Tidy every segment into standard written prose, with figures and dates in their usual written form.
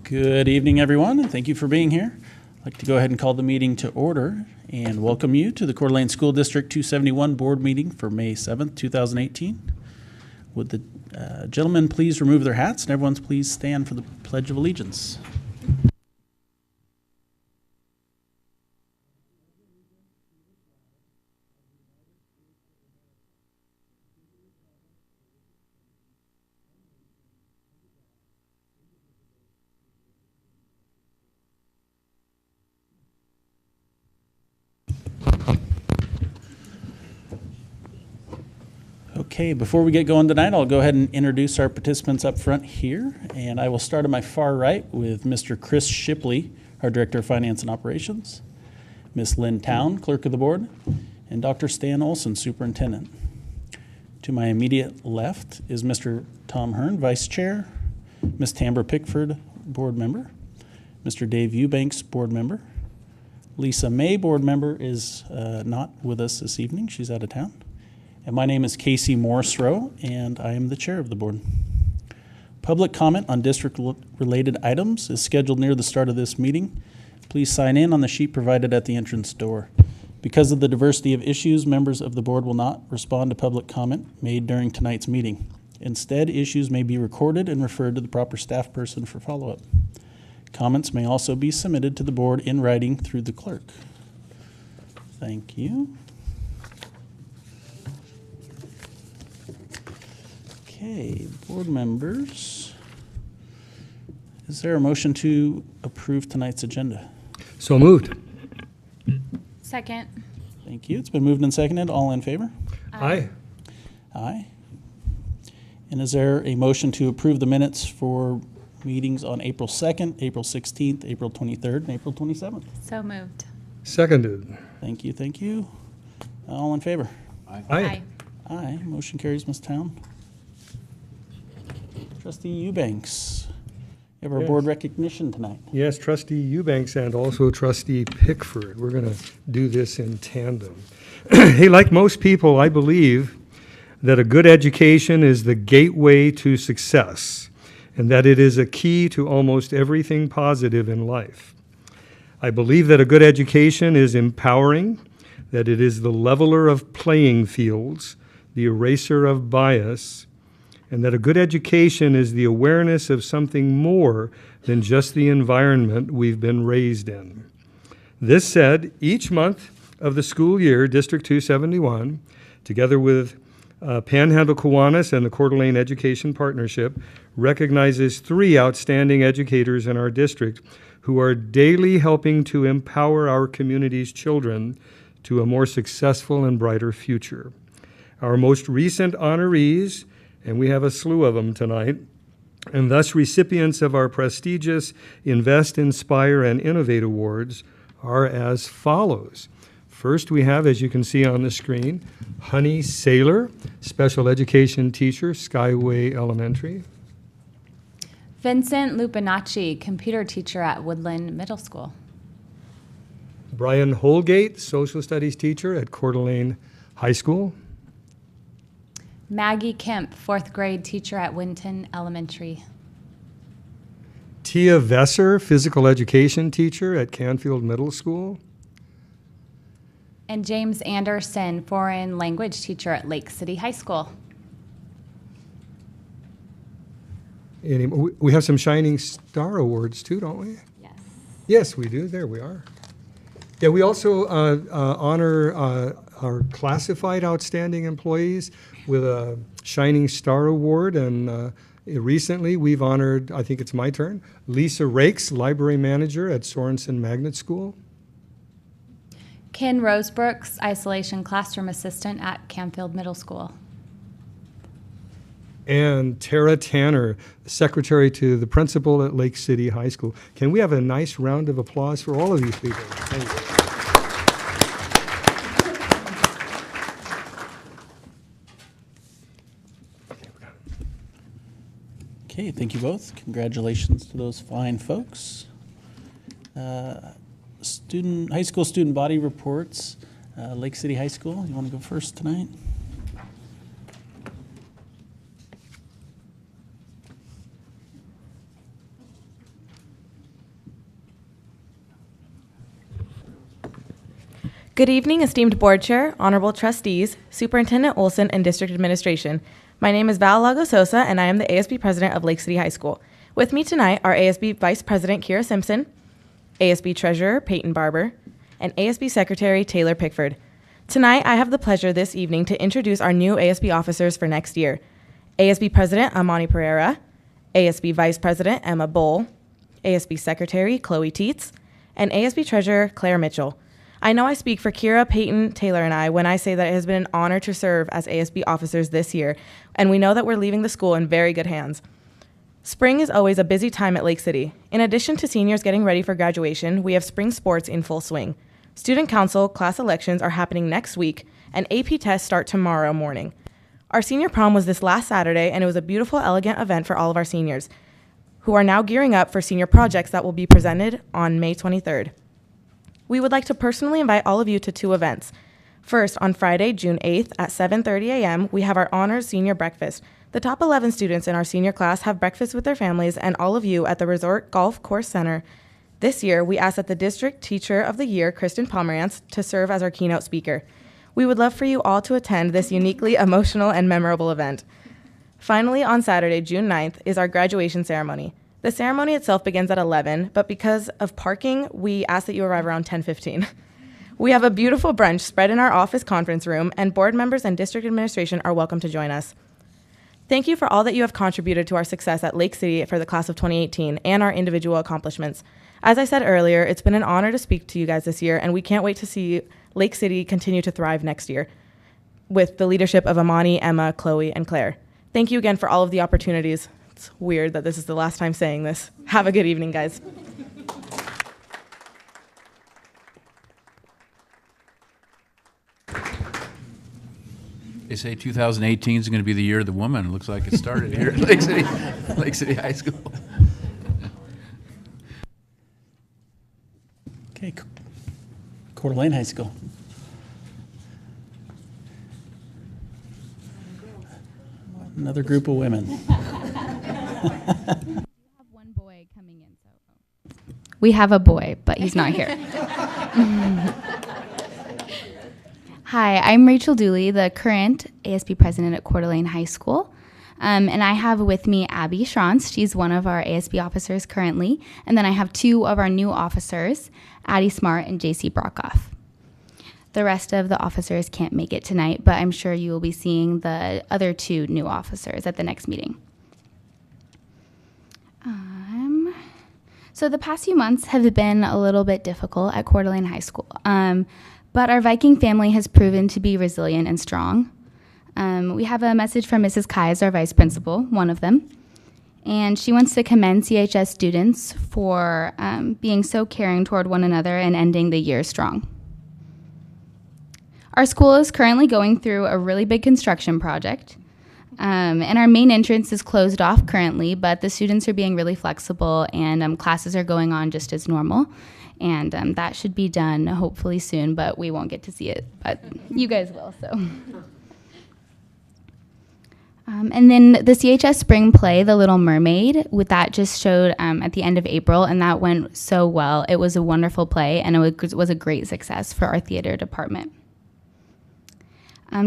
Good evening, everyone, and thank you for being here. I'd like to go ahead and call the meeting to order and welcome you to the Coeur d'Alene School District 271 Board Meeting for May 7th, 2018. Would the gentlemen please remove their hats, and everyone's please stand for the Pledge of Allegiance. Okay, before we get going tonight, I'll go ahead and introduce our participants up front here, and I will start on my far right with Mr. Chris Shipley, our Director of Finance and Operations, Ms. Lynn Town, Clerk of the Board, and Dr. Stan Olson, Superintendent. To my immediate left is Mr. Tom Hearn, Vice Chair, Ms. Tambra Pickford, Board Member, Mr. Dave Eubanks, Board Member. Lisa May, Board Member, is not with us this evening. She's out of town. And my name is Casey Morrisroe, and I am the chair of the board. Public comment on district-related items is scheduled near the start of this meeting. Please sign in on the sheet provided at the entrance door. Because of the diversity of issues, members of the board will not respond to public comment made during tonight's meeting. Instead, issues may be recorded and referred to the proper staff person for follow-up. Comments may also be submitted to the board in writing through the clerk. Thank you. Okay, board members, is there a motion to approve tonight's agenda? So moved. Second. Thank you. It's been moved and seconded. All in favor? Aye. Aye. And is there a motion to approve the minutes for meetings on April 2nd, April 16th, April 23rd, and April 27th? So moved. Seconded. Thank you, thank you. All in favor? Aye. Aye. Motion carries, Ms. Town. Trustee Eubanks, you have our board recognition tonight. Yes, Trustee Eubanks and also Trustee Pickford. We're going to do this in tandem. Hey, like most people, I believe that a good education is the gateway to success and that it is a key to almost everything positive in life. I believe that a good education is empowering, that it is the leveler of playing fields, the eraser of bias, and that a good education is the awareness of something more than just the environment we've been raised in. This said, each month of the school year, District 271, together with Panhandle Kiwanis and the Coeur d'Alene Education Partnership, recognizes 3 outstanding educators in our district who are daily helping to empower our community's children to a more successful and brighter future. Our most recent honorees, and we have a slew of them tonight, and thus recipients of our prestigious Invest, Inspire, and Innovate Awards are as follows. First, we have, as you can see on the screen, Honey Saylor, Special Education Teacher, Skyway Elementary. Vincent Lupinacci, Computer Teacher at Woodland Middle School. Brian Holgate, Social Studies Teacher at Coeur d'Alene High School. Maggie Kemp, 4th grade teacher at Winton Elementary. Tia Vesser, Physical Education Teacher at Canfield Middle School. And James Anderson, Foreign Language Teacher at Lake City High School. We have some Shining Star Awards too, don't we? Yes. Yes, we do. There we are. Yeah, we also honor our classified outstanding employees with a Shining Star Award, and recently we've honored, I think it's my turn, Lisa Rakes, Library Manager at Sorensen Magnet School. Ken Rosebrooks, Isolation Classroom Assistant at Canfield Middle School. And Tara Tanner, Secretary to the Principal at Lake City High School. Can we have a nice round of applause for all of these people? Thank you. Okay, thank you both. Congratulations to those fine folks. High school student body reports. Lake City High School, you want to go first tonight? Good evening, esteemed board chair, honorable trustees, Superintendent Olson, and district administration. My name is Val Lagososa, and I am the ASB president of Lake City High School. With me tonight are ASB Vice President Kira Simpson, ASB Treasurer Peyton Barber, and ASB Secretary Taylor Pickford. Tonight, I have the pleasure this evening to introduce our new ASB officers for next year. ASB President Amani Pereira, ASB Vice President Emma Bull, ASB Secretary Chloe Teets, and ASB Treasurer Claire Mitchell. I know I speak for Kira, Peyton, Taylor, and I when I say that it has been an honor to serve as ASB officers this year, and we know that we're leaving the school in very good hands. Spring is always a busy time at Lake City. In addition to seniors getting ready for graduation, we have spring sports in full swing. Student council class elections are happening next week, and AP tests start tomorrow morning. Our senior prom was this last Saturday, and it was a beautiful, elegant event for all of our seniors, who are now gearing up for senior projects that will be presented on May 23rd. We would like to personally invite all of you to two events. First, on Friday, June 8th at 7:30 a.m., we have our Honors Senior Breakfast. The top 11 students in our senior class have breakfast with their families and all of you at the Resort Golf Course Center. This year, we asked that the District Teacher of the Year, Kristen Pomerantz, to serve as our keynote speaker. We would love for you all to attend this uniquely emotional and memorable event. Finally, on Saturday, June 9th, is our graduation ceremony. The ceremony itself begins at 11, but because of parking, we ask that you arrive around 10:15. We have a beautiful brunch spread in our office conference room, and board members and district administration are welcome to join us. Thank you for all that you have contributed to our success at Lake City for the class of 2018 and our individual accomplishments. As I said earlier, it's been an honor to speak to you guys this year, and we can't wait to see Lake City continue to thrive next year with the leadership of Amani, Emma, Chloe, and Claire. Thank you again for all of the opportunities. It's weird that this is the last time saying this. Have a good evening, guys. They say 2018 is going to be the year of the woman. It looks like it started here at Lake City High School. Okay, Coeur d'Alene High School. Another group of women. One boy coming in, so we have a boy, but he's not here. Hi, I'm Rachel Dooley, the current ASB president at Coeur d'Alene High School. And I have with me Abby Schranz. She's one of our ASB officers currently. And then I have two of our new officers, Addie Smart and JC Brockhoff. The rest of the officers can't make it tonight, but I'm sure you will be seeing the other two new officers at the next meeting. So the past few months have been a little bit difficult at Coeur d'Alene High School, but our Viking family has proven to be resilient and strong. We have a message from Mrs. Kais, our vice principal, one of them, and she wants to commend CHS students for being so caring toward one another and ending the year strong. Our school is currently going through a really big construction project, and our main entrance is closed off currently, but the students are being really flexible and classes are going on just as normal, and that should be done hopefully soon, but we won't get to see it, but you guys will, so. And then the CHS spring play, The Little Mermaid, with that just showed at the end of April, and that went so well. It was a wonderful play, and it was a great success for our theater department.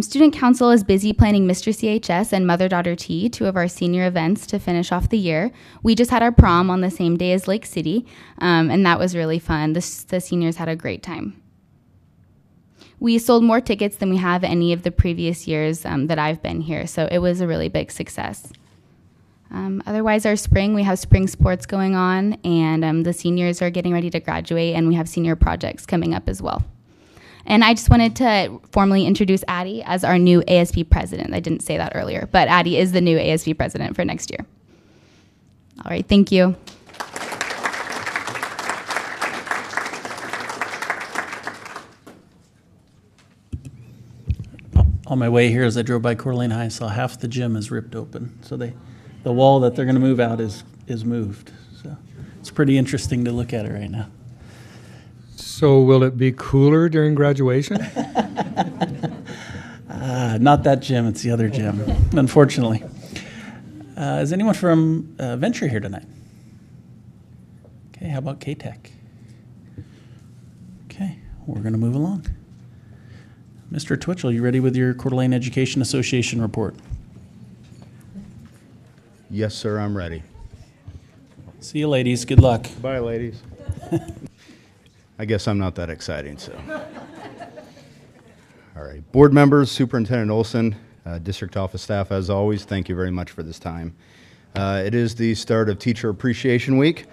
Student Council is busy planning Mr. CHS and Mother-Daughter Tea, two of our senior events to finish off the year. We just had our prom on the same day as Lake City, and that was really fun. The seniors had a great time. We sold more tickets than we have any of the previous years that I've been here, so it was a really big success. Otherwise, our spring, we have spring sports going on, and the seniors are getting ready to graduate, and we have senior projects coming up as well. And I just wanted to formally introduce Addie as our new ASB president. I didn't say that earlier, but Addie is the new ASB president for next year. All right, thank you. On my way here, as I drove by Coeur d'Alene High, I saw half the gym is ripped open. So the wall that they're going to move out is moved. So it's pretty interesting to look at it right now. So will it be cooler during graduation? Not that gym, it's the other gym, unfortunately. Is anyone from Venture here tonight? Okay, how about K-Tech? Okay, we're going to move along. Mr. Twitchell, you ready with your Coeur d'Alene Education Association report? Yes, sir, I'm ready. See you, ladies. Good luck. Bye, ladies. I guess I'm not that exciting, so. All right. Board members, Superintendent Olson, district office staff, as always, thank you very much for this time. It is the start of Teacher Appreciation Week,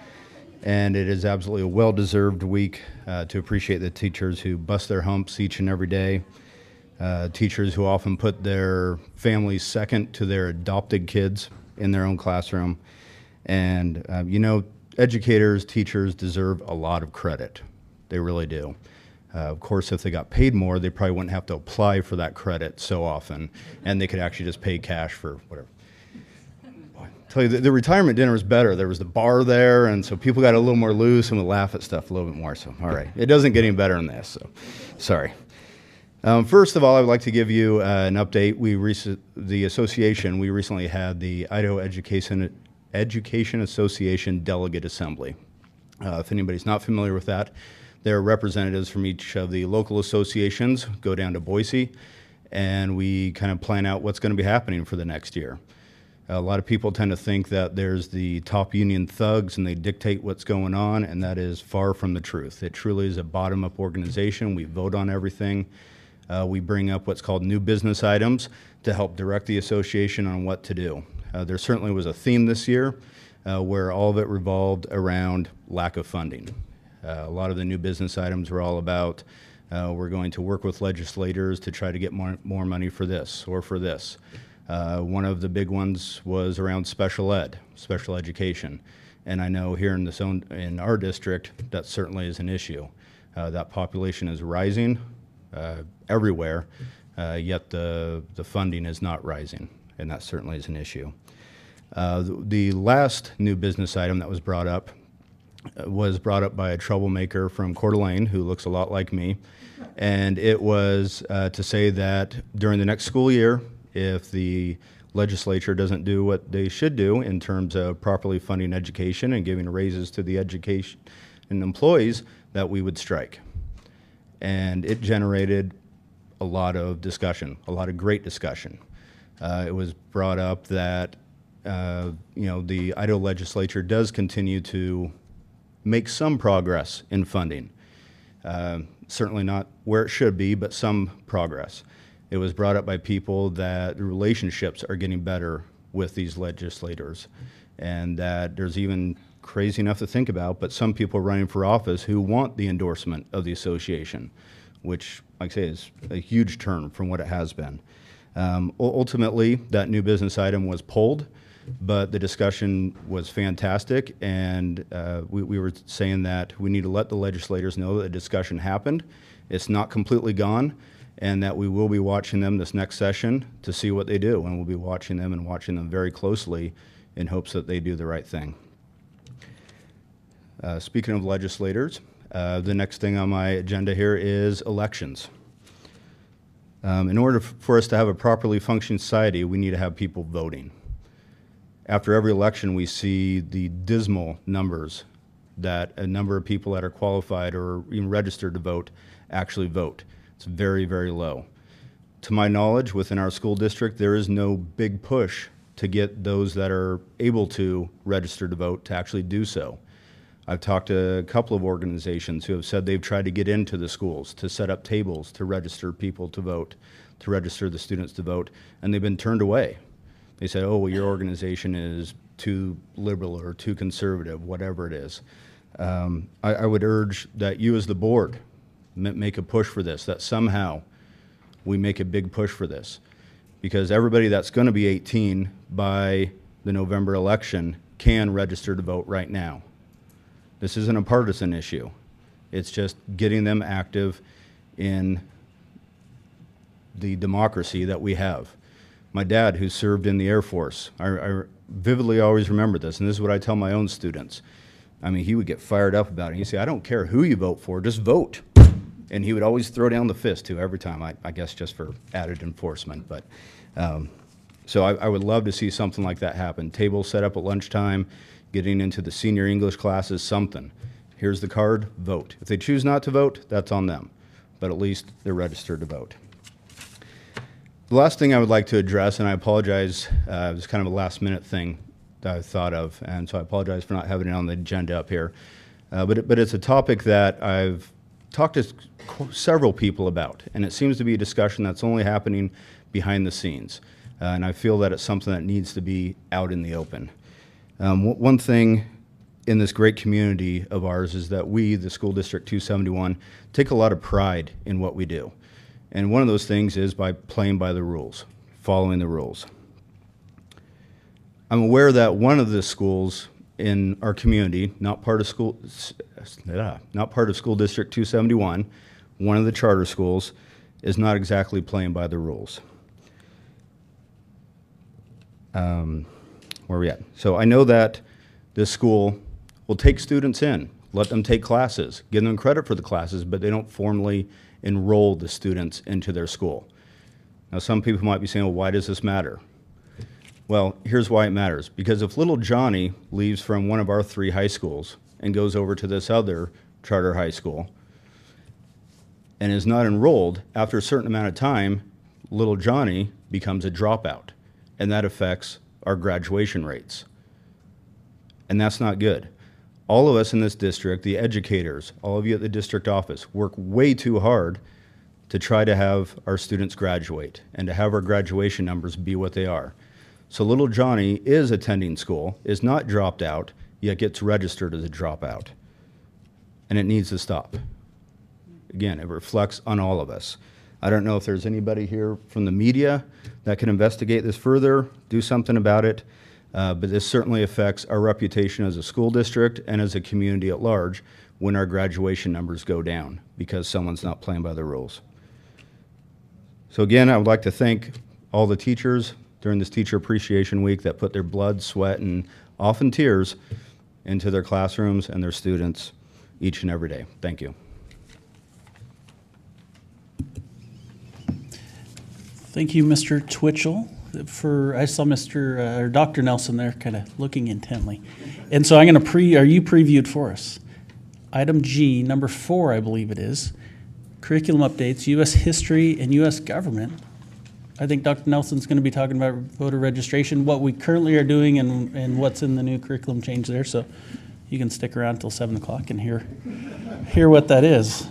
and it is absolutely a well-deserved week to appreciate the teachers who bust their humps each and every day, teachers who often put their families second to their adopted kids in their own classroom. And, educators, teachers deserve a lot of credit. They really do. Of course, if they got paid more, they probably wouldn't have to apply for that credit so often, and they could actually just pay cash for whatever. Tell you, the retirement dinner was better. There was the bar there, and so people got a little more loose and would laugh at stuff a little bit more. So, all right, it doesn't get any better than this. So, sorry. First of all, I would like to give you an update. The association, we recently had the Idaho Education Association Delegate Assembly. If anybody's not familiar with that, there are representatives from each of the local associations go down to Boise, and we kind of plan out what's going to be happening for the next year. A lot of people tend to think that there's the top union thugs and they dictate what's going on, and that is far from the truth. It truly is a bottom-up organization. We vote on everything. We bring up what's called new business items to help direct the association on what to do. There certainly was a theme this year where all of it revolved around lack of funding. A lot of the new business items were all about we're going to work with legislators to try to get more money for this or for this. One of the big ones was around special ed, special education. And I know here in our district, that certainly is an issue. That population is rising everywhere, yet the funding is not rising, and that certainly is an issue. The last new business item that was brought up by a troublemaker from Coeur d'Alene who looks a lot like me, and it was to say that during the next school year, if the legislature doesn't do what they should do in terms of properly funding education and giving raises to the education and employees, that we would strike. And it generated a lot of discussion, a lot of great discussion. It was brought up that the Idaho legislature does continue to make some progress in funding. Certainly not where it should be, but some progress. It was brought up by people that the relationships are getting better with these legislators, and that there's even crazy enough to think about, but some people running for office who want the endorsement of the association, which, like I say, is a huge turn from what it has been. Ultimately, that new business item was pulled, but the discussion was fantastic, and we were saying that we need to let the legislators know that the discussion happened. It's not completely gone, and that we will be watching them this next session to see what they do, and we'll be watching them very closely in hopes that they do the right thing. Speaking of legislators, the next thing on my agenda here is elections. In order for us to have a properly functioning society, we need to have people voting. After every election, we see the dismal numbers that a number of people that are qualified or even registered to vote actually vote. It's very, very low. To my knowledge, within our school district, there is no big push to get those that are able to register to vote to actually do so. I've talked to a couple of organizations who have said they've tried to get into the schools to set up tables to register people to vote, to register the students to vote, and they've been turned away. They said, oh, well, your organization is too liberal or too conservative, whatever it is. I would urge that you as the board make a push for this, that somehow we make a big push for this. Because everybody that's going to be 18 by the November election can register to vote right now. This isn't a partisan issue. It's just getting them active in the democracy that we have. My dad, who served in the Air Force, I vividly always remember this, and this is what I tell my own students. I mean, he would get fired up about it. He'd say, I don't care who you vote for, just vote. And he would always throw down the fist, too, every time, I guess just for added enforcement. But so I would love to see something like that happen. Tables set up at lunchtime, getting into the senior English classes, something. Here's the card, vote. If they choose not to vote, that's on them. But at least they're registered to vote. The last thing I would like to address, and I apologize, it was kind of a last minute thing that I thought of, and so I apologize for not having it on the agenda up here. But it's a topic that I've talked to several people about, and it seems to be a discussion that's only happening behind the scenes. And I feel that it's something that needs to be out in the open. One thing in this great community of ours is that we, the School District 271, take a lot of pride in what we do. And one of those things is by playing by the rules, following the rules. I'm aware that one of the schools in our community, not part of School District 271, one of the charter schools, is not exactly playing by the rules. Where are we at? So I know that this school will take students in, let them take classes, give them credit for the classes, but they don't formally enroll the students into their school. Now, some people might be saying, well, why does this matter? Well, here's why it matters. Because if little Johnny leaves from one of our 3 high schools and goes over to this other charter high school and is not enrolled, after a certain amount of time, little Johnny becomes a dropout, and that affects our graduation rates. And that's not good. All of us in this district, the educators, all of you at the district office, work way too hard to try to have our students graduate and to have our graduation numbers be what they are. So little Johnny is attending school, is not dropped out, yet gets registered as a dropout. And it needs to stop. Again, it reflects on all of us. I don't know if there's anybody here from the media that can investigate this further, do something about it, but this certainly affects our reputation as a school district and as a community at large when our graduation numbers go down because someone's not playing by the rules. So again, I would like to thank all the teachers during this Teacher Appreciation Week that put their blood, sweat, and often tears into their classrooms and their students each and every day. Thank you. Thank you, Mr. Twitchell. I saw or Dr. Nelson there kind of looking intently. And so I'm going to are you previewed for us? Item G, number 4, I believe it is, curriculum updates, U.S. history and U.S. government. I think Dr. Nelson's going to be talking about voter registration, what we currently are doing and what's in the new curriculum change there. So you can stick around till 7 o'clock and hear what that is.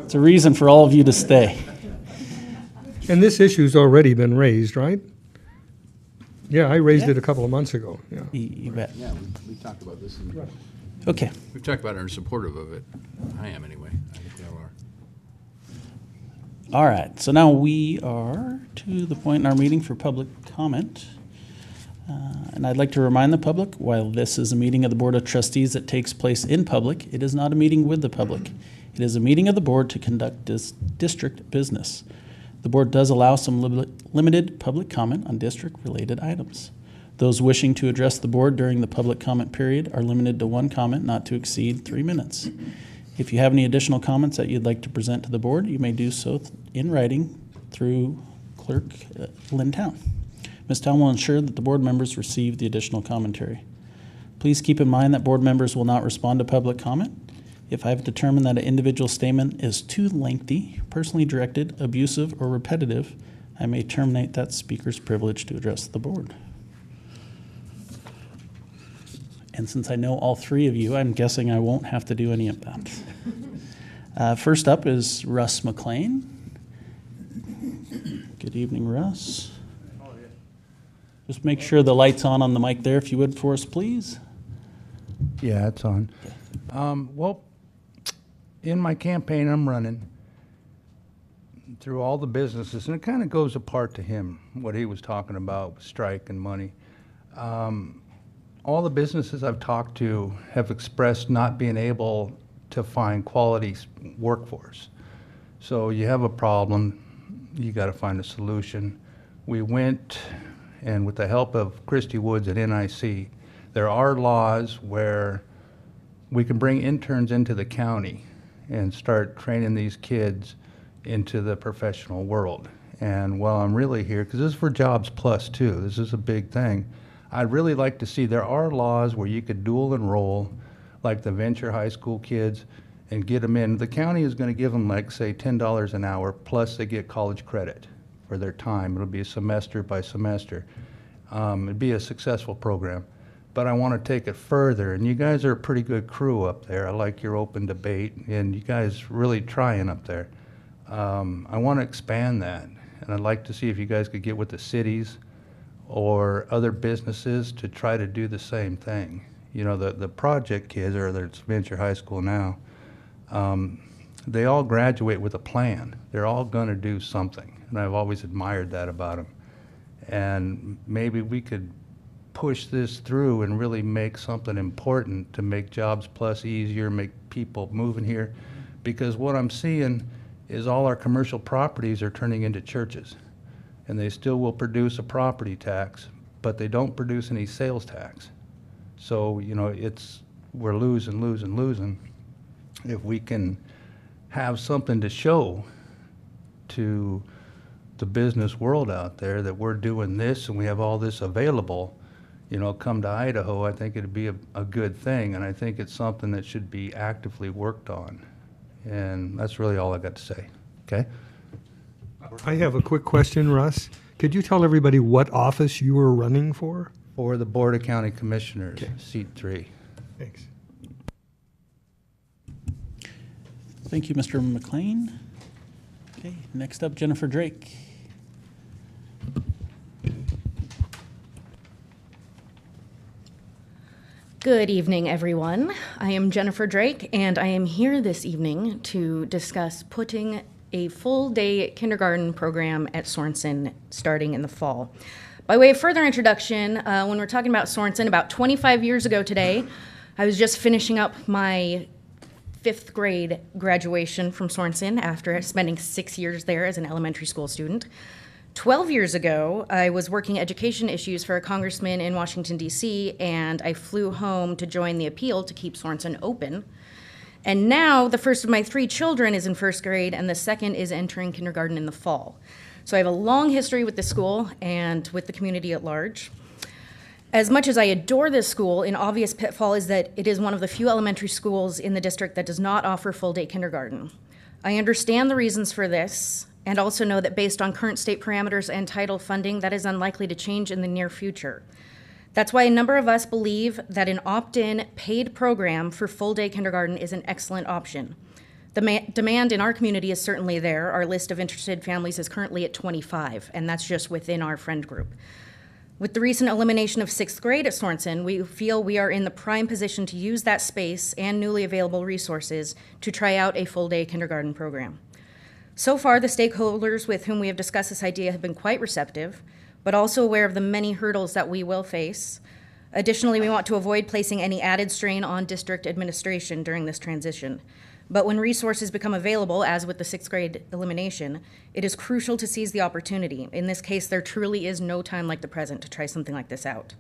It's a reason for all of you to stay. And this issue's already been raised, right? Yeah, I raised it a couple of months ago, yeah. You bet. Yeah, we talked about this. Okay. We've talked about it and are supportive of it. I am anyway. I think we all are. All right, so now we are to the point in our meeting for public comment. And I'd like to remind the public, while this is a meeting of the Board of Trustees that takes place in public, it is not a meeting with the public. It is a meeting of the board to conduct district business. The board does allow some limited public comment on district-related items. Those wishing to address the board during the public comment period are limited to 1 comment not to exceed 3 minutes. If you have any additional comments that you'd like to present to the board, you may do so in writing through Clerk Lynn Town. Ms. Town will ensure that the board members receive the additional commentary. Please keep in mind that board members will not respond to public comment. If I have determined that an individual statement is too lengthy, personally directed, abusive, or repetitive, I may terminate that speaker's privilege to address the board. And since I know all 3 of you, I'm guessing I won't have to do any of that. First up is Russ McLean. Good evening, Russ. Just make sure the light's on the mic there, if you would, for us, please. Yeah, it's on. Well, in my campaign I'm running through all the businesses, and it kind of goes apart to him, what he was talking about with strike and money. All the businesses I've talked to have expressed not being able to find quality workforce. So you have a problem, you got to find a solution. We went, and with the help of Christy Woods at NIC, there are laws where we can bring interns into the county and start training these kids into the professional world. And while I'm really here, because this is for Jobs Plus too, this is a big thing, I'd really like to see, there are laws where you could dual enroll, like the Venture High School kids, and get them in. The county is going to give them, like, say, $10 an hour, plus they get college credit. for their time. It'll be semester by semester. It'd be a successful program. But I want to take it further, and you guys are a pretty good crew up there. I like your open debate, and you guys really trying up there. I want to expand that, and I'd like to see if you guys could get with the cities or other businesses to try to do the same thing. You know, the project kids, or it's Venture High School now, they all graduate with a plan. They're all going to do something, and I've always admired that about them. And maybe we could push this through and really make something important to make Jobs Plus easier, make people moving here. Because what I'm seeing is all our commercial properties are turning into churches. And they still will produce a property tax, but they don't produce any sales tax. So, you know, we're losing. If we can have something to show to the business world out there that we're doing this and we have all this available, you know, come to Idaho, I think it'd be a good thing, and I think it's something that should be actively worked on. And that's really all I got to say, okay? I have a quick question, Russ. Could you tell everybody what office you were running for? For the Board of County Commissioners, Okay. seat 3. Thanks. Thank you, Mr. McLean. Okay, next up, Jennifer Drake. Good evening, everyone. I am Jennifer Drake, and I am here this evening to discuss putting a full-day kindergarten program at Sorensen starting in the fall. By way of further introduction, when we're talking about Sorensen, about 25 years ago today, I was just finishing up my 5th grade graduation from Sorensen after spending 6 years there as an elementary school student. 12 years ago, I was working education issues for a congressman in Washington, D.C., and I flew home to join the appeal to keep Sorensen open. And now the first of my 3 children is in 1st grade, and the second is entering kindergarten in the fall. So I have a long history with the school and with the community at large. As much as I adore this school, an obvious pitfall is that it is one of the few elementary schools in the district that does not offer full-day kindergarten. I understand the reasons for this, and also know that based on current state parameters and title funding, that is unlikely to change in the near future. That's why a number of us believe that an opt-in paid program for full-day kindergarten is an excellent option. The demand in our community is certainly there. Our list of interested families is currently at 25, and that's just within our friend group. With the recent elimination of 6th grade at Sorensen, we feel we are in the prime position to use that space and newly available resources to try out a full-day kindergarten program. So far, the stakeholders with whom we have discussed this idea have been quite receptive, but also aware of the many hurdles that we will face. Additionally, we want to avoid placing any added strain on district administration during this transition. But when resources become available, as with the 6th grade elimination, it is crucial to seize the opportunity. In this case, there truly is no time like the present to try something like this out.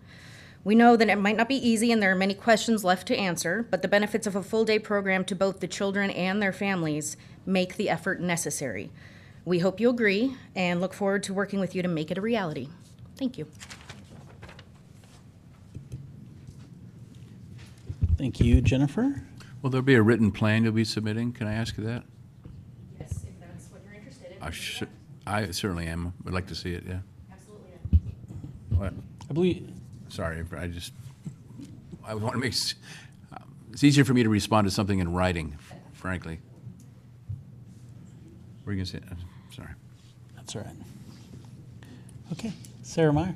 We know that it might not be easy and there are many questions left to answer, but the benefits of a full-day program to both the children and their families make the effort necessary. We hope you agree and look forward to working with you to make it a reality. Thank you. Thank you, Jennifer. Will there be a written plan you'll be submitting? Can I ask you that? Yes, if that's what you're interested in. I certainly am. Would like to see it, yeah. Absolutely. What? I believe, Sorry, I want to it's easier for me to respond to something in writing, frankly. Were you going to say, sorry. that's all right. Okay, Sarah Meyer.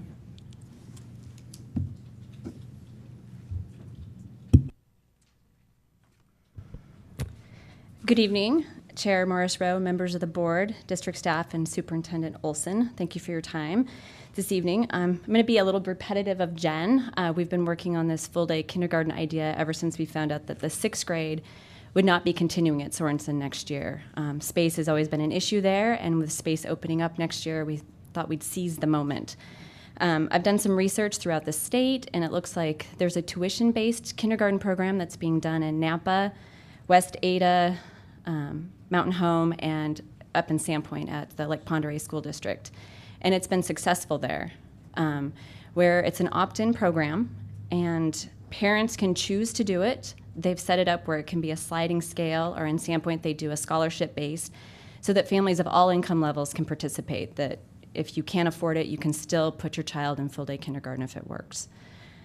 Good evening, Chair Morris Rowe, members of the board, district staff, and Superintendent Olson. Thank you for your time this evening. I'm going to be a little repetitive of Jen. We've been working on this full-day kindergarten idea ever since we found out that the 6th grade would not be continuing at Sorensen next year. Space has always been an issue there, and with space opening up next year, we thought we'd seize the moment. I've done some research throughout the state, and it looks like there's a tuition-based kindergarten program that's being done in Nampa, West Ada, Mountain Home, and up in Sandpoint at the Lake Pend Oreille School District. And it's been successful there, where it's an opt-in program, and parents can choose to do it. They've set it up where it can be a sliding scale, or in Sandpoint they do a scholarship-based, so that families of all income levels can participate, that if you can't afford it, you can still put your child in full-day kindergarten if it works.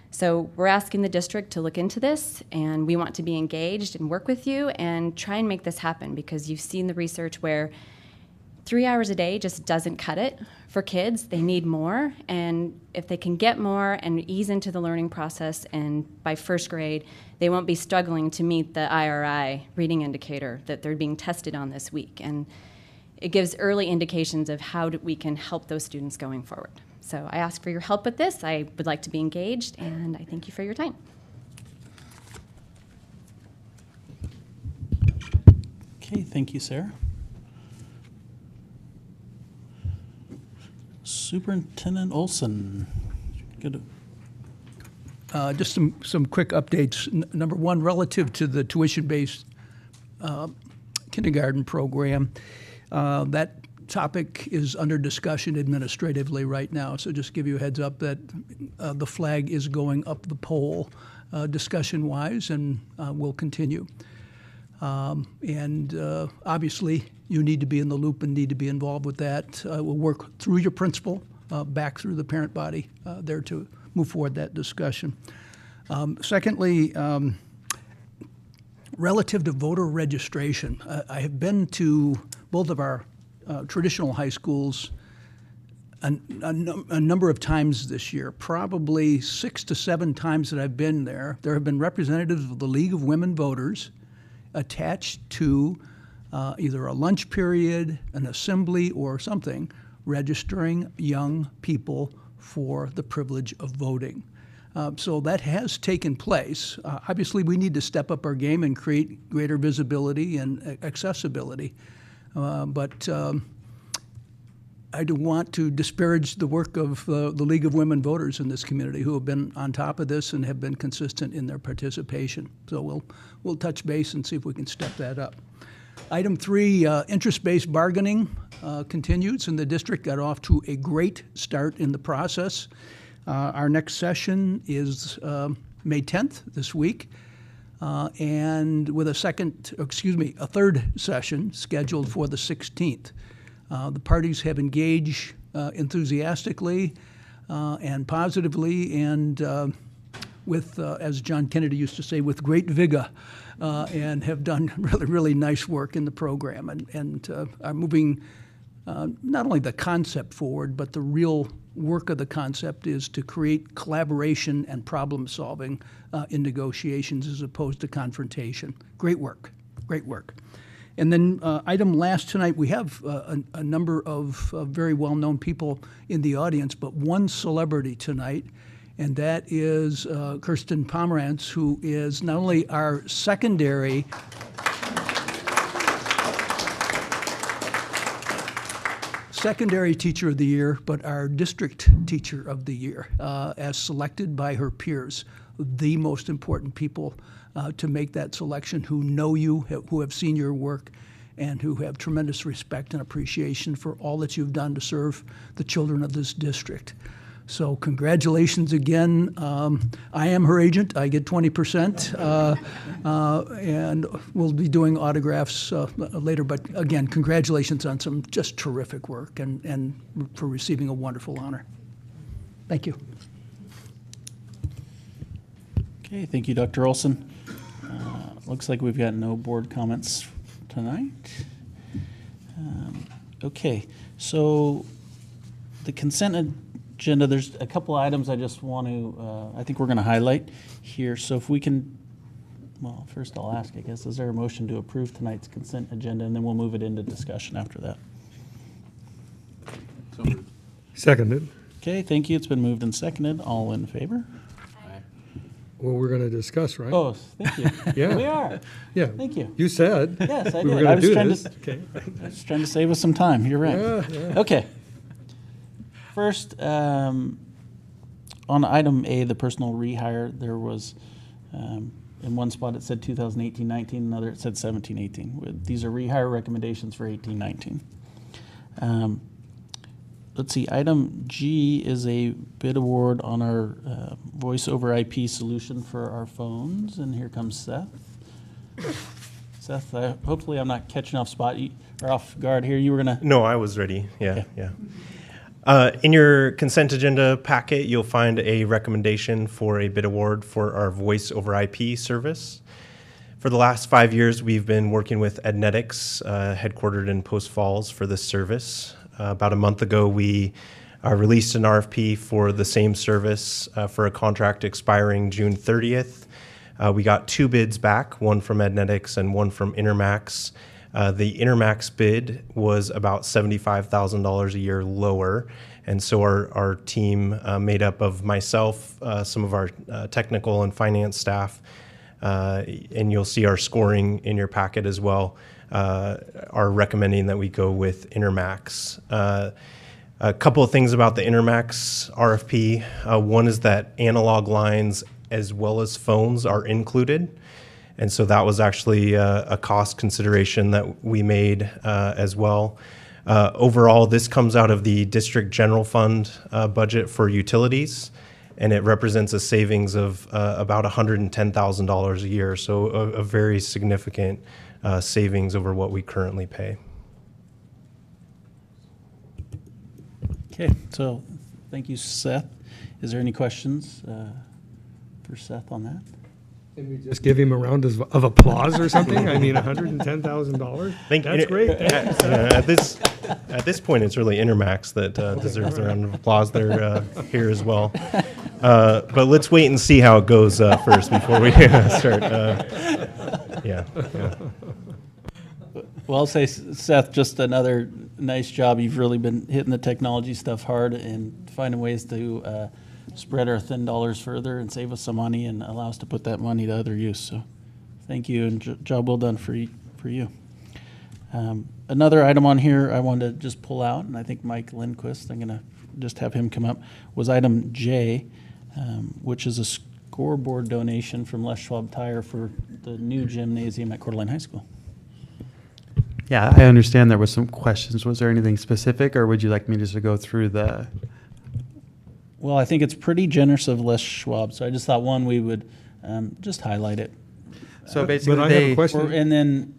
So we're asking the district to look into this, and we want to be engaged and work with you and try and make this happen, because you've seen the research where 3 hours a day just doesn't cut it for kids. They need more, and if they can get more and ease into the learning process, and by first grade, they won't be struggling to meet the IRI reading indicator that they're being tested on this week. And it gives early indications of how we can help those students going forward. So I ask for your help with this. I would like to be engaged, and I thank you for your time. Okay, thank you, Sarah. Superintendent Olson. Good. Just some quick updates. Number one, relative to the tuition-based kindergarten program, that topic is under discussion administratively right now. So just give you a heads up that the flag is going up the pole discussion-wise, and will continue. Obviously, you need to be in the loop and need to be involved with that. We'll work through your principal, back through the parent body there to move forward that discussion. Secondly, relative to voter registration, I have been to both of our traditional high schools a number of times this year, probably 6 to 7 times that I've been there. There have been representatives of the League of Women Voters attached to either a lunch period, an assembly, or something, registering young people for the privilege of voting. So that has taken place. Obviously, we need to step up our game and create greater visibility and accessibility. But I do want to disparage the work of the League of Women Voters in this community, who have been on top of this and have been consistent in their participation. So we'll touch base and see if we can step that up. Item 3, interest-based bargaining continues, and the district got off to a great start in the process. Our next session is May 10th, this week, and with a third session scheduled for the 16th. The parties have engaged enthusiastically and positively, and with, as John Kennedy used to say, with great vigor, and have done really, really nice work in the program, and are moving not only the concept forward, but the real work of the concept is to create collaboration and problem solving in negotiations as opposed to confrontation. Great work, great work. And then item last tonight, we have a number of very well-known people in the audience, but one celebrity tonight, and that is Kirsten Pomerantz, who is not only our secondary Teacher of the Year, but our District Teacher of the Year, as selected by her peers, the most important people to make that selection, who know you, who have seen your work, and who have tremendous respect and appreciation for all that you've done to serve the children of this district. So congratulations again. I am her agent. I get 20%, and we'll be doing autographs later. But again, congratulations on some just terrific work and for receiving a wonderful honor. Thank you. Okay, thank you, Dr. Olson. Looks like we've got no board comments tonight. Okay, so the consent agenda, there's a couple items I just want to, I think we're going to highlight here. So if we can, well, first I'll ask, I guess, is there a motion to approve tonight's consent agenda, and then we'll move it into discussion after that. Seconded. Okay, thank you. It's been moved and seconded. All in favor? Well, we're going to discuss, right? Oh, thank you. Yeah. We are. Yeah. Thank you. You said. Yes, I we were did. going to do trying this. to, Okay. I was trying to save us some time. You're right. Yeah. Okay. First, on item A, the personal rehire, there was, in one spot it said 2018-19, another it said 17-18. These are rehire recommendations for 18-19. Let's see, item G is a bid award on our voice over IP solution for our phones, and here comes Seth. Seth, hopefully I'm not catching off guard here. You were gonna. No, I was ready. Yeah, Okay. yeah. In your consent agenda packet, you'll find a recommendation for a bid award for our voice over IP service. For the last 5 years, we've been working with Ednetics, headquartered in Post Falls, for this service. About a month ago, we released an RFP for the same service for a contract expiring June 30th. We got 2 bids back, one from Ednetics and one from Intermax. The Intermax bid was about $75,000 a year lower, and so our team, made up of myself, some of our technical and finance staff, and you'll see our scoring in your packet as well, are recommending that we go with Intermax. A couple of things about the Intermax RFP. One is that analog lines as well as phones are included. And so that was actually a cost consideration that we made as well. Overall, this comes out of the district general fund budget for utilities, and it represents a savings of about $110,000 a year. So a very significant savings over what we currently pay. Okay, so thank you, Seth. Is there any questions for Seth on that? Can we just give him a round of applause or something? I mean, $110,000? That's great. At this point, it's really Intermax that deserves a round of applause. They're here as well. But let's wait and see how it goes first before we start. Yeah. Well, I'll say, Seth, just another nice job. You've really been hitting the technology stuff hard and finding ways to spread our thin dollars further and save us some money and allow us to put that money to other use. So thank you, and job well done for you. Another item on here I wanted to just pull out, and I think Mike Lindquist, I'm going to just have him come up, was item J, which is a scoreboard donation from Les Schwab Tire for the new gymnasium at Coeur d'Alene High School. Yeah, I understand there was some questions. Was there anything specific, or would you like me just to go through the... Well, I think it's pretty generous of Les Schwab, so I just thought, one, we would just highlight it. So basically, but I have a question. And then,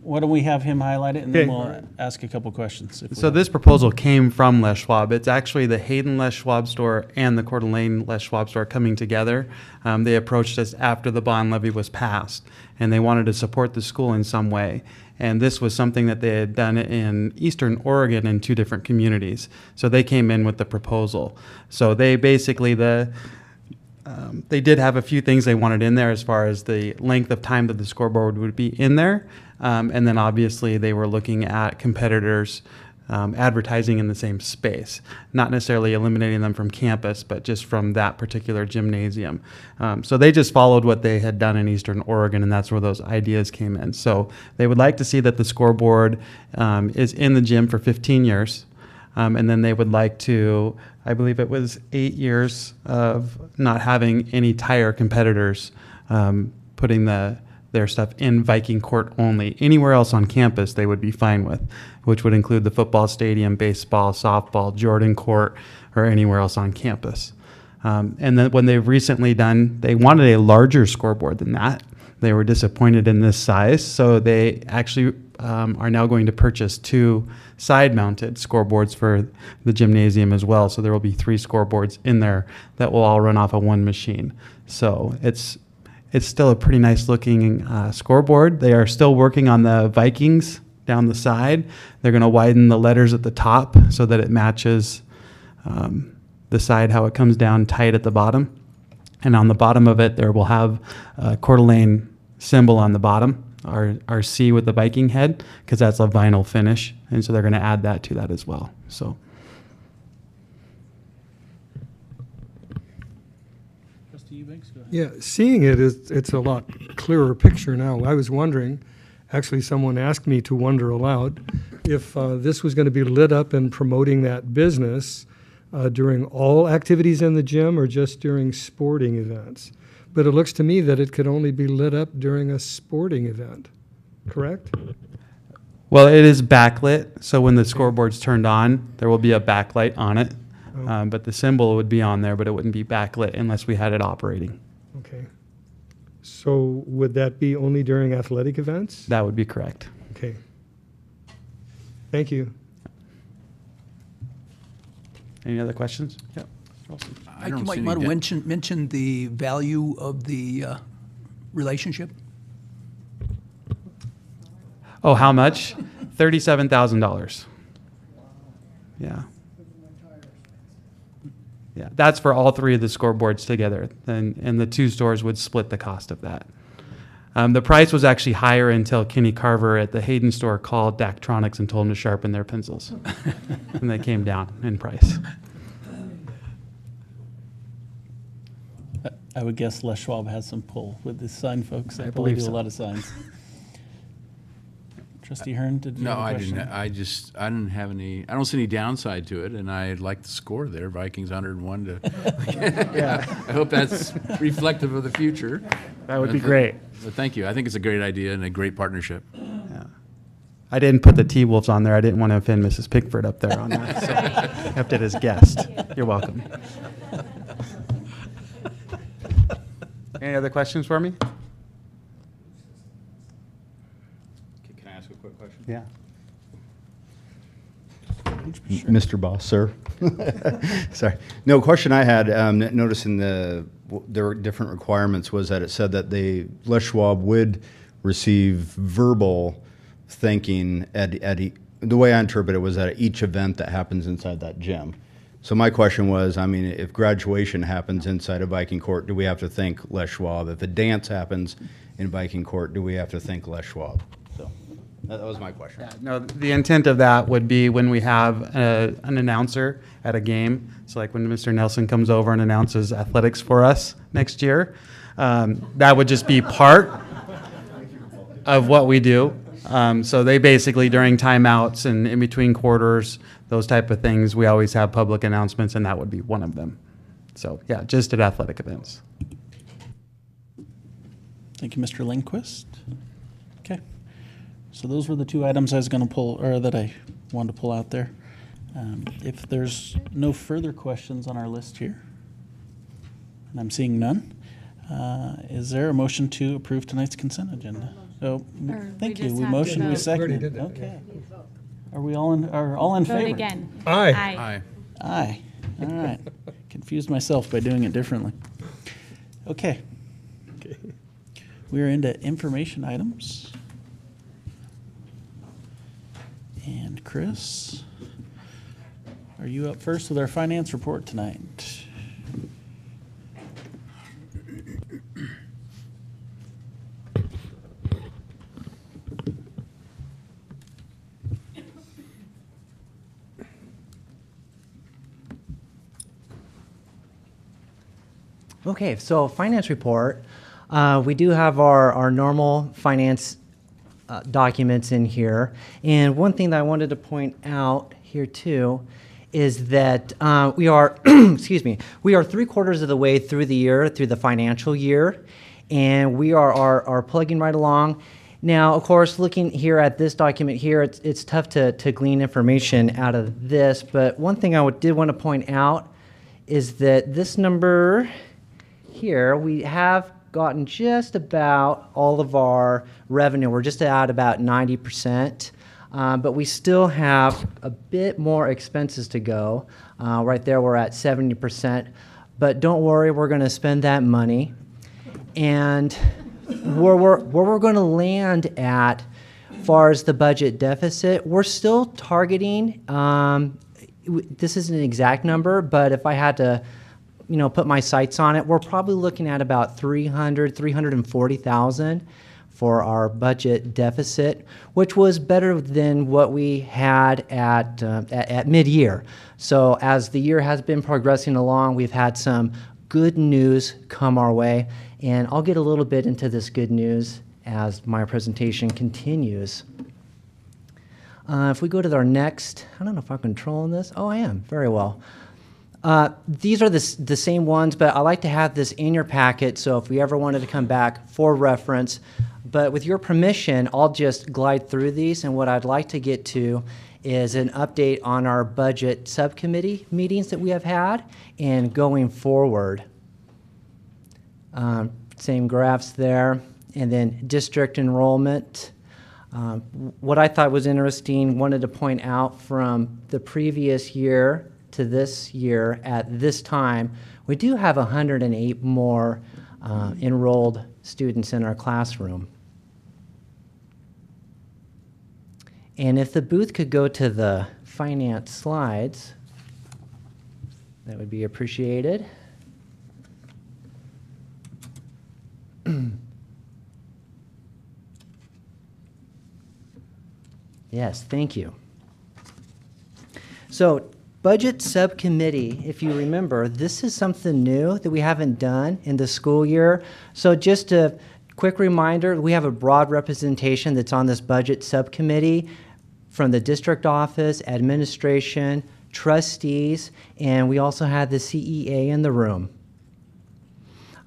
why don't we have him highlight it, and then we'll ask a couple questions. So this proposal came from Les Schwab. It's actually the Hayden Les Schwab store and the Coeur d'Alene Les Schwab store coming together. They approached us after the bond levy was passed, and they wanted to support the school in some way. And this was something that they had done in Eastern Oregon in 2 different communities. So they came in with the proposal. So they basically, they did have a few things they wanted in there as far as the length of time that the scoreboard would be in there. And then obviously they were looking at competitors advertising in the same space, not necessarily eliminating them from campus, but just from that particular gymnasium. So they just followed what they had done in Eastern Oregon, and that's where those ideas came in. So they would like to see that the scoreboard is in the gym for 15 years, and then they would like to, I believe it was 8 years of not having any tire competitors putting their stuff in Viking Court only. Anywhere else on campus they would be fine with, which would include the football stadium, baseball, softball, Jordan Court, or anywhere else on campus. And then when they've recently done, they wanted a larger scoreboard than that. They were disappointed in this size, so they actually are now going to purchase 2 side-mounted scoreboards for the gymnasium as well. So there will be 3 scoreboards in there that will all run off of one machine. So it's still a pretty nice looking scoreboard. They are still working on the Vikings down the side. They're going to widen the letters at the top so that it matches the side, how it comes down tight at the bottom. And on the bottom of it, there will have a Coeur d'Alene symbol on the bottom, our C with the Viking head, because that's a vinyl finish. And so they're going to add that to that as well. So. Yeah, seeing it, it's a lot clearer picture now. I was wondering, actually someone asked me to wonder aloud, if this was going to be lit up and promoting that business during all activities in the gym or just during sporting events. But it looks to me that it could only be lit up during a sporting event, correct? Well, it is backlit, so when the scoreboard's turned on, there will be a backlight on it. But the symbol would be on there, but it wouldn't be backlit unless we had it operating. Okay. So would that be only during athletic events? That would be correct. Okay. Thank you. Any other questions? Yep. Awesome. I don't You see might any want to de- mention the value of the relationship. Oh, how much? $37,000. Yeah. Yeah, that's for all three of the scoreboards together, and the two stores would split the cost of that. The price was actually higher until Kenny Carver at the Hayden store called Daktronics and told them to sharpen their pencils, and they came down in price. I would guess Les Schwab has some pull with the sign folks. They I probably believe do so. a lot of signs. Trustee Hearn, did you No, have a I question? didn't. I didn't have any. I don't see any downside to it, and I like the score there. Vikings 101 to. Yeah, I hope that's reflective of the future. That would be great. But thank you. I think it's a great idea and a great partnership. Yeah. I didn't put the T-Wolves on there. I didn't want to offend Mrs. Pickford up there on that, so I kept it as guest. You're welcome. Any other questions for me? Can I ask a quick question? Yeah. Mr. Boss, sir. Sorry. No, question I had, noticing there were different requirements, was that it said that Les Schwab would receive verbal thanking the way I interpret it was at each event that happens inside that gym. So my question was, I mean, if graduation happens inside a Viking Court, do we have to thank Les Schwab? If a dance happens in Viking Court, do we have to thank Les Schwab? So that was my question. Yeah, no, the intent of that would be when we have an announcer at a game. So like when Mr. Nelson comes over and announces athletics for us next year, that would just be part of what we do. So they basically, during timeouts and in between quarters, those type of things, we always have public announcements, and that would be one of them. So yeah, just at athletic events. Thank you, Mr. Lindquist. Okay. So those were the two items I was going to pull, or that I wanted to pull out there. If there's no further questions on our list here, and I'm seeing none, is there a motion to approve tonight's consent agenda? So, thank you. We motioned, we seconded. Okay. Are we all in Vote favor? again. Aye. Aye. Aye. All right. Confused myself by doing it differently. Okay. We are into information items. And Chris, are you up first with our finance report tonight? Okay, so finance report. We do have our normal finance documents in here. And one thing that I wanted to point out here too is that we are, excuse me, we are 3/4 of the way through the year, through the financial year, and we are plugging right along. Now, of course, looking here at this document here, it's tough to glean information out of this, but one thing I did want to point out is that this number here, we have gotten just about all of our revenue. We're just at about 90%, but we still have a bit more expenses to go. Right there, we're at 70%, but don't worry, we're going to spend that money. And where we're going to land at far as the budget deficit, we're still targeting, this isn't an exact number, but if I had to put my sights on it, we're probably looking at about $340,000 for our budget deficit, which was better than what we had at mid-year. So as the year has been progressing along, we've had some good news come our way, and I'll get a little bit into this good news as my presentation continues. If we go to our next, I don't know if I'm controlling this. Oh, I am, very well. These are the same ones, but I like to have this in your packet, so if we ever wanted to come back for reference. But with your permission, I'll just glide through these, and what I'd like to get to is an update on our budget subcommittee meetings that we have had and going forward. Same graphs there, and then district enrollment. What I thought was interesting, wanted to point out from the previous year to this year at this time, we do have 108 more enrolled students in our classroom. And if the booth could go to the finance slides, that would be appreciated. Yes, thank you. So, budget subcommittee, if you remember, this is something new that we haven't done in the school year. So just a quick reminder, we have a broad representation that's on this budget subcommittee from the district office, administration, trustees, and we also have the CEA in the room.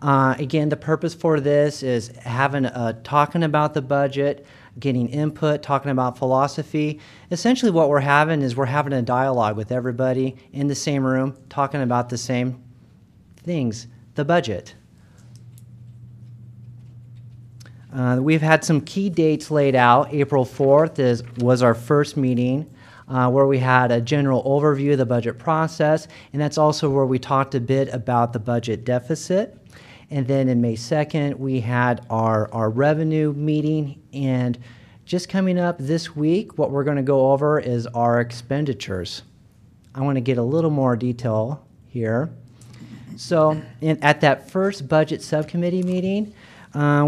Again, the purpose for this is having talking about the budget, getting input, talking about philosophy. Essentially what we're having is we're having a dialogue with everybody in the same room, talking about the same things, the budget. We've had some key dates laid out. April 4th was our first meeting where we had a general overview of the budget process, and that's also where we talked a bit about the budget deficit. And then in May 2nd, we had our revenue meeting, and just coming up this week, what we're going to go over is our expenditures. I want to get a little more detail here. So at that first budget subcommittee meeting,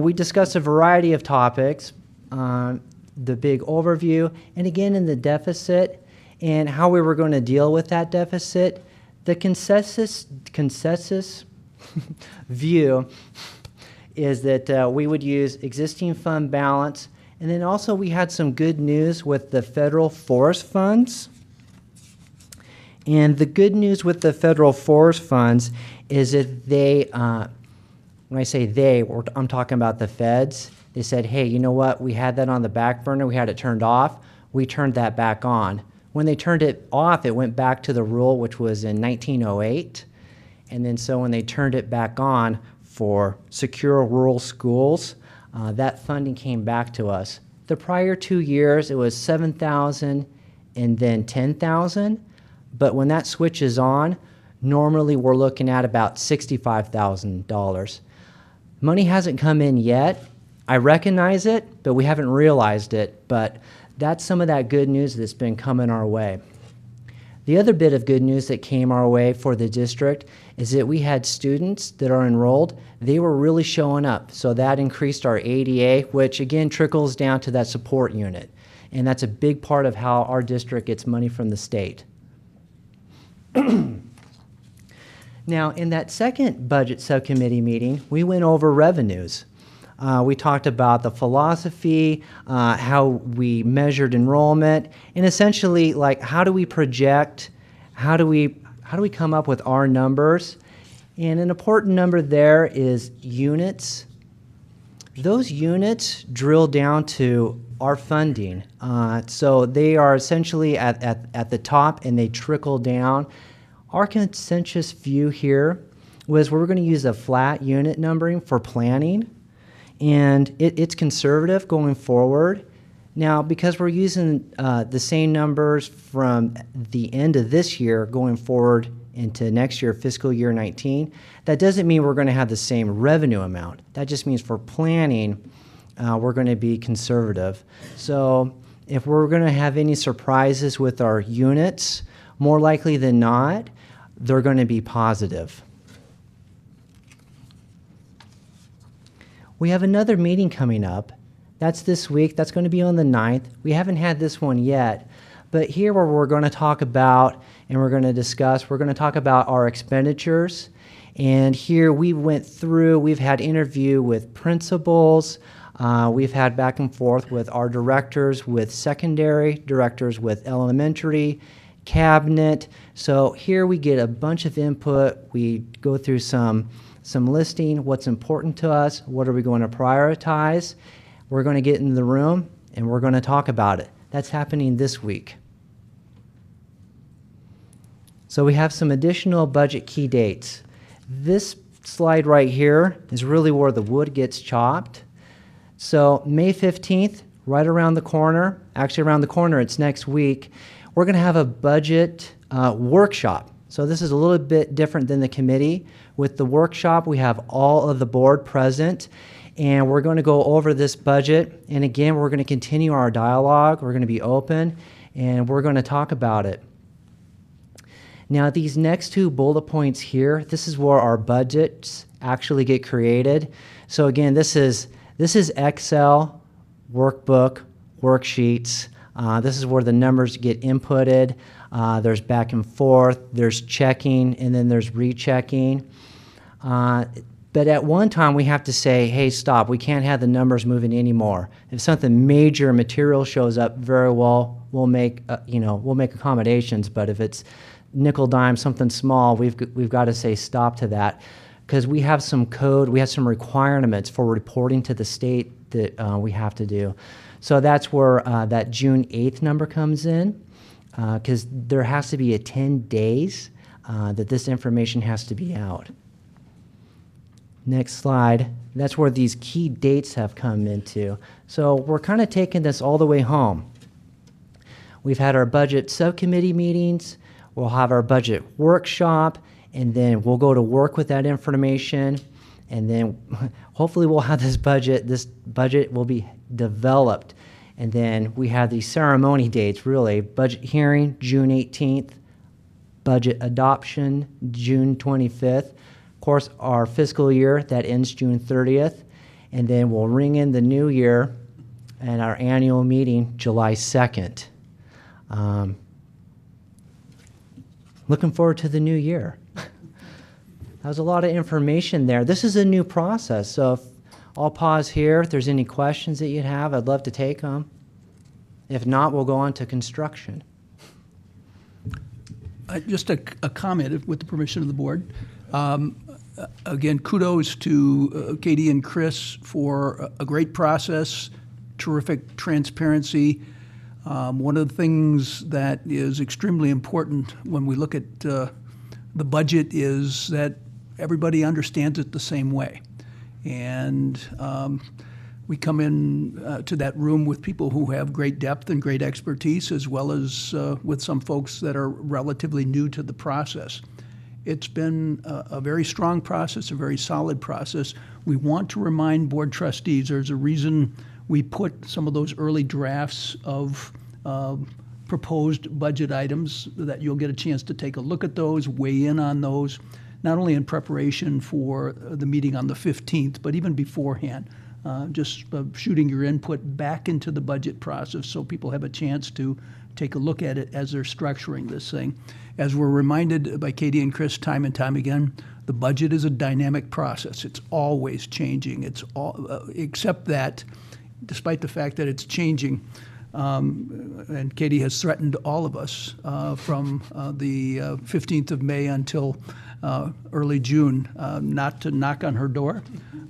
we discussed a variety of topics, the big overview, and again in the deficit, and how we were going to deal with that deficit. The consensus view is that we would use existing fund balance, and then also we had some good news with the federal forest funds. And the good news with the federal forest funds is that they, when I say they, I'm talking about the feds, they said, hey, you know what, we had that on the back burner, we had it turned off, we turned that back on. When they turned it off, it went back to the rule, which was in 1908. And then so when they turned it back on for secure rural schools, that funding came back to us. The prior 2 years, it was $7,000 and then $10,000. But when that switches on, normally we're looking at about $65,000. Money hasn't come in yet. I recognize it, but we haven't realized it. But that's some of that good news that's been coming our way. The other bit of good news that came our way for the district is that we had students that are enrolled. They were really showing up. So that increased our ADA, which again trickles down to that support unit. And that's a big part of how our district gets money from the state. Now, in that second budget subcommittee meeting, we went over revenues. We talked about the philosophy, how we measured enrollment, and essentially, like, how do we project, how do we come up with our numbers? And an important number there is units. Those units drill down to our funding. So they are essentially at the top, and they trickle down. Our consensus view here was we're going to use a flat unit numbering for planning. And it's conservative going forward. Now, because we're using the same numbers from the end of this year going forward into next year, fiscal year 19, that doesn't mean we're going to have the same revenue amount. That just means for planning, we're going to be conservative. So if we're going to have any surprises with our units, more likely than not, they're going to be positive. We have another meeting coming up. That's this week. That's going to be on the 9th. We haven't had this one yet. But here where we're going to talk about and we're going to discuss, we're going to talk about our expenditures. And here we went through, we've had interview with principals. We've had back and forth with our directors, with secondary, directors with elementary, cabinet. So here we get a bunch of input. We go through some listing, what's important to us, what are we going to prioritize. We're going to get in the room and we're going to talk about it. That's happening this week. So we have some additional budget key dates. This slide right here is really where the wood gets chopped. So May 15th, right around the corner, actually around the corner, it's next week, we're going to have a budget workshop. So this is a little bit different than the committee. With the workshop, we have all of the board present, and we're going to go over this budget. And again, we're going to continue our dialogue. We're going to be open, and we're going to talk about it. Now, these next two bullet points here, this is where our budgets actually get created. So again, this is Excel, workbook, worksheets. This is where the numbers get inputted. There's back and forth, there's checking, and then there's rechecking. But at one time, we have to say, hey, stop, we can't have the numbers moving anymore. If something major material shows up, very well, we'll make accommodations. But if it's nickel dime, something small, we've got to say stop to that, because we have some code, we have some requirements for reporting to the state that we have to do. So that's where that June 8th number comes in, because there has to be a 10 days that this information has to be out. Next slide. That's where these key dates have come into. So we're kind of taking this all the way home. We've had our budget subcommittee meetings. We'll have our budget workshop, and then we'll go to work with that information, and then hopefully we'll have this budget will be developed. And then we have these ceremony dates, really. Budget hearing, June 18th. Budget adoption, June 25th. Of course, our fiscal year, that ends June 30th. And then we'll ring in the new year and our annual meeting, July 2nd. Looking forward to the new year. That was a lot of information there. This is a new process, so if I'll pause here. If there's any questions that you'd have, I'd love to take them. If not, we'll go on to construction. Just a comment, with the permission of the board. Again, kudos to Katie and Chris for a great process, terrific transparency. One of the things that is extremely important when we look at the budget is that everybody understands it the same way. And we come in to that room with people who have great depth and great expertise, as well as with some folks that are relatively new to the process. It's been a very strong process, a very solid process. We want to remind board trustees there's a reason we put some of those early drafts of proposed budget items, that you'll get a chance to take a look at those, weigh in on those, not only in preparation for the meeting on the 15th, but even beforehand. Just shooting your input back into the budget process so people have a chance to take a look at it as they're structuring this thing. As we're reminded by Katie and Chris time and time again, the budget is a dynamic process. It's always changing. It's all, except that, despite the fact that it's changing, and Katie has threatened all of us from the 15th of May until early June not to knock on her door,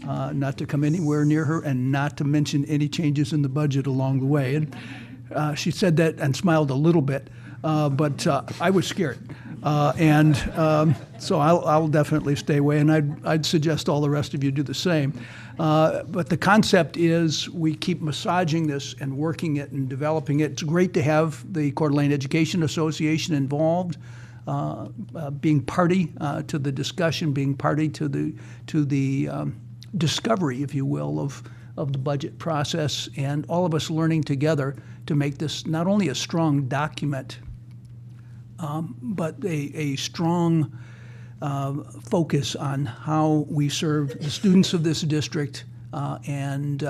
not to come anywhere near her, and not to mention any changes in the budget along the way. And she said that and smiled a little bit, but I was scared. So I'll definitely stay away, and I'd suggest all the rest of you do the same. But the concept is we keep massaging this and working it and developing it. It's great to have the Coeur d'Alene Education Association involved, being party to the discussion, being party to the discovery, if you will, of the budget process, and all of us learning together to make this not only a strong document, but a strong focus on how we serve the students of this district and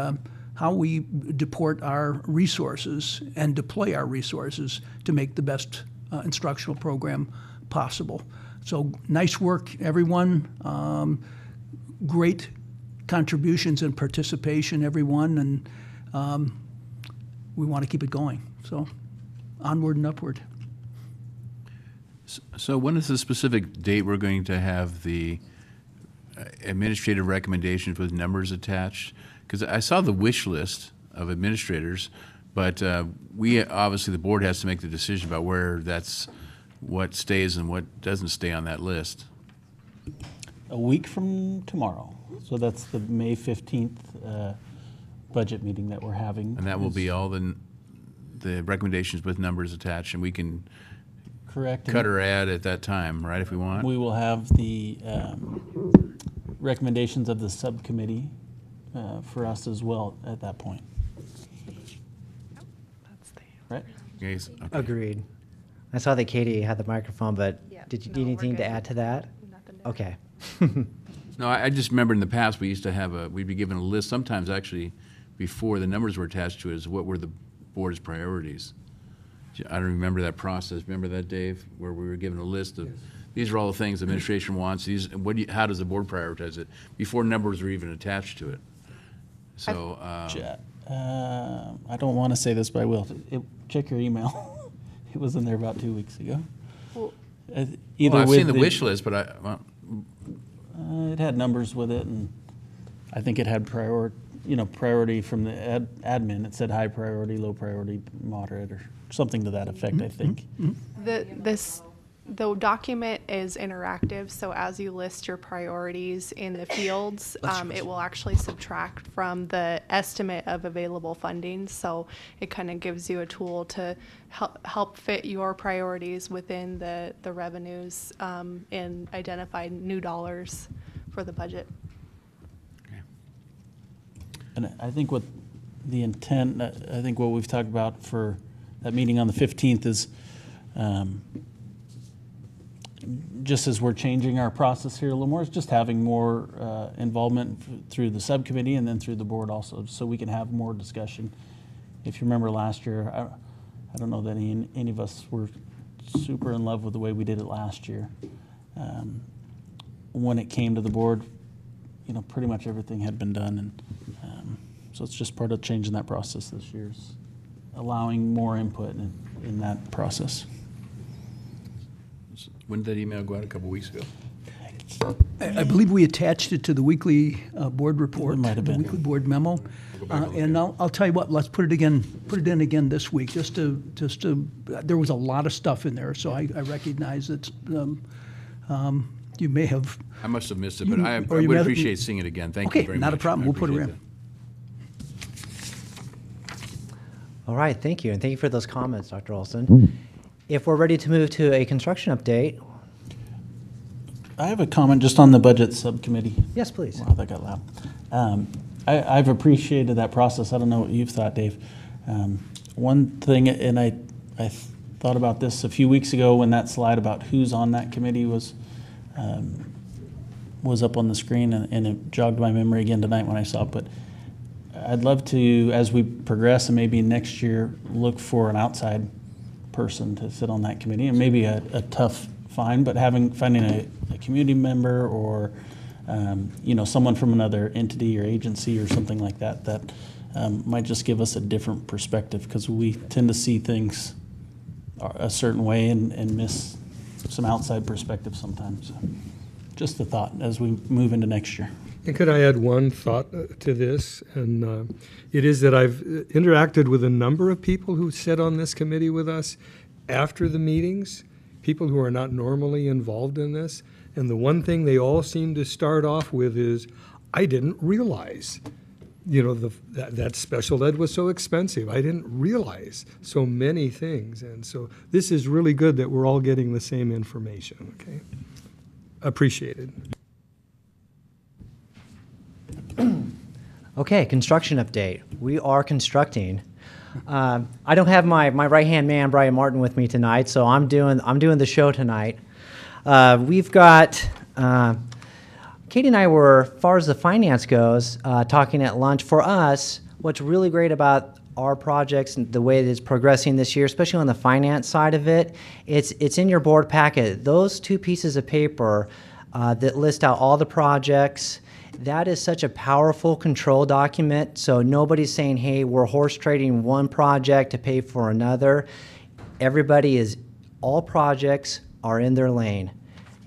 how we deport our resources and deploy our resources to make the best instructional program possible. So nice work, everyone. Great contributions and participation, everyone, and we want to keep it going. So onward and upward. So when is the specific date we're going to have the administrative recommendations with numbers attached? Because I saw the wish list of administrators, but we obviously, the board has to make the decision about where what stays and what doesn't stay on that list. A week from tomorrow. So that's the May 15th budget meeting that we're having. And that will be all the the recommendations with numbers attached, and we can Correct. cut or add at that time, right, if we want? We will have the recommendations of the subcommittee for us as well at that point. Right? Yes, okay. Agreed. I saw that Katie had the microphone, but did you need anything to add to that? Okay. No, I just remember in the past, we used to have we'd be given a list, sometimes actually before the numbers were attached to it, is what were the board's priorities. I don't remember that process. Remember that, Dave, where we were given a list of, these are all the things administration wants, how does the board prioritize it? Before numbers were even attached to it. So, I don't want to say this, but I will. Check your email. It was in there about 2 weeks ago. Either I've with seen the wish list, but it had numbers with it, and I think it had priority from the admin. It said high priority, low priority, moderate, or something to that effect, I think. The document is interactive, so as you list your priorities in the fields, it will actually subtract from the estimate of available funding. So it kind of gives you a tool to help fit your priorities within the revenues and identify new dollars for the budget. And I think what the intent, I think what we've talked about for that meeting on the 15th is just as we're changing our process here a little more, is just having more involvement through the subcommittee and then through the board also, so we can have more discussion. If you remember last year, I don't know that any of us were super in love with the way we did it last year. When it came to the board, pretty much everything had been done, and so it's just part of changing that process this year, is allowing more input in that process. When did that email go out? A couple weeks ago? I believe we attached it to the weekly board report. It might have been. The weekly board memo. And I'll tell you what, let's put it in again this week, just to, there was a lot of stuff in there, so I recognize that you may have. I must have missed it, but I or you would may have- appreciate seeing it again. Thank you very much. Okay, not a problem. I We'll put it appreciate in. All right, thank you, and thank you for those comments, Dr. Olson. If we're ready to move to a construction update. I have a comment just on the budget subcommittee. Yes, please. Wow, that got loud. I've appreciated that process. I don't know what you've thought, Dave. One thing, and I thought about this a few weeks ago when that slide about who's on that committee was up on the screen, and it jogged my memory again tonight when I saw it. But I'd love to, as we progress and maybe next year, look for an outside person to sit on that committee, and maybe a tough find, but finding a community member or someone from another entity or agency or something like that might just give us a different perspective, because we tend to see things a certain way and miss some outside perspective sometimes. Just a thought as we move into next year. And could I add one thought to this? And it is that I've interacted with a number of people who sit on this committee with us after the meetings, people who are not normally involved in this. And the one thing they all seem to start off with is, I didn't realize, that special ed was so expensive. I didn't realize so many things. And so this is really good that we're all getting the same information, okay? Appreciated. Okay, construction update. We are constructing. I don't have my right-hand man, Brian Martin, with me tonight, so I'm doing the show tonight. We've got, Katie and I were, as far as the finance goes, talking at lunch. For us, what's really great about our projects and the way that it's progressing this year, especially on the finance side of it, it's in your board packet. Those two pieces of paper that list out all the projects, that is such a powerful control document. So nobody's saying, hey, we're horse trading one project to pay for another. All projects are in their lane.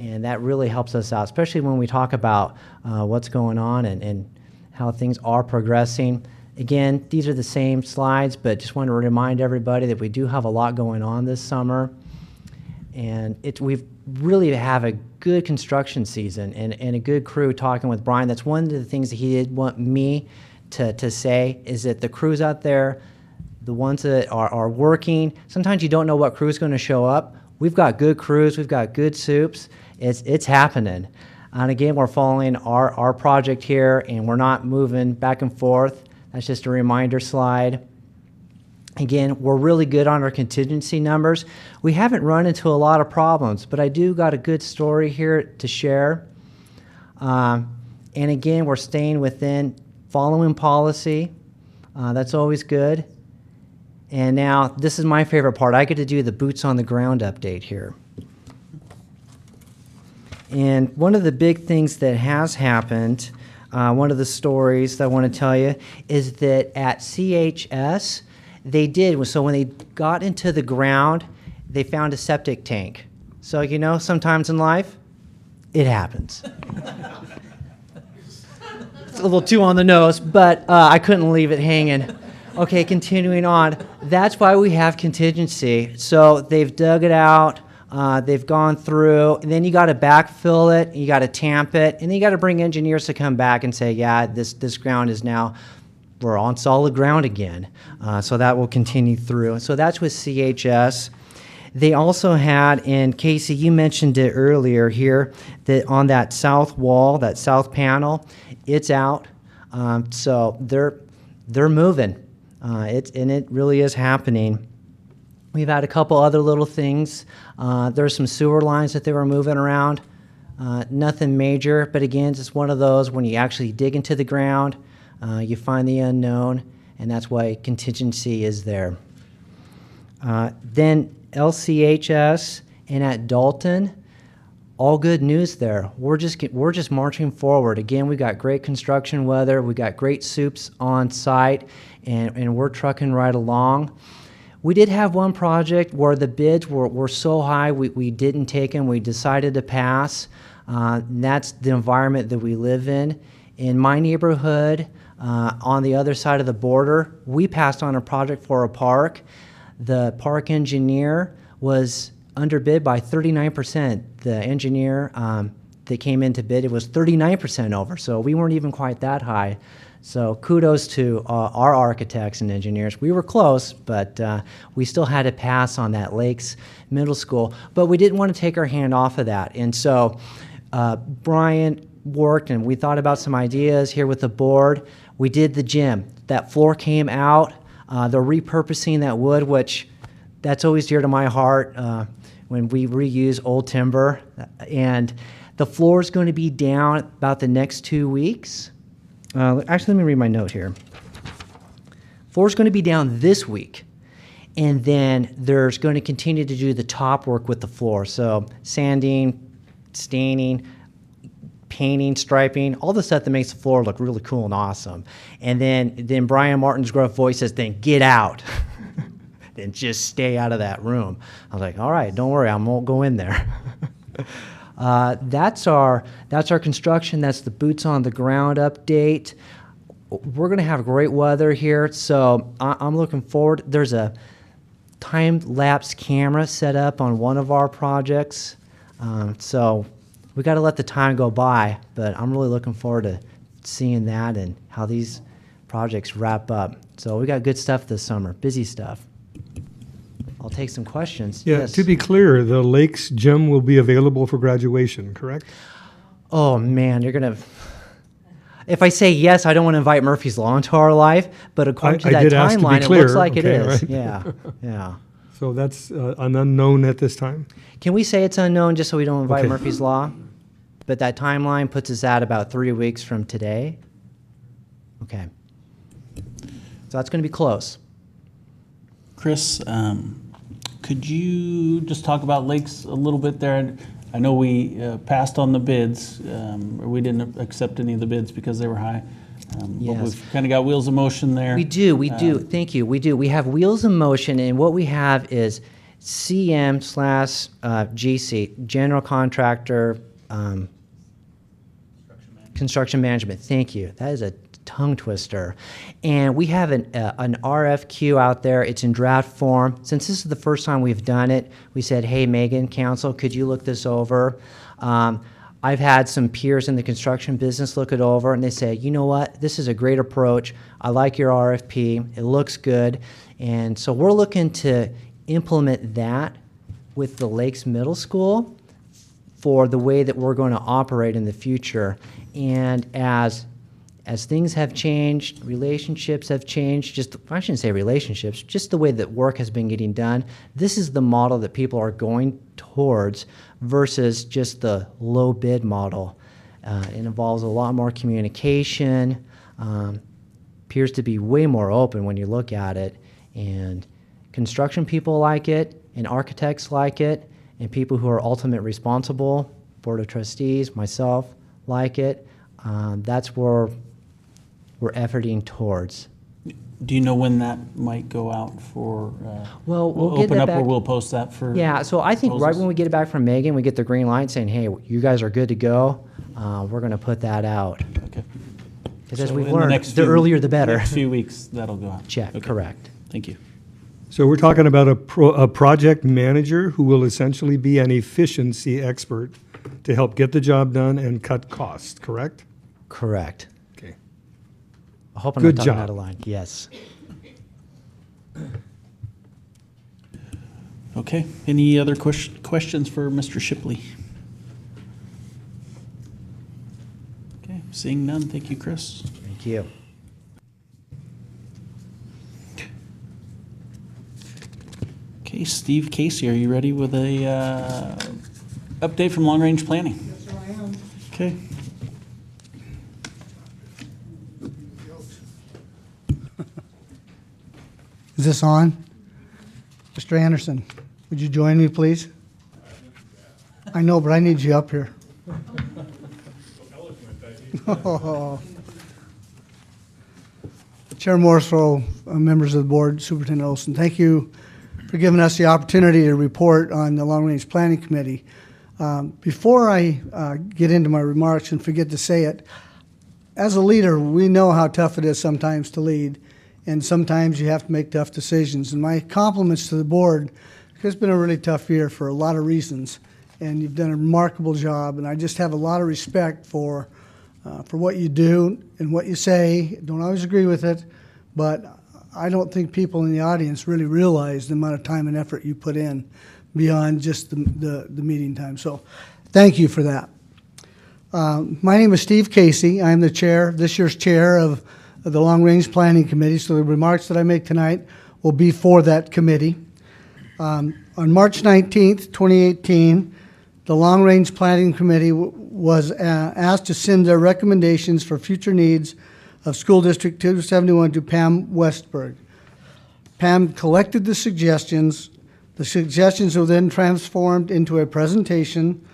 And that really helps us out, especially when we talk about what's going on and how things are progressing. Again, these are the same slides, but just want to remind everybody that we do have a lot going on this summer. And we really have a good construction season and a good crew. Talking with Brian, that's one of the things that he did want me to say, is that the crews out there, the ones that are working. Sometimes you don't know what crew is going to show up. We've got good crews. We've got good soups. It's happening. And again, we're following our project here, and we're not moving back and forth. That's just a reminder slide. Again, we're really good on our contingency numbers. We haven't run into a lot of problems, but I do got a good story here to share. And again, we're staying within following policy. That's always good. And now, this is my favorite part. I get to do the boots on the ground update here. And one of the big things that has happened, one of the stories that I want to tell you, is that at CHS, so when they got into the ground, they found a septic tank. So, you know, sometimes in life, it happens. It's a little too on the nose, but I couldn't leave it hanging. Okay, continuing on. That's why we have contingency. So they've dug it out. They've gone through, and then you got to backfill it, you got to tamp it, and then you got to bring engineers to come back and say, yeah, this ground is now, we're on solid ground again. So that will continue through. So that's with CHS. They also had, and Casey, you mentioned it earlier here, that on that south wall, that south panel, it's out. So they're moving. It really is happening. We've had a couple other little things. There's some sewer lines that they were moving around. Nothing major, but again, it's one of those when you actually dig into the ground, you find the unknown, and that's why contingency is there. Then LCHS and at Dalton, all good news there. We're just marching forward. Again, we got great construction weather. We got great soups on site, and we're trucking right along. We did have one project where the bids were so high we didn't take them. We decided to pass. That's the environment that we live in. In my neighborhood, on the other side of the border, we passed on a project for a park. The park engineer was underbid by 39%. The engineer that came in to bid, it was 39% over, so we weren't even quite that high. So kudos to our architects and engineers. We were close, but we still had to pass on that Lakes Middle School. But we didn't want to take our hand off of that. And so Brian worked, and we thought about some ideas here with the board. We did the gym. That floor came out. They're repurposing that wood, which that's always dear to my heart when we reuse old timber. And the floor is going to be down about the next 2 weeks. Actually, let me read my note here. Floor's going to be down this week, and then there's going to continue to do the top work with the floor. So sanding, staining, painting, striping, all the stuff that makes the floor look really cool and awesome. And then Brian Martin's gruff voice says, then get out. Then just stay out of that room. I was like, all right, don't worry, I won't go in there. That's our construction. That's the boots on the ground update. We're going to have great weather here, so I'm looking forward. There's a time-lapse camera set up on one of our projects, so we got to let the time go by. But I'm really looking forward to seeing that and how these projects wrap up. So we got good stuff this summer, busy stuff. I'll take some questions. Yeah, Yes. to be clear, the Lakes Gym will be available for graduation, correct? Oh man, you're gonna. If I say yes, I don't want to invite Murphy's Law into our life, but according to I that did ask to be timeline, it clear, looks like it okay, is. right? Yeah, yeah. So that's an unknown at this time? Can we say it's unknown just so we don't invite Okay. Murphy's Law? But that timeline puts us at about 3 weeks from today. Okay. So that's going to be close. Chris, could you just talk about Lakes a little bit there? I know we passed on the bids, or we didn't accept any of the bids because they were high. But Yes. we've kind of got wheels in motion there. We do. Thank you. We do. We have wheels in motion, and what we have is CM/GC, General Contractor Construction Management. Thank you. That is a tongue twister. And we have an RFQ out there. It's in draft form. Since this is the first time we've done it, we said, hey, Megan, Council, could you look this over? I've had some peers in the construction business look it over and they say, you know what, this is a great approach. I like your RFP. It looks good. And so we're looking to implement that with the Lakes Middle School for the way that we're going to operate in the future. And as things have changed, relationships have changed, I shouldn't say relationships, just the way that work has been getting done, this is the model that people are going towards versus just the low bid model. It involves a lot more communication, appears to be way more open when you look at it, and construction people like it, and architects like it, and people who are ultimate responsible, Board of Trustees, myself, like it. That's where we're efforting towards. Do you know when that might go out for, Well, we'll get open that up back. or we'll post that for? Yeah, so I think right proposals? when we get it back from Megan, we get the green light saying, hey, you guys are good to go, we're going to put that out. Okay. Because as So we've in the learned, next the few- earlier the better. Next few weeks, that'll go out. Check, Okay. correct. Thank you. So we're talking about a project manager who will essentially be an efficiency expert to help get the job done and cut costs, correct? Correct. Okay. I hope I'm Good not talking job. out of line. Yes. Okay. Any other questions for Mr. Shipley? Okay. Seeing none. Thank you, Chris. Thank you. Okay, Steve Casey, are you ready with a update from long range planning? Yes, sir, I am. Okay. Is this on? Mr. Anderson, would you join me, please? I know, but I need you up here. Chair Morrisville, members of the board, Superintendent Olson, thank you for giving us the opportunity to report on the Long Range Planning Committee. Before I get into my remarks and forget to say it, as a leader, we know how tough it is sometimes to lead, and sometimes you have to make tough decisions. And my compliments to the board, because it's been a really tough year for a lot of reasons, and you've done a remarkable job, and I just have a lot of respect for what you do and what you say. Don't always agree with it, but I don't think people in the audience really realize the amount of time and effort you put in beyond just the meeting time. So thank you for that. My name is Steve Casey. I'm the chair, this year's chair of the Long Range Planning Committee, so the remarks that I make tonight will be for that committee. On March 19th, 2018, the Long Range Planning Committee was asked to send their recommendations for future needs of School District 271 to Pam Westberg. Pam collected the suggestions. The suggestions were then transformed into a presentation.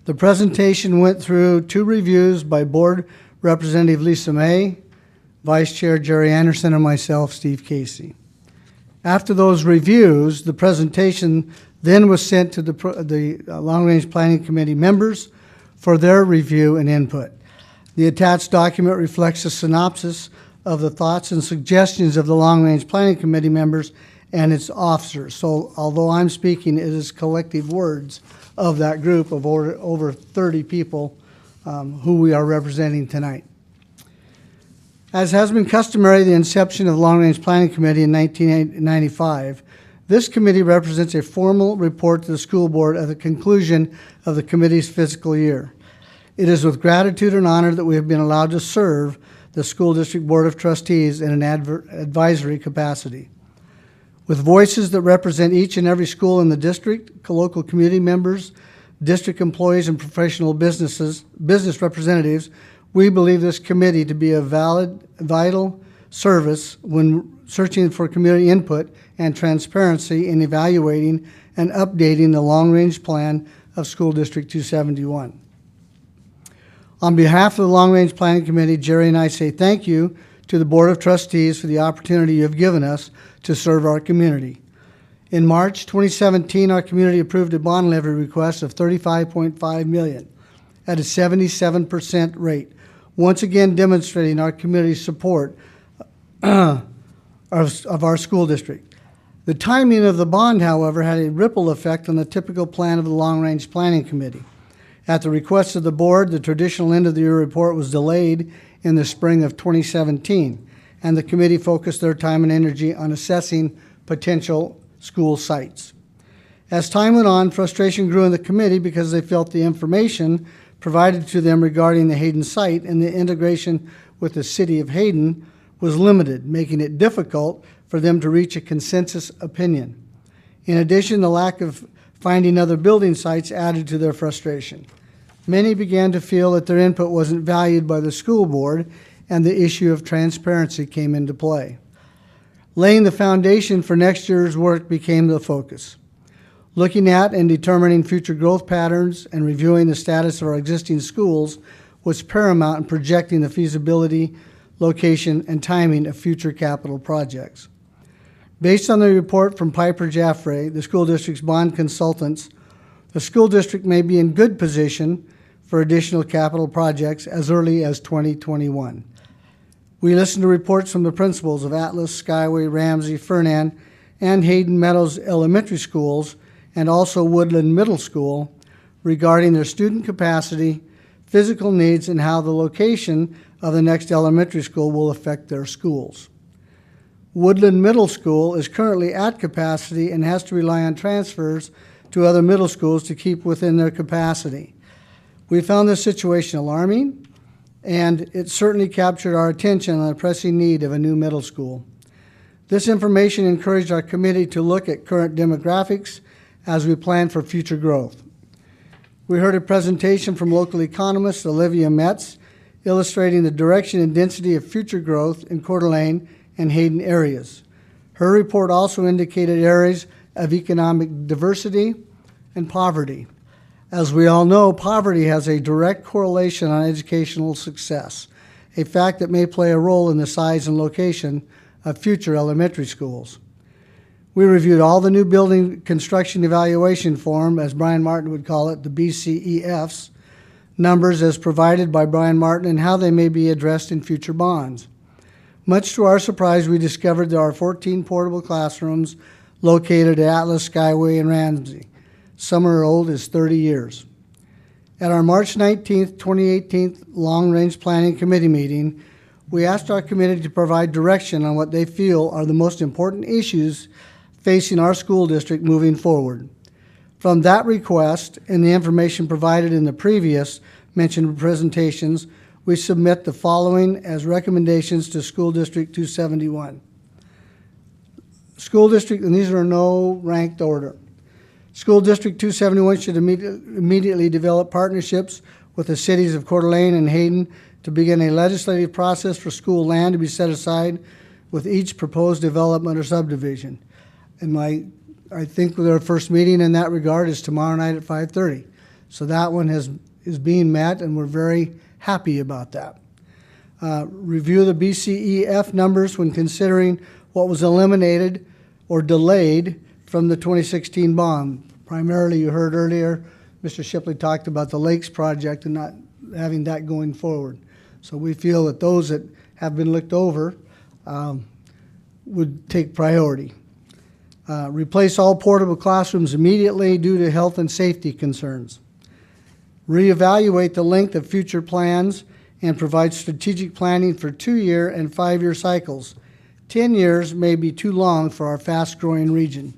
The presentation went through 2 reviews by Board Representative Lisa May, Vice Chair Jerry Anderson, and myself, Steve Casey. After those reviews, the presentation then was sent to the Long Range Planning Committee members for their review and input. The attached document reflects a synopsis of the thoughts and suggestions of the Long Range Planning Committee members and its officers. So although I'm speaking, it is collective words of that group of over 30 people who we are representing tonight. As has been customary, the inception of the Long Range Planning Committee in 1995, this committee represents a formal report to the school board at the conclusion of the committee's fiscal year. It is with gratitude and honor that we have been allowed to serve the School District Board of Trustees in an advisory capacity. With voices that represent each and every school in the district, local community members, district employees, and professional business representatives, we believe this committee to be a vital service when searching for community input and transparency in evaluating and updating the long-range plan of School District 271. On behalf of the Long Range Planning Committee, Jerry and I say thank you to the Board of Trustees for the opportunity you have given us to serve our community. In March 2017, our community approved a bond levy request of $35.5 million at a 77% rate, once again demonstrating our community's support of our school district. The timing of the bond, however, had a ripple effect on the typical plan of the Long Range Planning Committee. At the request of the board, the traditional end-of-the-year report was delayed in the spring of 2017, and the committee focused their time and energy on assessing potential school sites. As time went on, frustration grew in the committee because they felt the information provided to them regarding the Hayden site and the integration with the city of Hayden was limited, making it difficult for them to reach a consensus opinion. In addition, the lack of finding other building sites added to their frustration. Many began to feel that their input wasn't valued by the school board, and the issue of transparency came into play. Laying the foundation for next year's work became the focus. Looking at and determining future growth patterns and reviewing the status of our existing schools was paramount in projecting the feasibility, location, and timing of future capital projects. Based on the report from Piper Jaffray, the school district's bond consultants, the school district may be in good position for additional capital projects as early as 2021. We listened to reports from the principals of Atlas, Skyway, Ramsey, Fernan, and Hayden Meadows Elementary Schools, and also Woodland Middle School, regarding their student capacity, physical needs, and how the location of the next elementary school will affect their schools. Woodland Middle School is currently at capacity and has to rely on transfers to other middle schools to keep within their capacity. We found this situation alarming, and it certainly captured our attention on the pressing need of a new middle school. This information encouraged our committee to look at current demographics as we plan for future growth. We heard a presentation from local economist Olivia Metz illustrating the direction and density of future growth in Coeur d'Alene and Hayden areas. Her report also indicated areas of economic diversity and poverty. As we all know, poverty has a direct correlation on educational success, a fact that may play a role in the size and location of future elementary schools. We reviewed all the new building construction evaluation form, as Brian Martin would call it, the BCEFs, numbers as provided by Brian Martin and how they may be addressed in future bonds. Much to our surprise, we discovered there are 14 portable classrooms located at Atlas, Skyway, and Ramsey. Some are old as 30 years. At our March 19th, 2018 Long Range Planning Committee meeting, we asked our committee to provide direction on what they feel are the most important issues facing our school district moving forward. From that request and the information provided in the previous mentioned presentations, we submit the following as recommendations to School District 271. School District, and these are no ranked order. School District 271 should immediately develop partnerships with the cities of Coeur d'Alene and Hayden to begin a legislative process for school land to be set aside with each proposed development or subdivision. And I think their first meeting in that regard is tomorrow night at 5:30. So that one is being met, and we're very happy about that. Review the BCEF numbers when considering what was eliminated or delayed from the 2016 bond. Primarily, you heard earlier, Mr. Shipley talked about the Lakes project and not having that going forward. So we feel that those that have been looked over would take priority. Replace all portable classrooms immediately due to health and safety concerns. Reevaluate the length of future plans and provide strategic planning for 2-year and 5-year cycles. 10 years may be too long for our fast-growing region.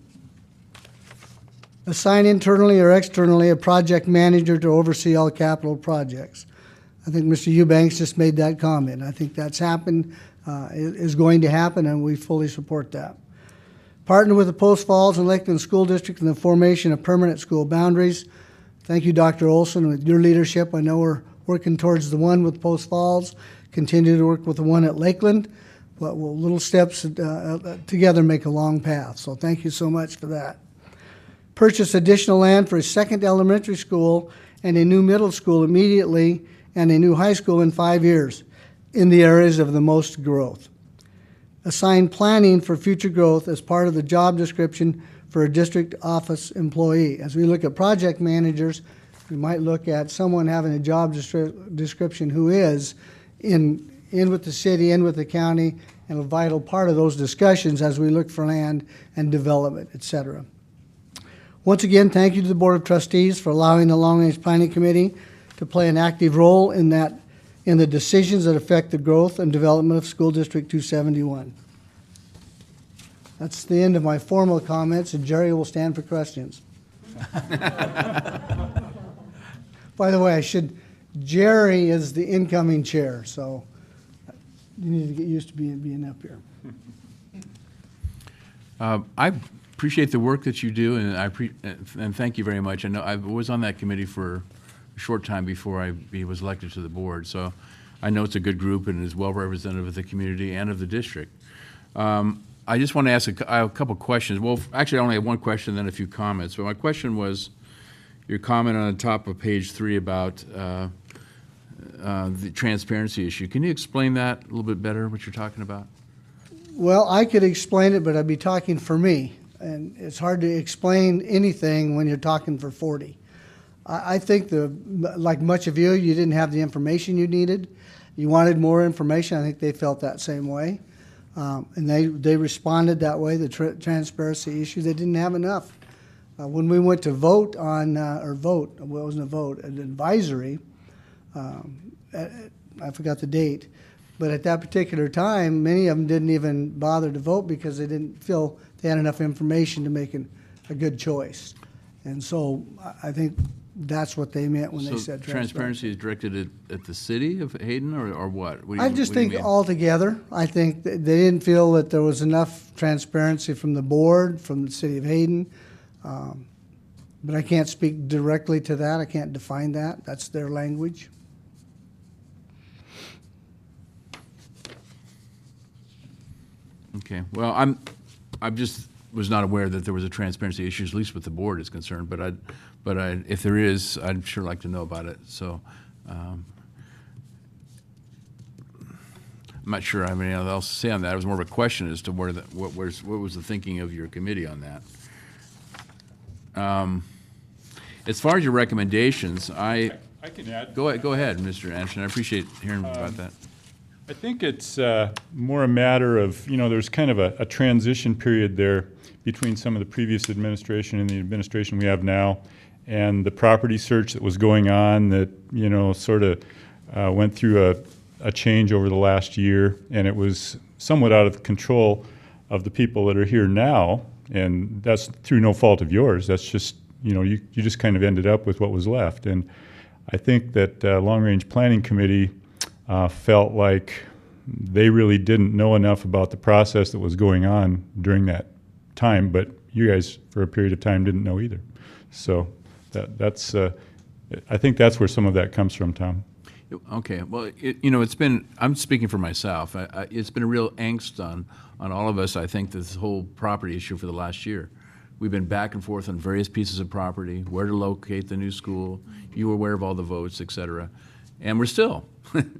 Assign internally or externally a project manager to oversee all capital projects. I think Mr. Eubanks just made that comment. I think that's happened, is going to happen, and we fully support that. Partner with the Post Falls and Lakeland School District in the formation of permanent school boundaries. Thank you, Dr. Olson. With your leadership, I know we're working towards the one with Post Falls, continue to work with the one at Lakeland, but little steps together make a long path. So thank you so much for that. Purchase additional land for a second elementary school and a new middle school immediately and a new high school in 5 years in the areas of the most growth. Assign planning for future growth as part of the job description for a district office employee. As we look at project managers, we might look at someone having a job description who is in with the city, in with the county, and a vital part of those discussions as we look for land and development, et cetera. Once again, thank you to the Board of Trustees for allowing the Long Range Planning Committee to play an active role in the decisions that affect the growth and development of School District 271. That's the end of my formal comments, and Jerry will stand for questions. By the way, Jerry is the incoming chair, so you need to get used to being up here. I appreciate the work that you do, and and thank you very much. I know I was on that committee for a short time before I was elected to the board, so I know it's a good group and is well representative of the community and of the district. I just want to ask a couple questions. Well, actually, I only have one question, then a few comments. But my question was your comment on the top of page 3 about the transparency issue. Can you explain that a little bit better, what you're talking about? Well, I could explain it, but I'd be talking for me. And it's hard to explain anything when you're talking for 40. I think like much of you didn't have the information you needed. You wanted more information. I think they felt that same way. And they responded that way, the transparency issue. They didn't have enough. When we went to vote on, well, it wasn't a vote, an advisory, I forgot the date, but at that particular time, many of them didn't even bother to vote because they didn't feel they had enough information to make a good choice. And so I think that's what they meant when they said transparency is directed at the city of Hayden, or what? I just think altogether, I think they didn't feel that there was enough transparency from the board, from the city of Hayden. But I can't speak directly to that. I can't define that. That's their language. Okay. Well, I just was not aware that there was a transparency issue, at least with the board is concerned. But if there is, I'd sure like to know about it. So I'm not sure I have anything else to say on that. It was more of a question as to what was the thinking of your committee on that. As far as your recommendations, I can add. Go ahead, Mr. Anderson. I appreciate hearing about that. I think it's more a matter of, there's kind of a transition period there between some of the previous administration and the administration we have now, and the property search that was going on that, sort of went through a change over the last year, and it was somewhat out of control of the people that are here now, and that's through no fault of yours. That's just, you just kind of ended up with what was left. And I think that Long Range Planning Committee felt like they really didn't know enough about the process that was going on during that time, but you guys, for a period of time, didn't know either. So that's I think that's where some of that comes from, Tom. Okay. Well, it's been, I'm speaking for myself, it's been a real angst on all of us, I think, this whole property issue for the last year. We've been back and forth on various pieces of property, where to locate the new school. You were aware of all the votes, et cetera. And we're still,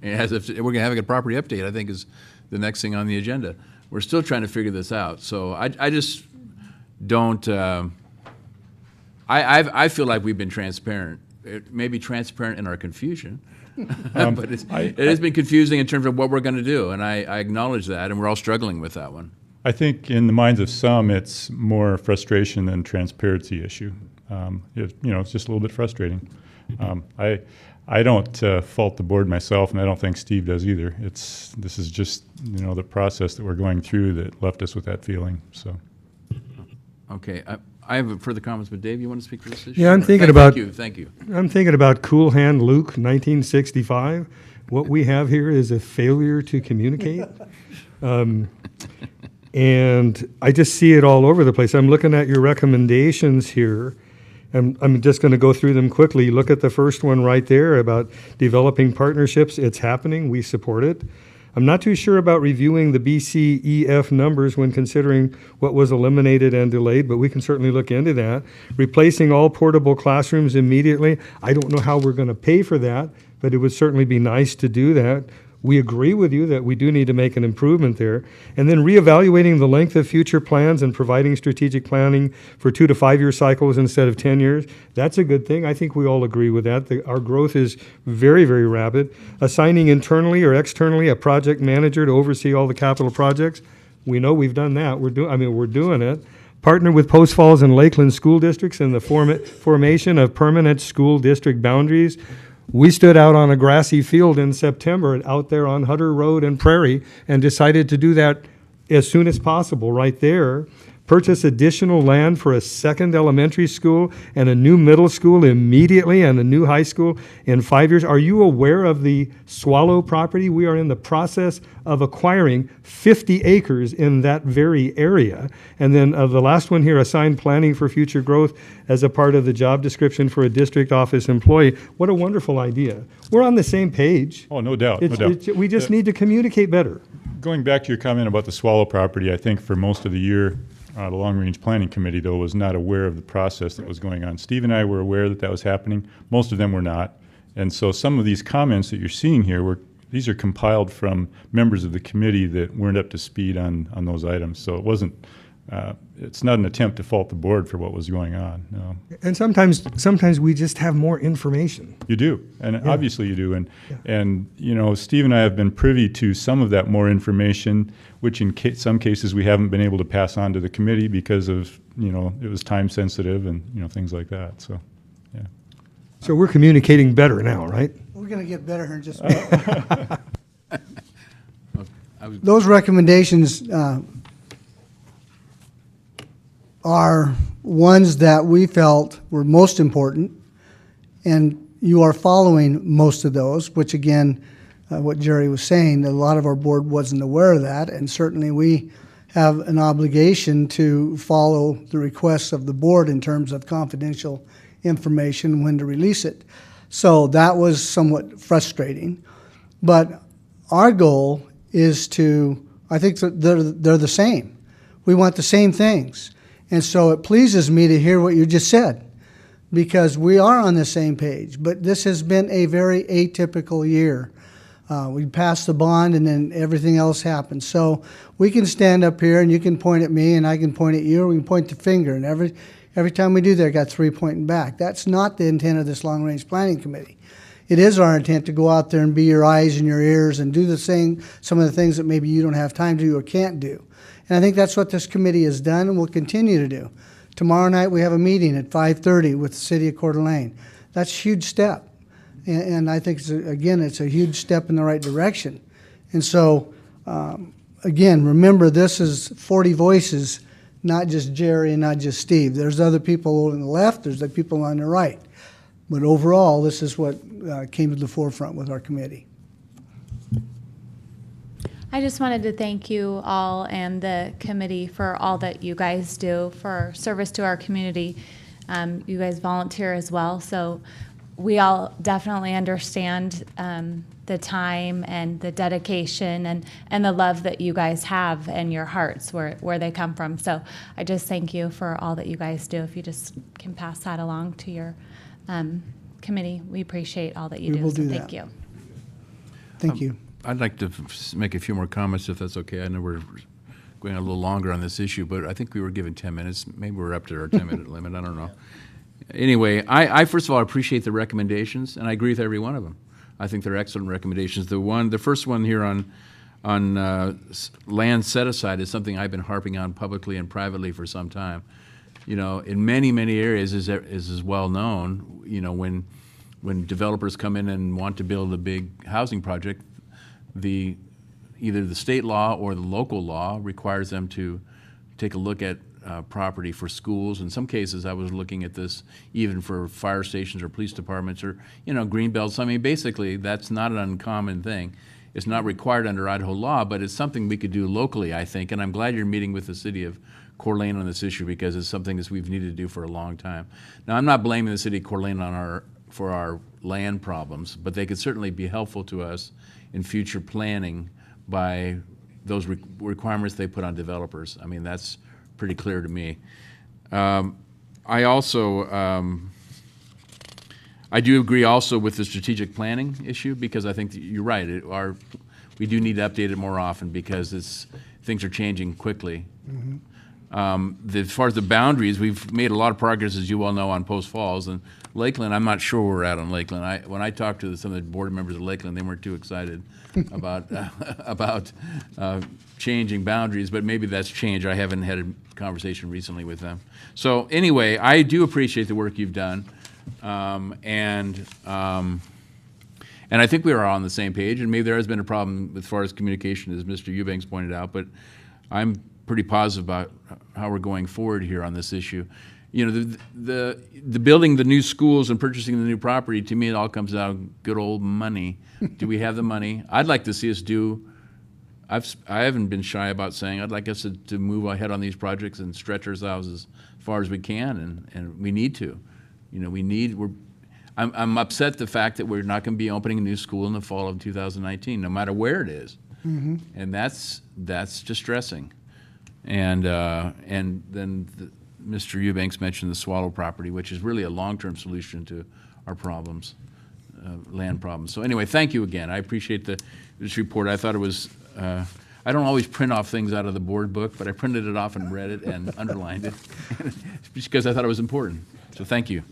as if we're going to have a property update, I think is the next thing on the agenda. We're still trying to figure this out. So I just don't, I feel like we've been transparent. It may be transparent in our confusion, but it has been confusing in terms of what we're going to do. And I acknowledge that, and we're all struggling with that one. I think in the minds of some, it's more frustration than transparency issue. It's just a little bit frustrating. I don't fault the board myself, and I don't think Steve does either. This is just the process that we're going through that left us with that feeling. So, okay, I have further comments, but Dave, you want to speak to this issue? Yeah, I'm thinking about. Thank you. I'm thinking about Cool Hand Luke, 1965. What we have here is a failure to communicate. And I just see it all over the place. I'm looking at your recommendations here. I'm just going to go through them quickly. Look at the first one right there about developing partnerships. It's happening. We support it. I'm not too sure about reviewing the BCEF numbers when considering what was eliminated and delayed, but we can certainly look into that. Replacing all portable classrooms immediately. I don't know how we're going to pay for that, but it would certainly be nice to do that. We agree with you that we do need to make an improvement there. And then reevaluating the length of future plans and providing strategic planning for 2 to 5 year cycles instead of 10 years. That's a good thing. I think we all agree with that. Our growth is very, very rapid. Assigning internally or externally a project manager to oversee all the capital projects. We know we've done that. We're doing it. partner with Post Falls and Lakeland school districts in the formation of permanent school district boundaries. We stood out on a grassy field in September out there on Hutter Road and Prairie and decided to do that as soon as possible right there. Purchase additional land for a second elementary school and a new middle school immediately and a new high school in 5 years. Are you aware of the Swallow property? We are in the process of acquiring 50 acres in that very area. And then the last one here, assigned planning for future growth as a part of the job description for a district office employee. What a wonderful idea. We're on the same page. Oh, no doubt, no doubt. We just need to communicate better. Going back to your comment about the Swallow property, I think for most of the year, the Long Range Planning Committee, though, was not aware of the process that was going on. Steve and I were aware that that was happening. Most of them were not. And so some of these comments that you're seeing here, these are compiled from members of the committee that weren't up to speed on those items. So it wasn't, it's not an attempt to fault the board for what was going on. No. And sometimes we just have more information. You do, and obviously you do. And you know, Steve and I have been privy to some of that more information, which in some cases we haven't been able to pass on to the committee because of, you know, it was time sensitive and, you know, things like that. So, yeah. So we're communicating better now, right? We're going to get better here in just a minute. Those recommendations are ones that we felt were most important, and you are following most of those, which again, what Jerry was saying, a lot of our board wasn't aware of that, and certainly we have an obligation to follow the requests of the board in terms of confidential information when to release it. So that was somewhat frustrating, but our goal is to, I think that they're the same. We want the same things. And so it pleases me to hear what you just said, because we are on the same page. But this has been a very atypical year. We passed the bond and then everything else happened. So we can stand up here and you can point at me and I can point at you, or we can point the finger, and every time we do that, I got 3 pointing back. That's not the intent of this long-range planning committee. It is our intent to go out there and be your eyes and your ears and do some of the things that maybe you don't have time to do or can't do. And I think that's what this committee has done and will continue to do. Tomorrow night we have a meeting at 5:30 with the city of Coeur d'Alene. That's a huge step. And I think, it's a huge step in the right direction. And so, again, remember, this is 40 voices, not just Jerry and not just Steve. There's other people on the left, there's the people on the right. But overall, this is what came to the forefront with our committee. I just wanted to thank you all and the committee for all that you guys do for service to our community. You guys volunteer as well, so we all definitely understand the time and the dedication and the love that you guys have and your hearts where they come from. So I just thank you for all that you guys do. If you just can pass that along to your committee, we appreciate all that you do. We will do Thank that. you. Thank you. I'd like to make a few more comments, if that's okay. I know we're going a little longer on this issue, but I think we were given 10 minutes. Maybe we're up to our 10-minute limit. I don't know. Anyway, I first of all appreciate the recommendations, and I agree with every one of them. I think they're excellent recommendations. The first one here on land set aside is something I've been harping on publicly and privately for some time. You know, in many areas, is well known. You know, when developers come in and want to build a big housing project, either the state law or the local law requires them to take a look at property for schools. In some cases, I was looking at this even for fire stations or police departments or, you know, green belts. I mean, basically, that's not an uncommon thing. It's not required under Idaho law, but it's something we could do locally, I think. And I'm glad you're meeting with the city of Coeur d'Alene on this issue, because it's something that we've needed to do for a long time. Now, I'm not blaming the city of Coeur d'Alene for our land problems, but they could certainly be helpful to us in future planning by those requirements they put on developers. I mean, that's pretty clear to me. I also, I do agree also with the strategic planning issue, because I think you're right. We do need to update it more often because things are changing quickly. Mm-hmm. As far as the boundaries, we've made a lot of progress, as you well know, on Post Falls, and Lakeland, I'm not sure where we're at on Lakeland. When I talked to some of the board members of Lakeland, they weren't too excited about changing boundaries, but maybe that's changed. I haven't had a conversation recently with them. So anyway, I do appreciate the work you've done, and I think we are on the same page. And maybe there has been a problem as far as communication, as Mr. Eubanks pointed out, but I'm pretty positive about how we're going forward here on this issue. You know, the building the new schools and purchasing the new property, to me, it all comes down to good old money. Do we have the money? I'd like to see us do, I haven't been shy about saying, I'd like us to move ahead on these projects and stretch ourselves as far as we can, and we need to. You know, I'm upset the fact that we're not going to be opening a new school in the fall of 2019, no matter where it is. Mm-hmm. And that's distressing. And then Mr. Eubanks mentioned the Swallow property, which is really a long-term solution to our problems, land problems. So anyway, thank you again. I appreciate this report. I thought it was, I don't always print off things out of the board book, but I printed it off and read it and underlined it just because I thought it was important. So thank you.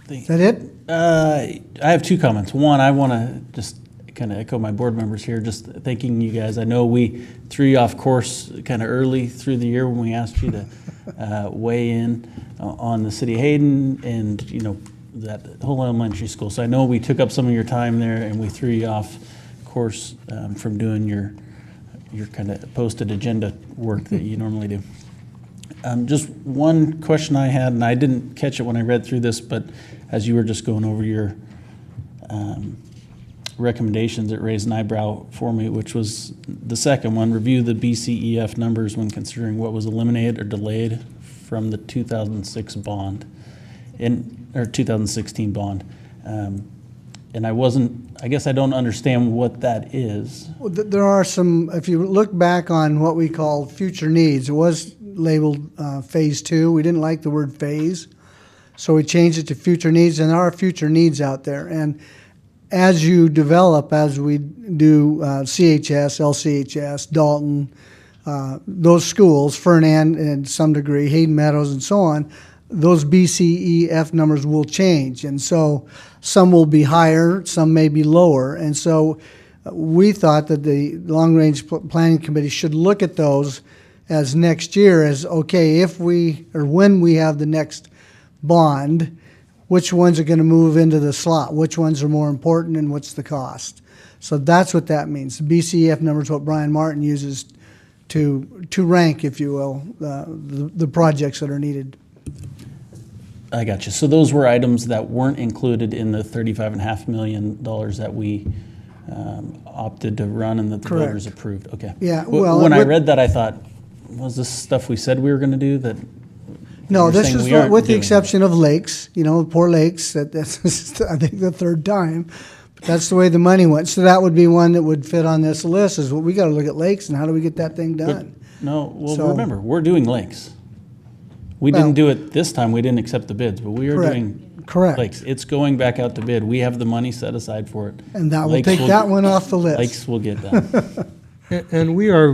Is that it? I have two comments. One, I want to just kind of echo my board members here, just thanking you guys. I know we threw you off course kind of early through the year when we asked you to weigh in on the city of Hayden and, you know, that whole elementary school. So I know we took up some of your time there and we threw you off course from doing your kind of posted agenda work that you normally do. Just one question I had, and I didn't catch it when I read through this, but as you were just going over your recommendations, it raised an eyebrow for me, which was the second one: review the BCEF numbers when considering what was eliminated or delayed from the 2006 bond, or 2016 bond. And I guess I don't understand what that is. Well, there are some, if you look back on what we call future needs, it was labeled phase 2. We didn't like the word phase, so we changed it to future needs, and there are future needs out there. And as you develop, as we do CHS, LCHS, Dalton, those schools, Fernand and some degree, Hayden Meadows and so on, those BCEF numbers will change. And so some will be higher, some may be lower. And so we thought that the Long Range Planning Committee should look at those as next year as, okay, if we, or when we have the next bond, which ones are going to move into the slot, which ones are more important, and what's the cost. So that's what that means. The BCEF number is what Brian Martin uses to rank, if you will, the projects that are needed. I got you. So those were items that weren't included in the $35.5 million that we opted to run and that the Correct. voters approved. Okay. Yeah, well, when I read that, I thought, was this stuff we said we were going to do that? No, you're this saying is we aren't with the doing? exception of lakes, you know, poor lakes. That's I think the third time. But that's the way the money went. So that would be one that would fit on this list. Is well, we got to look at lakes and how do we get that thing done? No, well, So- remember, we're doing lakes. We Well- didn't do it this time. We didn't accept the bids, but we are Correct. doing Correct. lakes. It's going back out to bid. We have the money set aside for it. And that will Lakes take that one off the list. Lakes will get done. And we are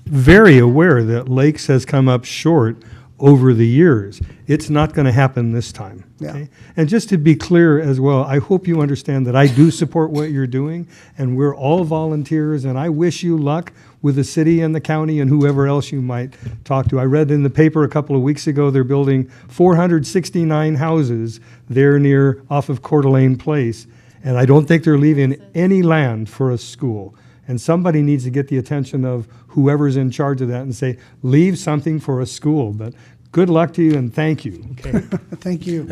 very aware that Lakes has come up short over the years. It's not going to happen this time. Yeah. Okay? And just to be clear as well, I hope you understand that I do support what you're doing, and we're all volunteers, and I wish you luck with the city and the county and whoever else you might talk to. I read in the paper a couple of weeks ago they're building 469 houses there near off of Coeur d'Alene Place, and I don't think they're leaving any land for a school. And somebody needs to get the attention of whoever's in charge of that and say, leave something for a school. But good luck to you and thank you. Okay. Thank you.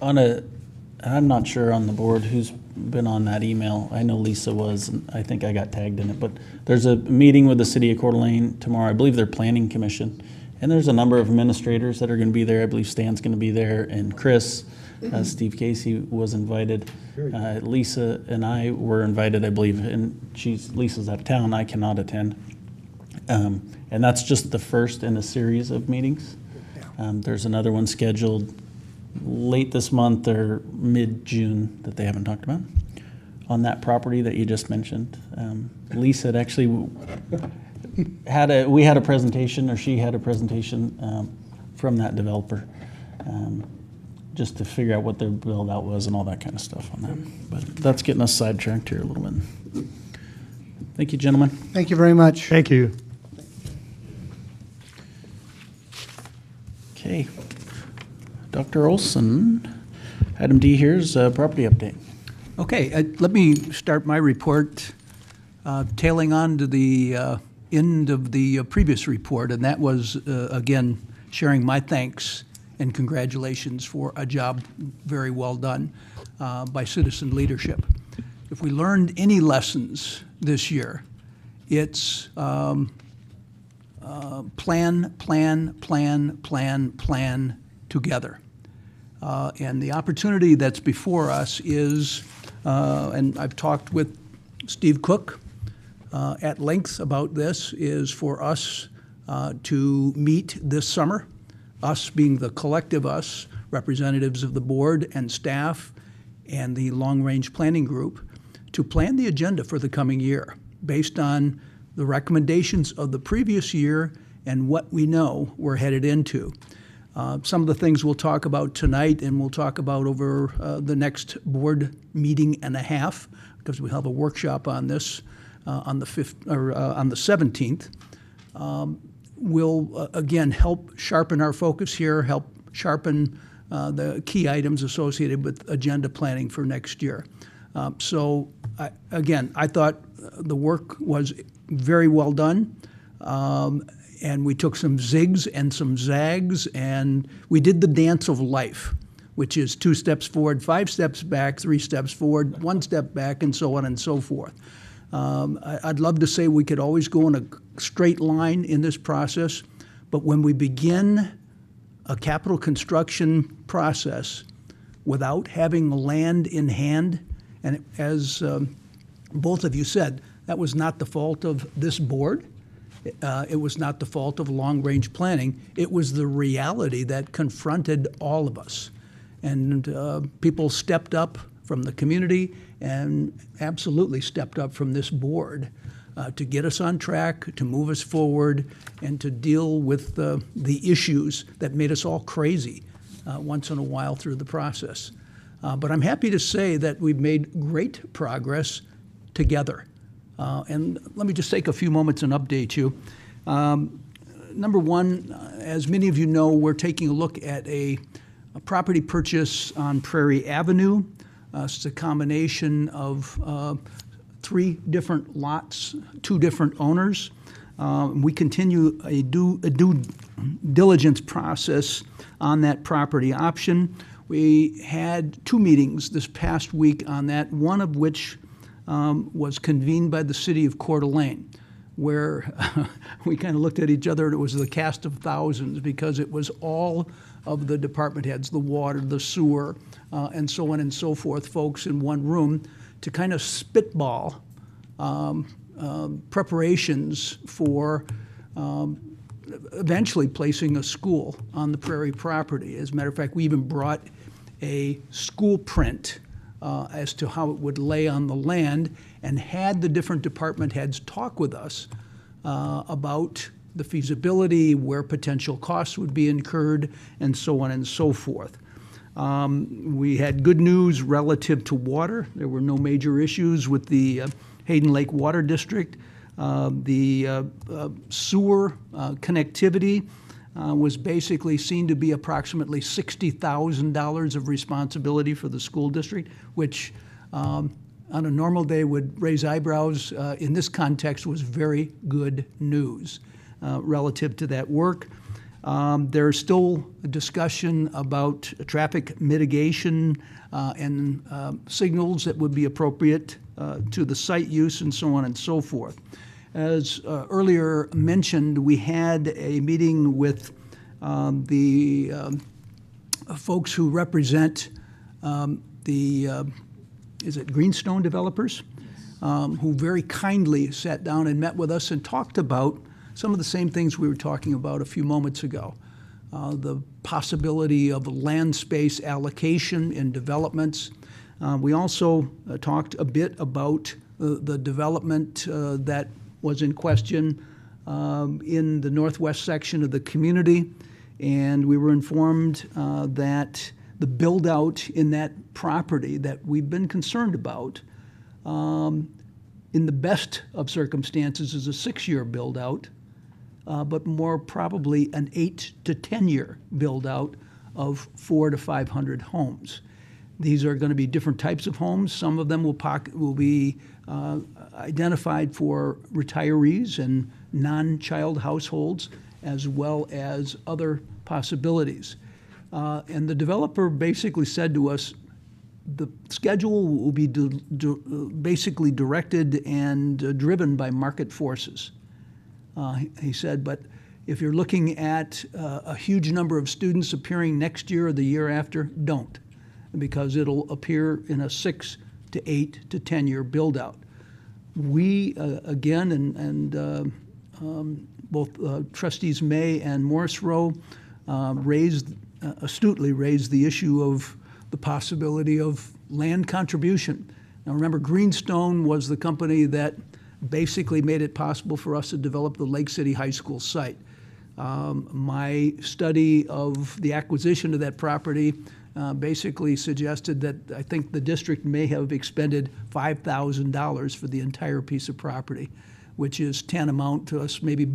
I'm not sure on the board who's been on that email. I know Lisa was, and I think I got tagged in it. But there's a meeting with the city of Coeur d'Alene tomorrow. I believe their planning commission. And there's a number of administrators that are going to be there. I believe Stan's going to be there, and Chris. Steve Casey was invited. Lisa and I were invited, I believe, and Lisa's out of town. I cannot attend. And that's just the first in a series of meetings. There's another one scheduled late this month or mid-June that they haven't talked about on that property that you just mentioned. Lisa had actually we had a presentation, or she had a presentation from that developer, just to figure out what their build out was and all that kind of stuff on that. But that's getting us sidetracked here a little bit. Thank you, gentlemen. Thank you very much. Thank you. Okay. Dr. Olson, item D here is property update. Okay, let me start my report tailing on to the end of the previous report, and that was, again, sharing my thanks and congratulations for a job very well done by citizen leadership. If we learned any lessons this year, it's plan, plan, plan, plan, plan together. And the opportunity that's before us is, and I've talked with Steve Cook at length about this, is for us to meet this summer, us being the collective us, representatives of the board and staff and the long-range planning group, to plan the agenda for the coming year based on the recommendations of the previous year and what we know we're headed into. Some of the things we'll talk about tonight and we'll talk about over the next board meeting and a half, because we have a workshop on this on the 17th, will again help sharpen our focus here, help sharpen the key items associated with agenda planning for next year. So I thought the work was very well done. And we took some zigs and some zags, and we did the dance of life, which is 2 steps forward, 5 steps back, 3 steps forward, 1 step back, and so on and so forth. I'd love to say we could always go in a straight line in this process, but when we begin a capital construction process without having land in hand, and as both of you said, that was not the fault of this board. It was not the fault of long-range planning. It was the reality that confronted all of us. And people stepped up from the community and absolutely stepped up from this board to get us on track, to move us forward, and to deal with the issues that made us all crazy once in a while through the process. But I'm happy to say that we've made great progress together. And let me just take a few moments and update you. Number one, as many of you know, we're taking a look at a property purchase on Prairie Avenue. It's a combination of 3 different lots, 2 different owners. We continue a due diligence process on that property option. We had 2 meetings this past week on that, one of which was convened by the city of Coeur d'Alene, where we kind of looked at each other and it was the cast of thousands, because it was all of the department heads, the water, the sewer, and so on and so forth, folks in one room to kind of spitball preparations for eventually placing a school on the Prairie property. As a matter of fact, we even brought a school print as to how it would lay on the land, and had the different department heads talk with us about the feasibility, where potential costs would be incurred, and so on and so forth. We had good news relative to water. There were no major issues with the Hayden Lake Water District. The sewer connectivity was basically seen to be approximately $60,000 of responsibility for the school district, which on a normal day would raise eyebrows. In this context, was very good news relative to that work. There's still a discussion about traffic mitigation and signals that would be appropriate to the site use, and so on and so forth. As earlier mentioned, we had a meeting with the folks who represent is it Greenstone Developers, who very kindly sat down and met with us and talked about some of the same things we were talking about a few moments ago. The possibility of land space allocation in developments. We also talked a bit about the development that was in question in the northwest section of the community, and we were informed that the build-out in that property that we've been concerned about, in the best of circumstances, is a 6-year build-out, but more probably an 8 to 10-year build-out of 400 to 500 homes. These are going to be different types of homes. Some of them will be identified for retirees and non-child households, as well as other possibilities. And the developer basically said to us, the schedule will be basically directed and driven by market forces. He said, but if you're looking at a huge number of students appearing next year or the year after, don't, because it'll appear in a 6 to 8 to 10-year build-out. We, again, and both trustees May and Morris Rowe astutely raised the issue of the possibility of land contribution. Now remember, Greenstone was the company that basically made it possible for us to develop the Lake City High School site. My study of the acquisition of that property basically suggested that I think the district may have expended $5,000 for the entire piece of property, which is tantamount to us maybe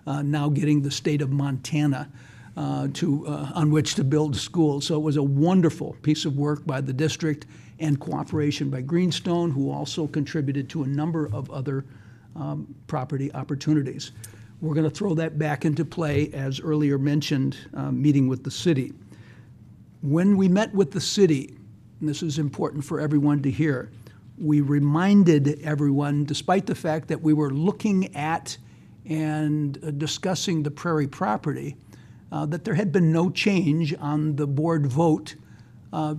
now getting the state of Montana on which to build schools. So it was a wonderful piece of work by the district and cooperation by Greenstone, who also contributed to a number of other property opportunities. We're going to throw that back into play, as earlier mentioned, meeting with the city. When we met with the city, and this is important for everyone to hear, we reminded everyone, despite the fact that we were looking at and discussing the Prairie property, that there had been no change on the board vote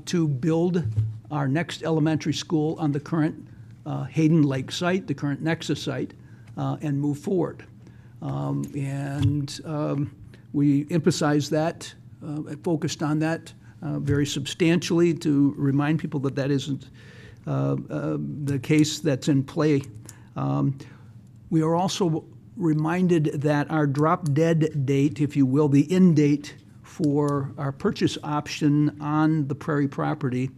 to build our next elementary school on the current Hayden Lake site, the current Nexus site, and move forward. We emphasized that, focused on that very substantially to remind people that that isn't the case that's in play. We are also reminded that our drop-dead date, if you will, the end date for our purchase option on the Prairie property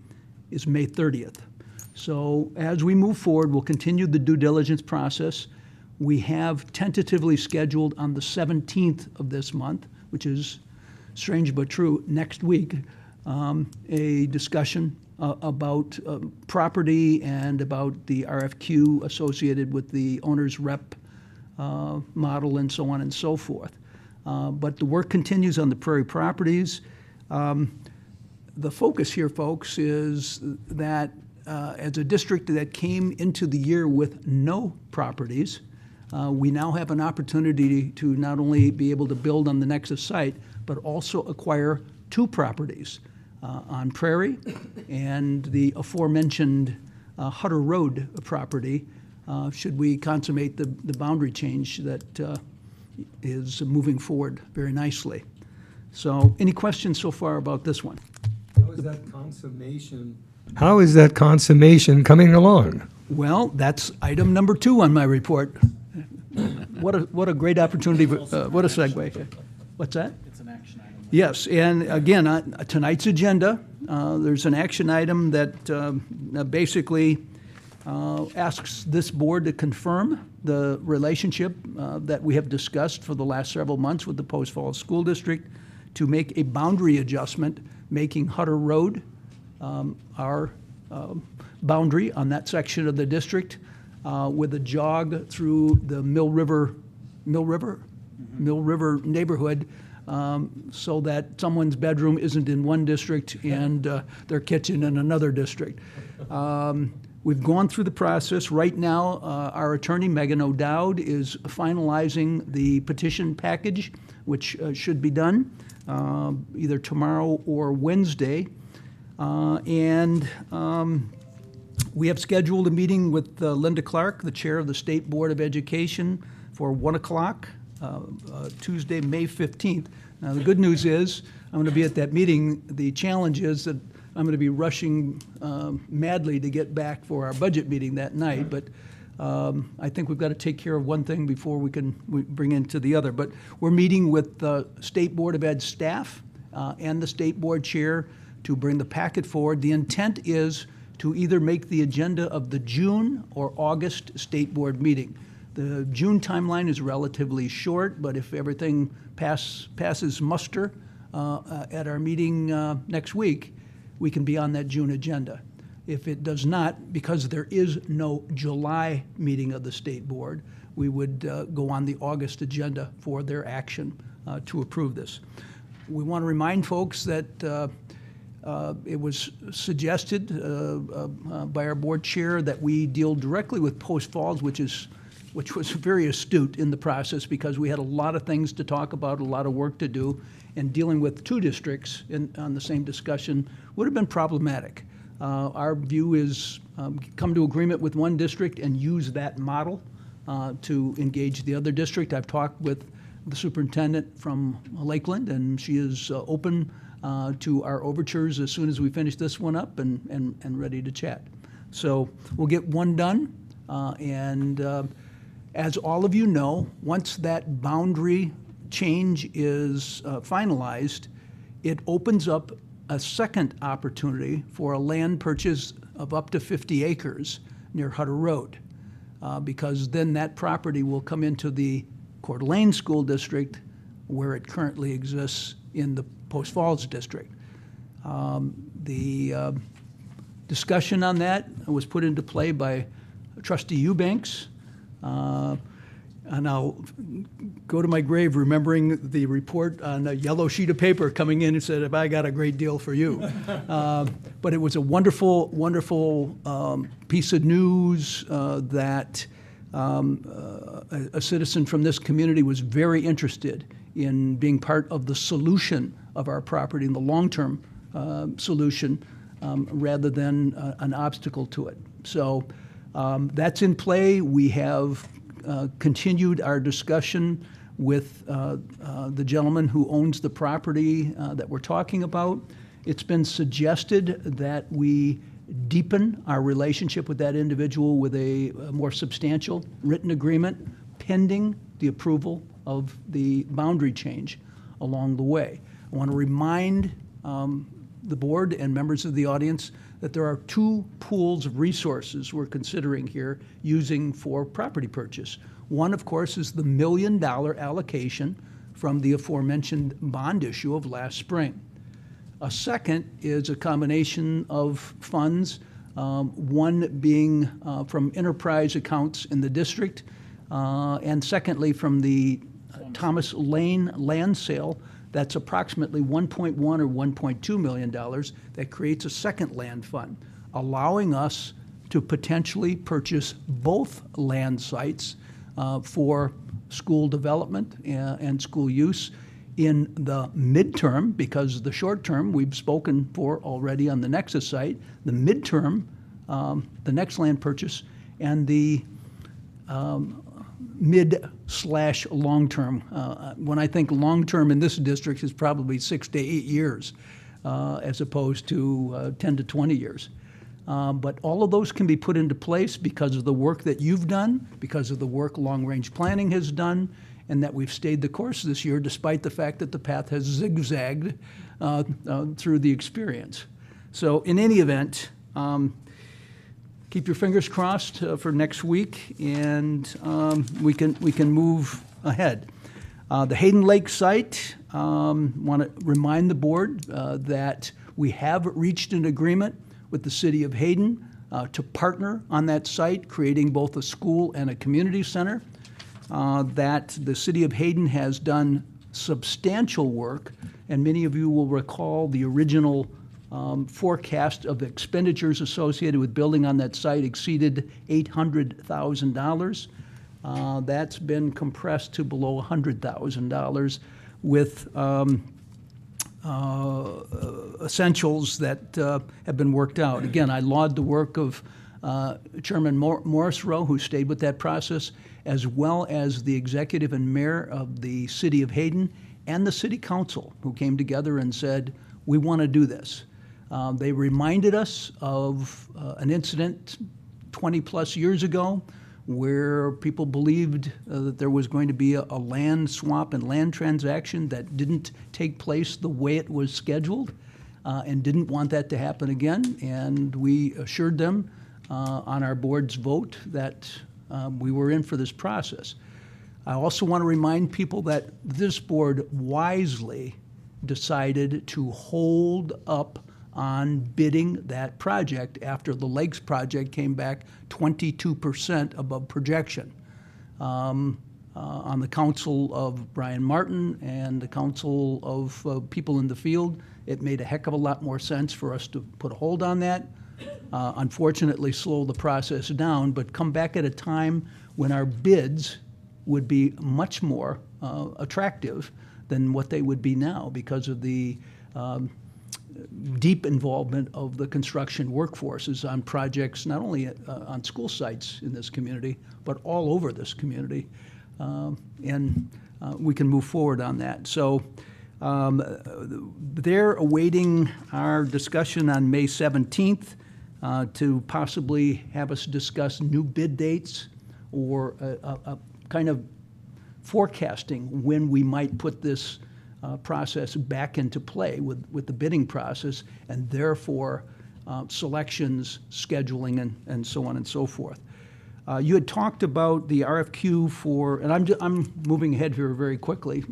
is May 30th. So as we move forward, we'll continue the due diligence process. We have tentatively scheduled on the 17th of this month, which is strange but true, next week, a discussion about property and about the RFQ associated with the owner's rep model and so on and so forth. But the work continues on the Prairie properties. The focus here, folks, is that as a district that came into the year with no properties, we now have an opportunity to not only be able to build on the Nexus site, but also acquire 2 properties on Prairie and the aforementioned Hutter Road property, should we consummate the boundary change that is moving forward very nicely. So any questions so far about this one? How is that consummation coming along? Well, that's item number 2 on my report. What a great opportunity, what a segue. What's that? It's an action item. Yes, and again, on tonight's agenda, there's an action item that basically asks this board to confirm the relationship that we have discussed for the last several months with the Post Falls School District to make a boundary adjustment, making Hutter Road our boundary on that section of the district with a jog through the Mill River neighborhood, so that someone's bedroom isn't in one district and their kitchen in another district. We've gone through the process. Right now, our attorney, Megan O'Dowd, is finalizing the petition package, which should be done either tomorrow or Wednesday. We have scheduled a meeting with Linda Clark, the chair of the State Board of Education, for 1 o'clock, Tuesday, May 15th. Now, the good news is I'm going to be at that meeting. The challenge is that I'm going to be rushing madly to get back for our budget meeting that night, but I think we've got to take care of one thing before we bring into the other. But we're meeting with the State Board of Ed staff and the State Board Chair to bring the packet forward. The intent is to either make the agenda of the June or August State Board meeting. The June timeline is relatively short, but if everything passes muster at our meeting next week, we can be on that June agenda. If it does not, because there is no July meeting of the State Board, we would go on the August agenda for their action to approve this. We want to remind folks that it was suggested by our board chair that we deal directly with Post Falls, which was very astute in the process because we had a lot of things to talk about, a lot of work to do, and dealing with two districts on the same discussion would have been problematic. Our view is come to agreement with one district and use that model to engage the other district. I've talked with the superintendent from Lakeland, and she is open to our overtures as soon as we finish this one up and ready to chat. So we'll get one done, and as all of you know, once that boundary change is finalized, it opens up a second opportunity for a land purchase of up to 50 acres near Hutter Road, because then that property will come into the Coeur d'Alene School District where it currently exists in the Post Falls District. The discussion on that was put into play by Trustee Eubanks, and I'll go to my grave remembering the report on a yellow sheet of paper coming in and said, "Have I got a great deal for you?" But it was a wonderful, wonderful piece of news that a citizen from this community was very interested in being part of the solution of our property and the long-term solution rather than an obstacle to it. So that's in play. We have continued our discussion with the gentleman who owns the property that we're talking about. It's been suggested that we deepen our relationship with that individual with a more substantial written agreement pending the approval of the boundary change along the way. I want to remind the board and members of the audience that there are two pools of resources we're considering here using for property purchase. One, of course, is the $1 million allocation from the aforementioned bond issue of last spring. A second is a combination of funds, one being from enterprise accounts in the district, and secondly from the Thomas Lane land sale. That's approximately $1.1 or $1.2 million that creates a second land fund, allowing us to potentially purchase both land sites for school development and school use in the midterm, because the short term we've spoken for already on the Nexus site, the midterm, the next land purchase, and the mid/long-term. When I think long-term in this district is probably 6 to 8 years, as opposed to 10 to 20 years. But all of those can be put into place because of the work that you've done, because of the work long-range planning has done, and that we've stayed the course this year despite the fact that the path has zigzagged through the experience. So in any event, keep your fingers crossed for next week, and we can move ahead. The Hayden Lake site, want to remind the board that we have reached an agreement with the City of Hayden to partner on that site, creating both a school and a community center. That the City of Hayden has done substantial work, and many of you will recall the original forecast of expenditures associated with building on that site exceeded $800,000. That's been compressed to below $100,000 with essentials that have been worked out. Again, I laud the work of Chairman Morris Rowe, who stayed with that process, as well as the executive and mayor of the City of Hayden and the City Council, who came together and said, we want to do this. They reminded us of an incident 20 plus years ago where people believed that there was going to be a land swap and land transaction that didn't take place the way it was scheduled, and didn't want that to happen again. And we assured them on our board's vote that we were in for this process. I also want to remind people that this board wisely decided to hold up on bidding that project after the Lakes project came back 22% above projection. On the council of Brian Martin and the council of people in the field, it made a heck of a lot more sense for us to put a hold on that. Unfortunately, slow the process down, but come back at a time when our bids would be much more attractive than what they would be now because of the deep involvement of the construction workforces on projects, not only on school sites in this community, but all over this community. And we can move forward on that. So they're awaiting our discussion on May 17th to possibly have us discuss new bid dates or a kind of forecasting when we might put this process back into play with the bidding process, and therefore selections, scheduling, and so on and so forth. You had talked about the RFQ for, and I'm moving ahead here very quickly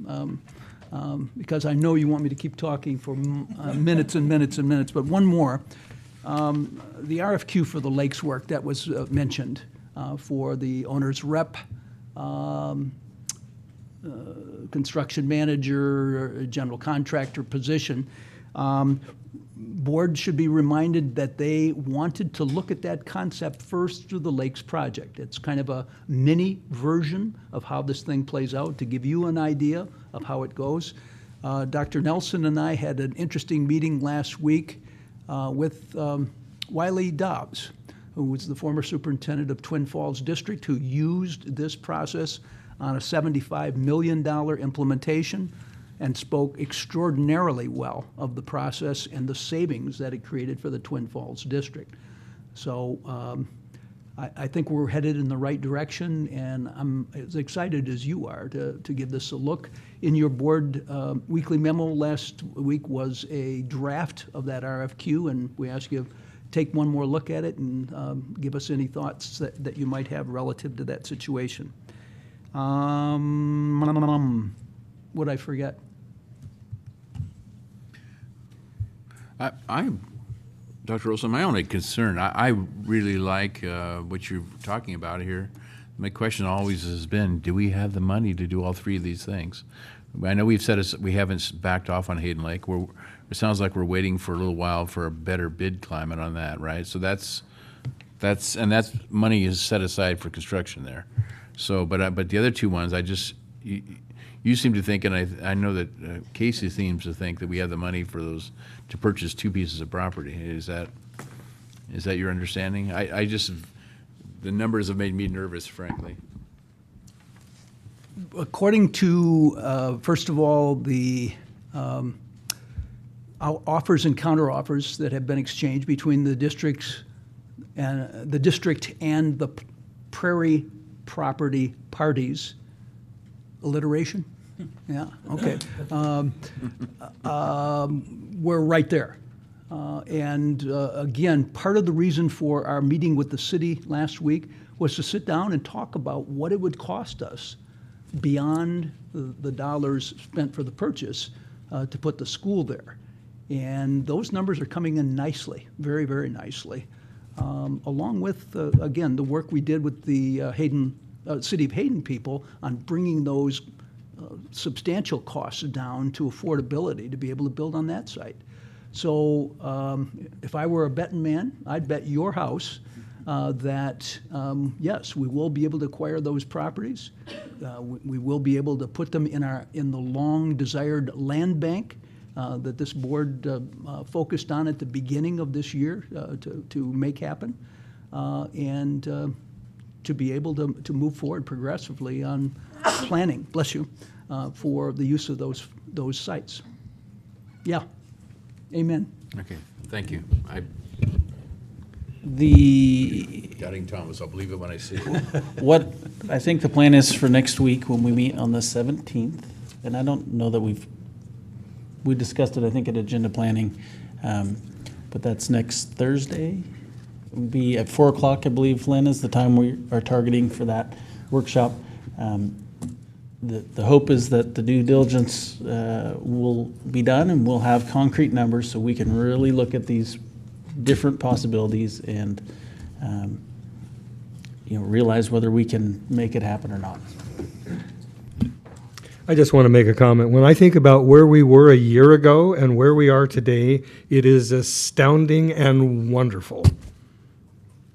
because I know you want me to keep talking for minutes and minutes and minutes, but one more. The RFQ for the Lakes work that was mentioned for the owner's rep, construction manager, general contractor position. Board should be reminded that they wanted to look at that concept first through the Lakes project. It's kind of a mini version of how this thing plays out to give you an idea of how it goes. Dr. Nelson and I had an interesting meeting last week with Wiley Dobbs, who was the former superintendent of Twin Falls District, who used this process on a $75 million implementation and spoke extraordinarily well of the process and the savings that it created for the Twin Falls District. So I think we're headed in the right direction, and I'm as excited as you are to give this a look. In your board weekly memo last week was a draft of that RFQ, and we ask you to take one more look at it and give us any thoughts that you might have relative to that situation. What'd I forget? Dr. Olson, my only concern, I really like what you're talking about here. My question always has been, do we have the money to do all three of these things? I know we haven't backed off on Hayden Lake. It sounds like we're waiting for a little while for a better bid climate on that, right? So that's money is set aside for construction there. So, but the other two ones, you seem to think, and I know that Casey seems to think that we have the money for those to purchase two pieces of property. Is that your understanding? The numbers have made me nervous, frankly. According to, first of all, the offers and counteroffers that have been exchanged between the district and the Prairie property parties. Alliteration? Yeah, okay. We're right there. Again, part of the reason for our meeting with the city last week was to sit down and talk about what it would cost us beyond the dollars spent for the purchase to put the school there. And those numbers are coming in nicely, very, very nicely. Along with, again, the work we did with the City of Hayden people on bringing those substantial costs down to affordability to be able to build on that site. So if I were a betting man, I'd bet your house that, yes, we will be able to acquire those properties. We will be able to put them in the long-desired land bank that this board focused on at the beginning of this year to make happen, and to be able to move forward progressively on planning, bless you, for the use of those sites. Yeah, amen. Okay, thank you. Doubting Thomas, I'll believe it when I see it. What I think the plan is for next week when we meet on the 17th, and I don't know that we discussed it, I think, at agenda planning, but that's next Thursday. It would be at 4 o'clock, I believe, Lynn, is the time we are targeting for that workshop. The hope is that the due diligence will be done and we'll have concrete numbers so we can really look at these different possibilities and realize whether we can make it happen or not. I just want to make a comment. When I think about where we were a year ago and where we are today, it is astounding and wonderful.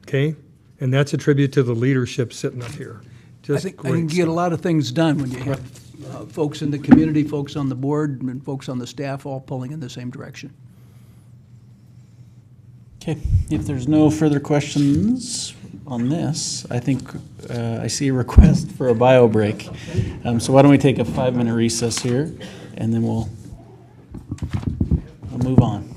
Okay? And that's a tribute to the leadership sitting up here. I think you get a lot of things done when you have folks in the community, folks on the board, and folks on the staff all pulling in the same direction. Okay, if there's no further questions on this, I think I see a request for a bio break. So why don't we take a 5-minute recess here, and then we'll move on.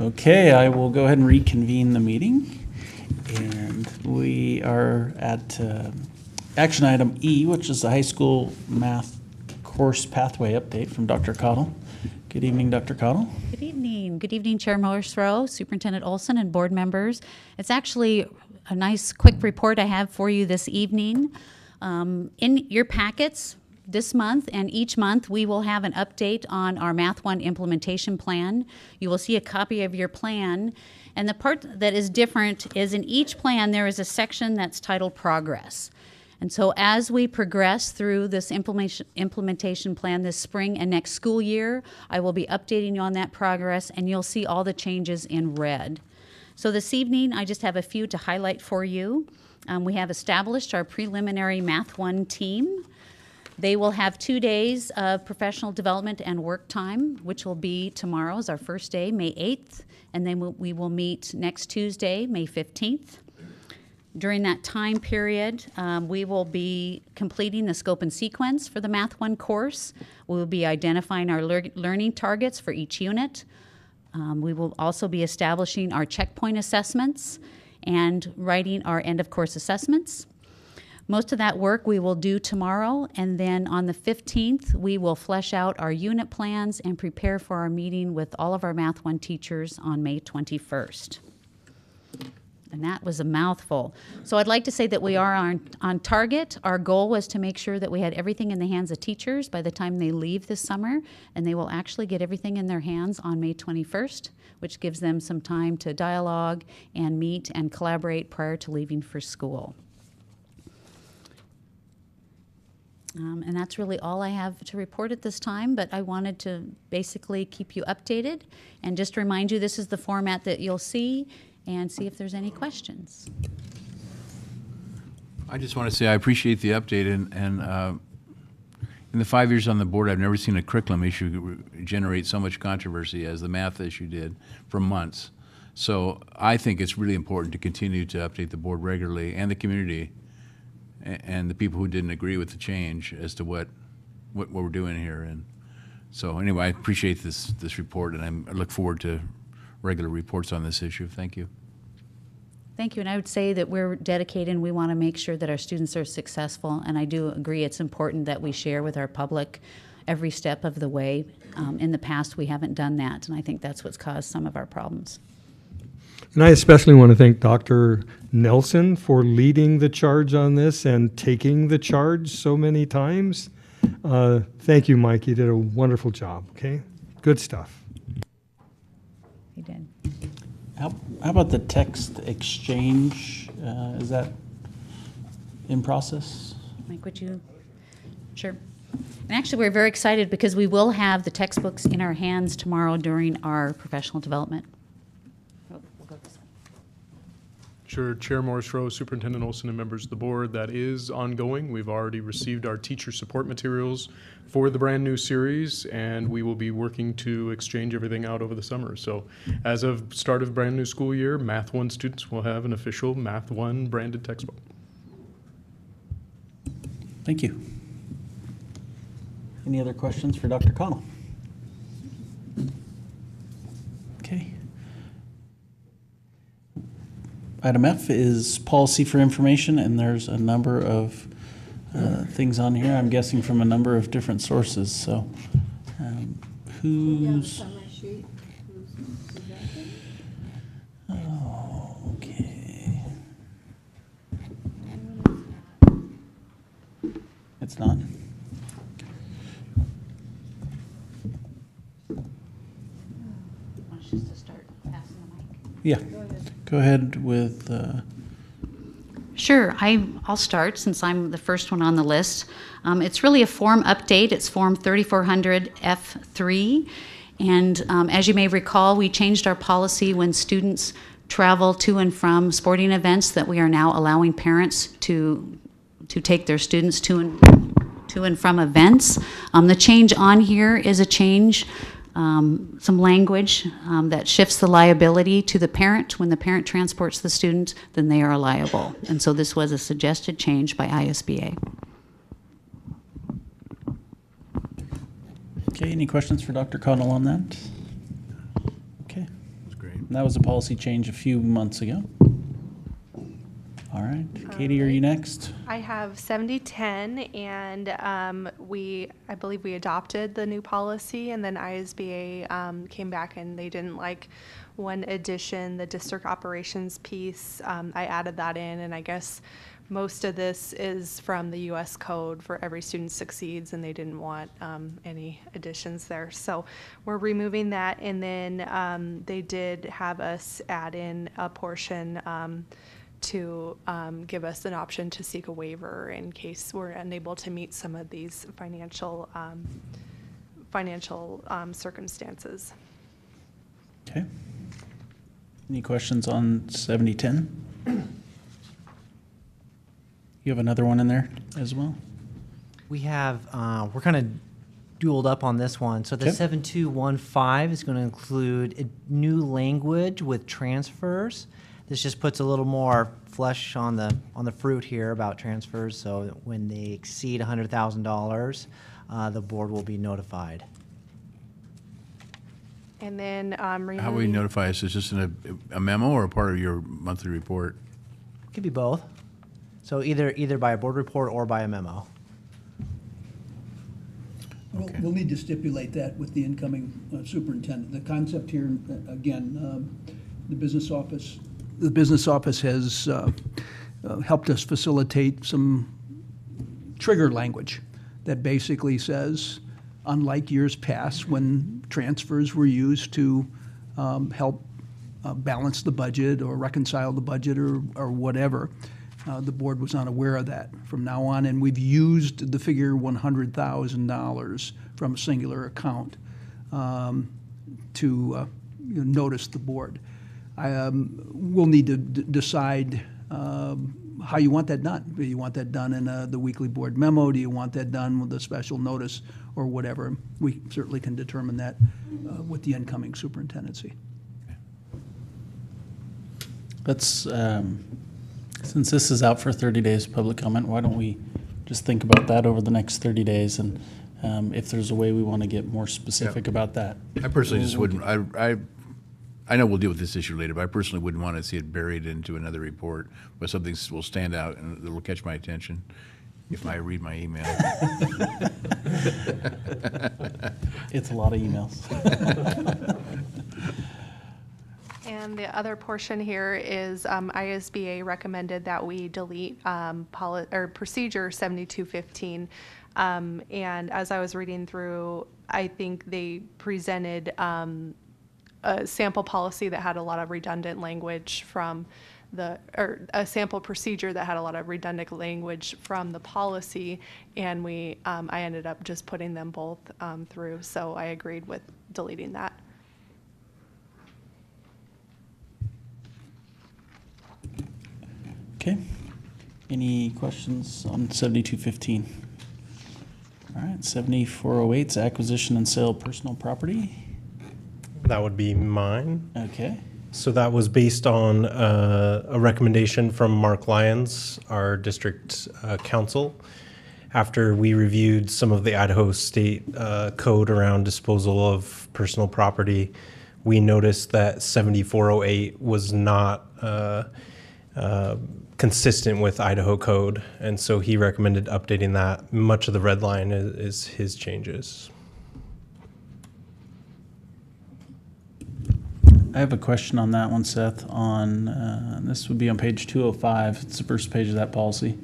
Okay, I will go ahead and reconvene the meeting. And we are at action item E, which is the high school math course pathway update from Dr. Cottle. Good evening, Dr. Cottle. Good evening. Good evening, Chair Morris-Rowe, Superintendent Olson, and board members. It's actually a nice quick report I have for you this evening. In your packets this month and each month, we will have an update on our Math 1 implementation plan. You will see a copy of your plan. And the part that is different is in each plan, there is a section that's titled Progress. And so as we progress through this implementation plan this spring and next school year, I will be updating you on that progress, and you'll see all the changes in red. So this evening, I just have a few to highlight for you. We have established our preliminary Math 1 team. They will have 2 days of professional development and work time, which will be tomorrow is our first day, May 8th, and then we will meet next Tuesday, May 15th. During that time period, we will be completing the scope and sequence for the Math 1 course. We will be identifying our learning targets for each unit. We will also be establishing our checkpoint assessments and writing our end-of-course assessments. Most of that work we will do tomorrow, and then on the 15th, we will flesh out our unit plans and prepare for our meeting with all of our Math 1 teachers on May 21st. And that was a mouthful. So I'd like to say that we are on target. Our goal was to make sure that we had everything in the hands of teachers by the time they leave this summer, and they will actually get everything in their hands on May 21st, which gives them some time to dialogue and meet and collaborate prior to leaving for school. And that's really all I have to report at this time, but I wanted to basically keep you updated and just remind you this is the format that you'll see, and see if there's any questions. I just want to say I appreciate the update, and in the 5 years on the board, I've never seen a curriculum issue generate so much controversy as the math issue did for months. So I think it's really important to continue to update the board regularly and the community and the people who didn't agree with the change as to what we're doing here. And so anyway, I appreciate this report, and I look forward to regular reports on this issue. Thank you. Thank you, and I would say that we're dedicated and we want to make sure that our students are successful, and I do agree it's important that we share with our public every step of the way. In the past, we haven't done that, and I think that's what's caused some of our problems. And I especially want to thank Dr. Nelson for leading the charge on this and taking the charge so many times. Thank you, Mike. You did a wonderful job, okay? Good stuff. He did. How about the text exchange? Is that in process? Mike, would you? Sure. And actually, we're very excited because we will have the textbooks in our hands tomorrow during our professional development. Sure, Chair Morris-Rowe, Superintendent Olson, and members of the board, that is ongoing. We've already received our teacher support materials for the brand new series, and we will be working to exchange everything out over the summer. So as of start of brand new school year, Math 1 students will have an official Math 1 branded textbook. Thank you. Any other questions for Dr. Connell? Okay. Item F is policy for information, and there's a number of things on here, I'm guessing from a number of different sources. So who's... Oh, okay. It's not. Yeah. Go ahead with... Sure, I'll start since I'm the first one on the list. It's really a form update. It's Form 3400F3. And as you may recall, we changed our policy when students travel to and from sporting events that we are now allowing parents to take their students to and from events. The change on here is a change, some language that shifts the liability to the parent. When the parent transports the student, then they are liable. And so this was a suggested change by ISBA. Okay, any questions for Dr. Connell on that? Okay. That's great. And that was a policy change a few months ago. All right, Katie, are you next? I have 7010, and I believe we adopted the new policy, and then ISBA came back and they didn't like one addition, the district operations piece. I added that in, and I guess most of this is from the U.S. Code for Every Student Succeeds, and they didn't want any additions there. So we're removing that, and then they did have us add in a portion to give us an option to seek a waiver in case we're unable to meet some of these financial circumstances. Okay. Any questions on 7010? You have another one in there as well? We have, we're kind of dueled up on this one. So the 7215 is going to include a new language with transfers. This just puts a little more flesh on the fruit here about transfers. So when they exceed $100,000, the board will be notified. And then How will we notify us? Is this in a memo or a part of your monthly report? It could be both. So either by a board report or by a memo. We'll need to stipulate that with the incoming superintendent. The concept here, again, the business office has helped us facilitate some trigger language that basically says, unlike years past when transfers were used to help balance the budget or reconcile the budget or whatever, the board was unaware of that from now on, and we've used the figure $100,000 from a singular account to notice the board. We'll need to decide how you want that done. Do you want that done in the weekly board memo? Do you want that done with a special notice or whatever? We certainly can determine that with the incoming superintendency. Let's, since this is out for 30 days of public comment, why don't we just think about that over the next 30 days, and if there's a way we want to get more specific about that. I personally just wouldn't, I know we'll deal with this issue later, but I personally wouldn't want to see it buried into another report, but something will stand out and it'll catch my attention if I read my email. It's a lot of emails. And the other portion here is ISBA recommended that we delete procedure 7215. And as I was reading through, I think they presented a sample policy that had a lot of redundant language from or a sample procedure that had a lot of redundant language from the policy, and I ended up just putting them both through, so I agreed with deleting that. Okay. Any questions on 7215? All right, 7408 is acquisition and sale of personal property. That would be mine. Okay. So that was based on a recommendation from Mark Lyons, our district council. After we reviewed some of the Idaho State code around disposal of personal property, we noticed that 7408 was not consistent with Idaho code, and so he recommended updating that. Much of the red line is his changes. I have a question on that one, Seth. On this would be on page 205. It's the first page of that policy.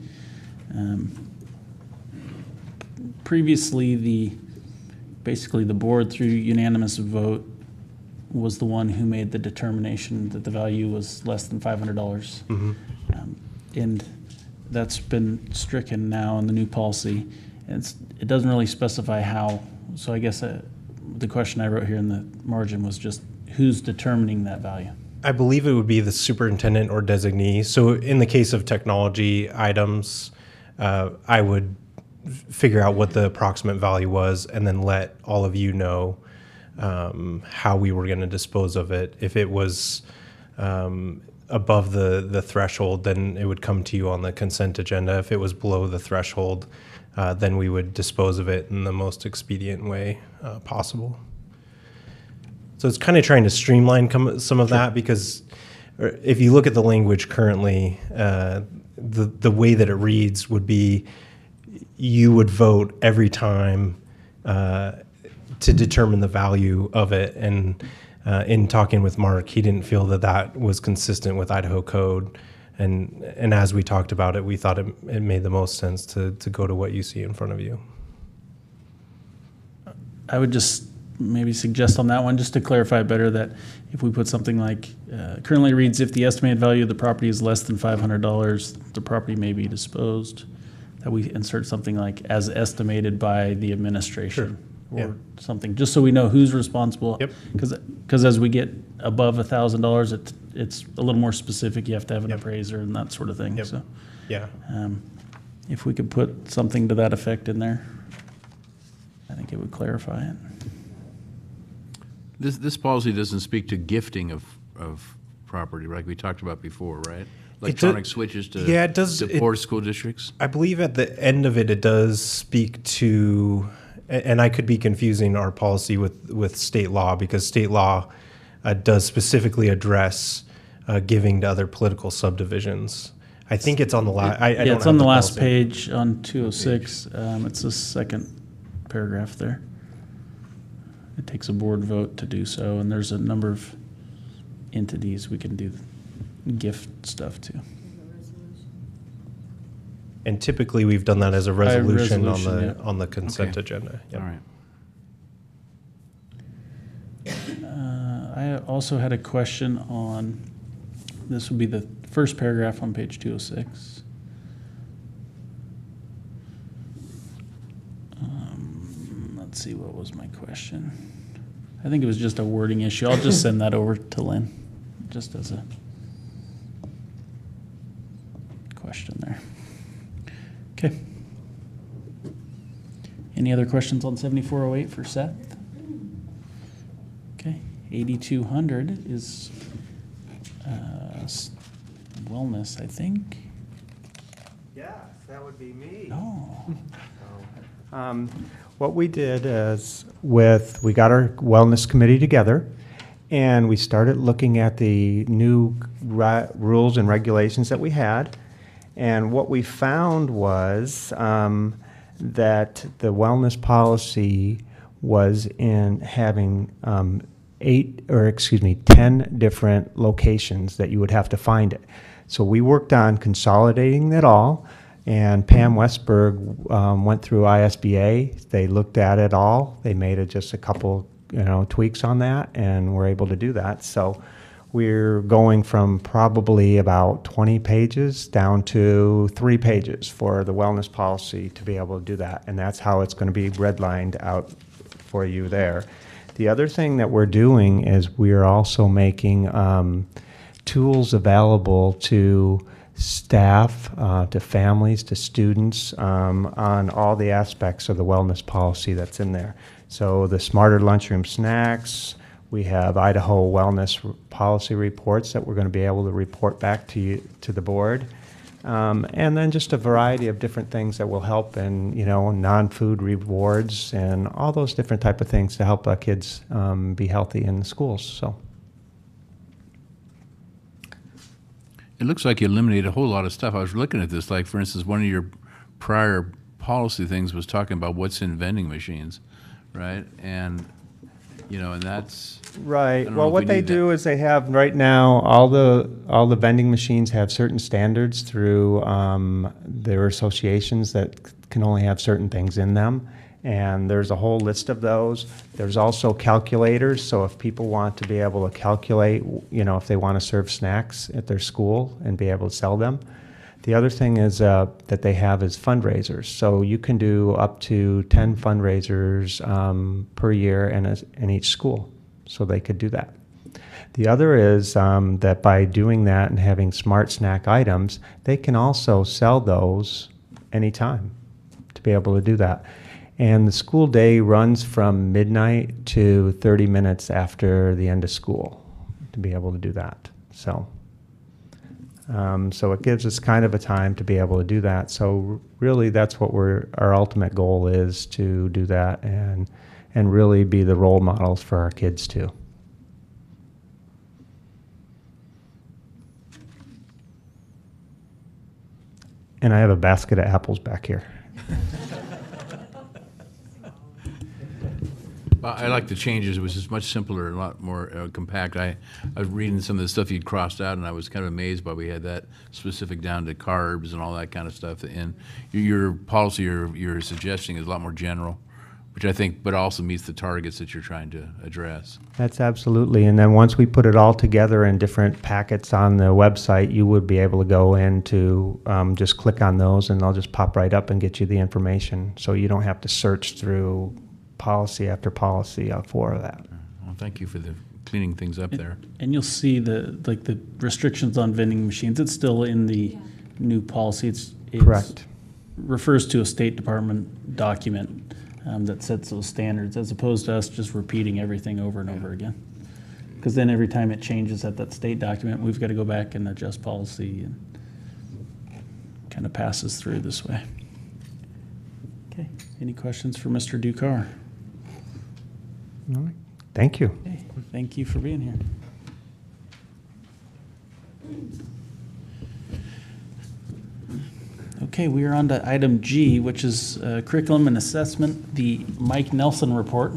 Previously, basically the board through unanimous vote was the one who made the determination that the value was less than $500. Mm-hmm. And that's been stricken now in the new policy. And it doesn't really specify how. So I guess the question I wrote here in the margin was just who's determining that value? I believe it would be the superintendent or designee. So in the case of technology items, I would figure out what the approximate value was and then let all of you know how we were going to dispose of it. If it was above the threshold, then it would come to you on the consent agenda. If it was below the threshold, then we would dispose of it in the most expedient way possible. So it's kind of trying to streamline some of that, because if you look at the language currently, the way that it reads would be you would vote every time to determine the value of it. And in talking with Mark, he didn't feel that that was consistent with Idaho code. And as we talked about it, we thought it made the most sense to go to what you see in front of you. I would just maybe suggest on that one, just to clarify better, that if we put something like, currently reads, if the estimated value of the property is less than $500, the property may be disposed, that we insert something like, as estimated by the administration. Sure. Or something, just so we know who's responsible. Yep. Because as we get above $1,000, it's a little more specific. You have to have an appraiser and that sort of thing. Yep. So, Yeah. if we could put something to that effect in there, I think it would clarify it. This policy doesn't speak to gifting of property, like we talked about before, right? Electronic switches to, yeah, it does, to poor school districts? I believe at the end of it does speak to, and I could be confusing our policy with state law, because state law does specifically address giving to other political subdivisions. I think it's on the last. Yeah, it's on the last page on 206. It's the second paragraph there. It takes a board vote to do so, and there's a number of entities we can do gift stuff to. And typically, we've done that as a resolution, on the yeah. consent Okay. agenda. Yep. All right. I also had a question on, this would be the first paragraph on page 206. Let's see, what was my question? I think it was just a wording issue. I'll just send that over to Lynn, just as a question there. Okay. Any other questions on 7408 for Seth? Okay. 8200 is wellness, I think. Yes, that would be me. Oh. What we did is we got our wellness committee together, and we started looking at the new rules and regulations that we had. And what we found was that the wellness policy was in having 10 different locations that you would have to find it. So we worked on consolidating that all. And Pam Westberg went through ISBA. They looked at it all. They made it just a couple, tweaks on that, and we're able to do that. So we're going from probably about 20 pages down to 3 pages for the wellness policy to be able to do that. And that's how it's going to be redlined out for you there. The other thing that we're doing is we're also making tools available to staff, to families, to students, on all the aspects of the wellness policy that's in there. So the smarter lunchroom snacks, we have Idaho wellness policy reports that we're going to be able to report back to you, to the board. And then just a variety of different things that will help in, non-food rewards and all those different type of things to help our kids be healthy in the schools. So. It looks like you eliminated a whole lot of stuff. I was looking at this, like, for instance, one of your prior policy things was talking about what's in vending machines, right? And, and that's... Right. Well, what they do is they have, right now, all the vending machines have certain standards through their associations that can only have certain things in them. And there's a whole list of those. There's also calculators, so if people want to be able to calculate, if they want to serve snacks at their school and be able to sell them. The other thing is that they have is fundraisers. So you can do up to 10 fundraisers per year in each school, so they could do that. The other is that by doing that and having smart snack items, they can also sell those anytime to be able to do that. And the school day runs from midnight to 30 minutes after the end of school to be able to do that. So it gives us kind of a time to be able to do that. So really that's what our ultimate goal is, to do that and really be the role models for our kids too. And I have a basket of apples back here. Well, I like the changes. It was just much simpler and a lot more compact. I was reading some of the stuff you'd crossed out, and I was kind of amazed why we had that specific down to carbs and all that kind of stuff. And your policy you're suggesting is a lot more general, which I think, but also meets the targets that you're trying to address. That's absolutely. And then once we put it all together in different packets on the website, you would be able to go in to just click on those, and they'll just pop right up and get you the information. So you don't have to search through policy after policy for that. Well, thank you for the cleaning things up there. And you'll see the restrictions on vending machines. It's still in the new policy. It's Correct. Refers to a State Department document that sets those standards, as opposed to us just repeating everything over and over again. Because then every time it changes at that state document, we've got to go back and adjust policy, and kind of passes through this way. Okay. Any questions for Mr. Ducar? All right. Thank you. Okay. Thank you for being here. Okay, we are on to item G, which is curriculum and assessment, the Mike Nelson report.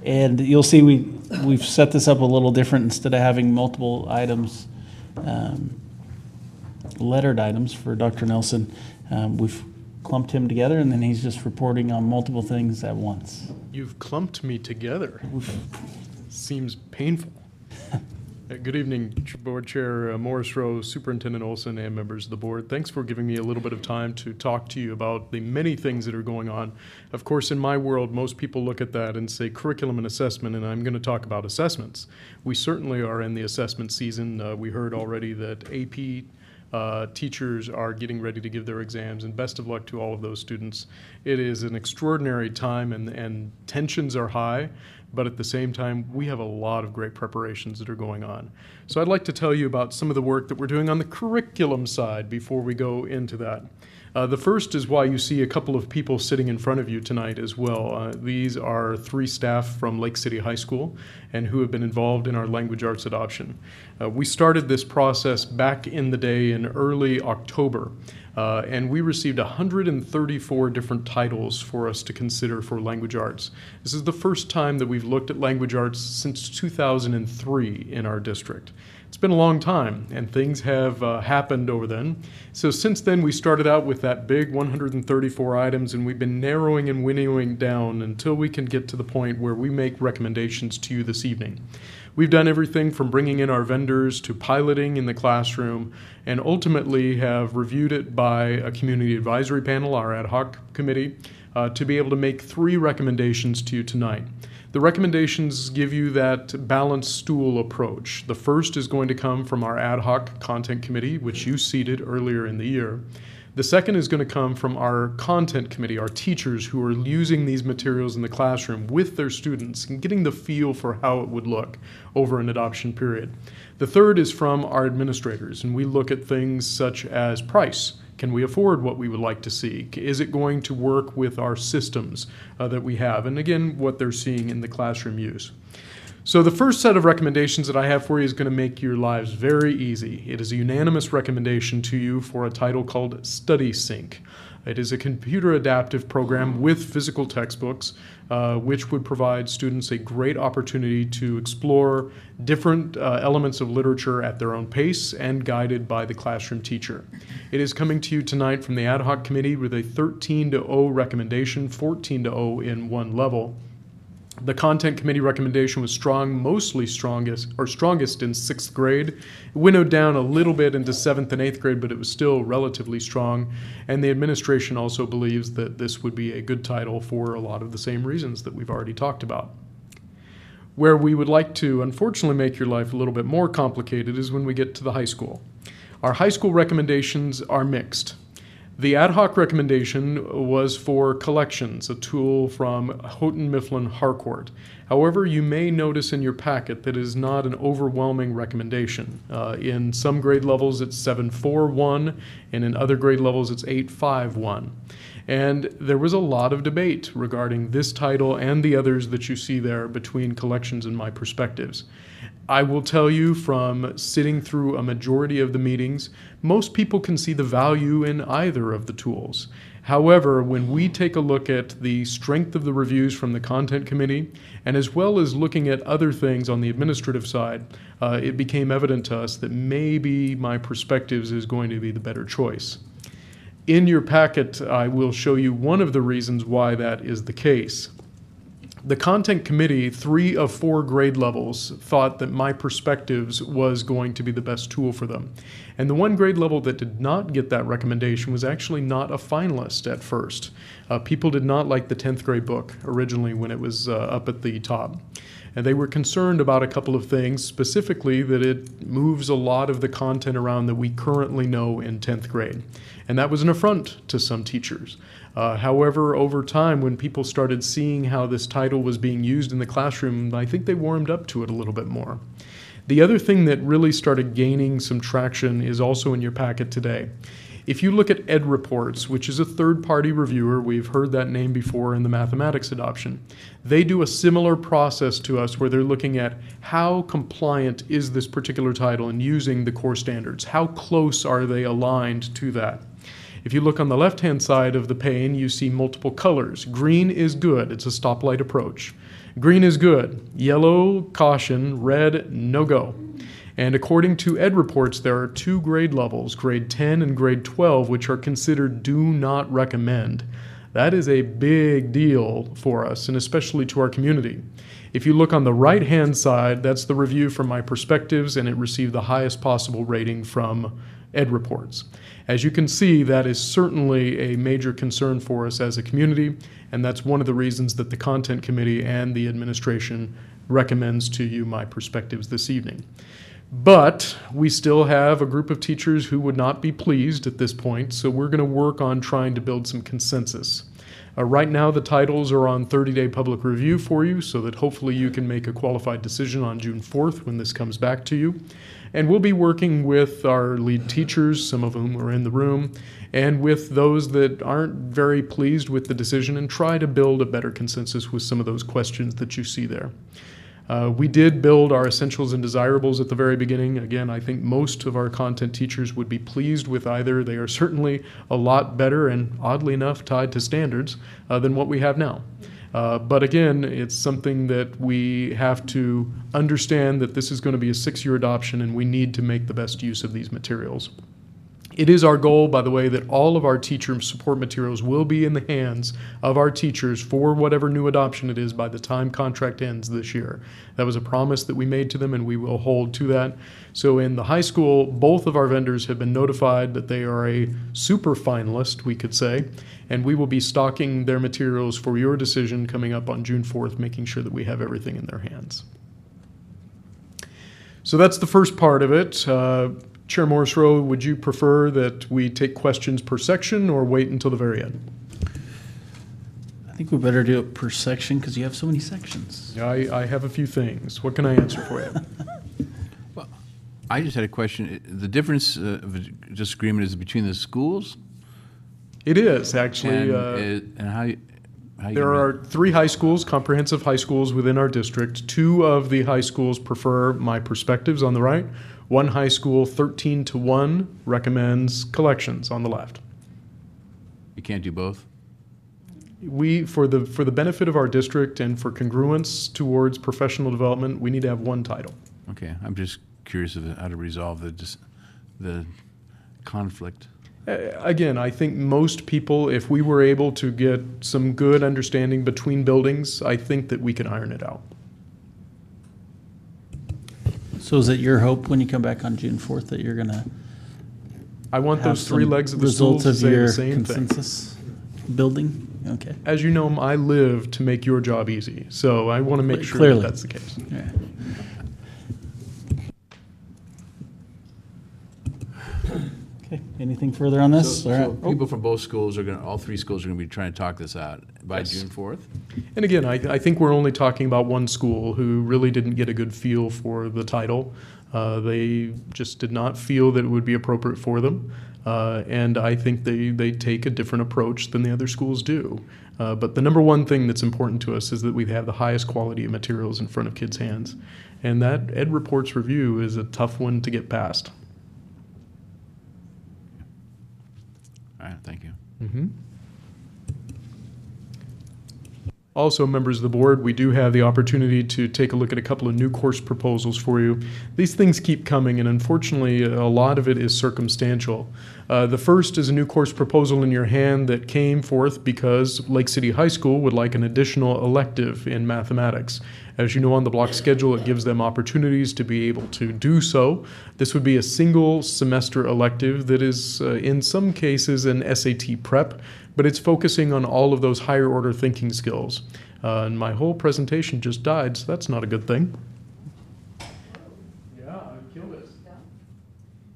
And you'll see we've set this up a little different. Instead of having multiple items, lettered items for Dr. Nelson, we've clumped him together, and then he's just reporting on multiple things at once. You've clumped me together. Seems painful. Good evening, Board Chair Morris Rowe, Superintendent Olson, and members of the board. Thanks for giving me a little bit of time to talk to you about the many things that are going on. Of course, in my world, most people look at that and say curriculum and assessment, and I'm going to talk about assessments. We certainly are in the assessment season. We heard already that AP teachers are getting ready to give their exams, and best of luck to all of those students. It is an extraordinary time, and tensions are high, but at the same time, we have a lot of great preparations that are going on. So I'd like to tell you about some of the work that we're doing on the curriculum side before we go into that. The first is why you see a couple of people sitting in front of you tonight as well. These are 3 staff from Lake City High School and who have been involved in our language arts adoption. We started this process back in the day in early October, and we received 134 different titles for us to consider for language arts. This is the first time that we've looked at language arts since 2003 in our district. It's been a long time, and things have happened over then. So since then, we started out with that big 134 items, and we've been narrowing and winnowing down until we can get to the point where we make recommendations to you this evening. We've done everything from bringing in our vendors to piloting in the classroom, and ultimately have reviewed it by a community advisory panel, our ad hoc committee, to be able to make 3 recommendations to you tonight. The recommendations give you that balanced stool approach. The first is going to come from our ad hoc content committee, which you seated earlier in the year. The second is going to come from our content committee, our teachers who are using these materials in the classroom with their students and getting the feel for how it would look over an adoption period. The third is from our administrators, and we look at things such as price. Can we afford what we would like to see? Is it going to work with our systems that we have? And again, what they're seeing in the classroom use. So the first set of recommendations that I have for you is going to make your lives very easy. It is a unanimous recommendation to you for a title called Study Sync. It is a computer adaptive program with physical textbooks, which would provide students a great opportunity to explore different elements of literature at their own pace and guided by the classroom teacher. It is coming to you tonight from the ad hoc committee with a 13-0 recommendation, 14-0 in one level. The content committee recommendation was strong, mostly strongest in 6th grade. It winnowed down a little bit into 7th and 8th grade, but it was still relatively strong. And the administration also believes that this would be a good title for a lot of the same reasons that we've already talked about. Where we would like to, unfortunately, make your life a little bit more complicated is when we get to the high school. Our high school recommendations are mixed. The ad hoc recommendation was for collections, a tool from Houghton Mifflin Harcourt. However, you may notice in your packet that it is not an overwhelming recommendation. In some grade levels, it's 7.4.1, and in other grade levels, it's 8.5.1. And there was a lot of debate regarding this title and the others that you see there between collections and my perspectives. I will tell you from sitting through a majority of the meetings, most people can see the value in either of the tools. However, when we take a look at the strength of the reviews from the content committee, and as well as looking at other things on the administrative side, it became evident to us that maybe My Perspectives is going to be the better choice. In your packet, I will show you one of the reasons why that is the case. The content committee, 3 of 4 grade levels, thought that My Perspectives was going to be the best tool for them. And the one grade level that did not get that recommendation was actually not a finalist at first. People did not like the 10th grade book originally when it was up at the top. And they were concerned about a couple of things, specifically that it moves a lot of the content around that we currently know in 10th grade. And that was an affront to some teachers. However, over time, when people started seeing how this title was being used in the classroom, I think they warmed up to it a little bit more. The other thing that really started gaining some traction is also in your packet today. If you look at Ed Reports, which is a third-party reviewer, we've heard that name before in the mathematics adoption, they do a similar process to us where they're looking at how compliant is this particular title in using the core standards? How close are they aligned to that? If you look on the left-hand side of the pane, you see multiple colors. Green is good. It's a stoplight approach. Green is good. Yellow, caution. Red, no go. And according to Ed Reports, there are 2 grade levels, grade 10 and grade 12, which are considered do not recommend. That is a big deal for us, and especially to our community. If you look on the right-hand side, that's the review from My Perspectives, and it received the highest possible rating from Ed Reports. As you can see, that is certainly a major concern for us as a community, and that's one of the reasons that the Content Committee and the administration recommends to you My Perspectives this evening. But we still have a group of teachers who would not be pleased at this point, so we're going to work on trying to build some consensus. Right now, the titles are on 30-day public review for you, so that hopefully you can make a qualified decision on June 4th when this comes back to you. And we'll be working with our lead teachers, some of whom are in the room, and with those that aren't very pleased with the decision, and try to build a better consensus with some of those questions that you see there. We did build our essentials and desirables at the very beginning. Again, I think most of our content teachers would be pleased with either. They are certainly a lot better and, oddly enough, tied to standards than what we have now. But again, it's something that we have to understand that this is going to be a 6-year adoption, and we need to make the best use of these materials. It is our goal, by the way, that all of our teacher support materials will be in the hands of our teachers for whatever new adoption it is by the time contract ends this year. That was a promise that we made to them, and we will hold to that. So in the high school, both of our vendors have been notified that they are a super finalist, we could say, and we will be stocking their materials for your decision coming up on June 4th, making sure that we have everything in their hands. So that's the first part of it. Chair Morris-Rowe, would you prefer that we take questions per section or wait until the very end? I think we better do it per section because you have so many sections. I have a few things. What can I answer for you? Well, I just had a question. The difference of disagreement is between the schools? It is, actually. And how there are 3 high schools, comprehensive high schools within our district. 2 of the high schools prefer My Perspectives on the right. 1 high school, 13-1, recommends collections on the left. You can't do both? For the benefit of our district and for congruence towards professional development, we need to have 1 title. Okay, I'm just curious of how to resolve the conflict. Again, I think most people, if we were able to get some good understanding between buildings, I think that we can iron it out. So is it your hope when you come back on June 4th that you're going to I want those 3 legs of the stool to say the same consensus building? Okay. As you know, I live to make your job easy, so I want to make sure Clearly. that that's the case. Yeah. Okay. Anything further on this? So people from both schools all 3 schools are going to be trying to talk this out by Yes. June 4th? And again, I think we're only talking about 1 school who really didn't get a good feel for the title. They just did not feel that it would be appropriate for them. And I think they take a different approach than the other schools do. But the number one thing that's important to us is that we have the highest quality of materials in front of kids' hands. And that Ed Reports review is a tough one to get past. All right, thank you. Mm-hmm. Also, members of the board, we do have the opportunity to take a look at a couple of new course proposals for you. These things keep coming, and unfortunately, a lot of it is circumstantial. The first is a new course proposal in your hand that came forth because Lake City High School would like an additional elective in mathematics. As you know, on the block schedule, it gives them opportunities to be able to do so. This would be a single semester elective that is, in some cases, an SAT prep, but it's focusing on all of those higher order thinking skills. And my whole presentation just died, so that's not a good thing. Yeah, I killed it.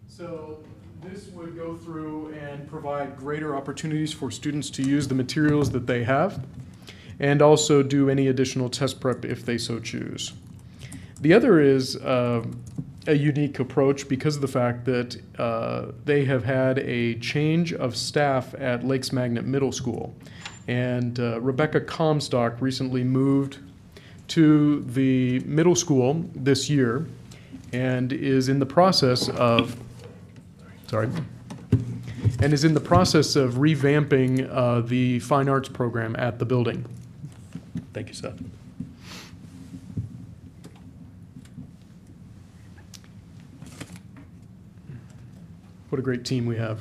So this would go through and provide greater opportunities for students to use the materials that they have, and also do any additional test prep if they so choose. The other is a unique approach because of the fact that they have had a change of staff at Lakes Magnet Middle School. And Rebecca Comstock recently moved to the middle school this year and is in the process of, revamping the fine arts program at the building. Thank you, Seth. What a great team we have.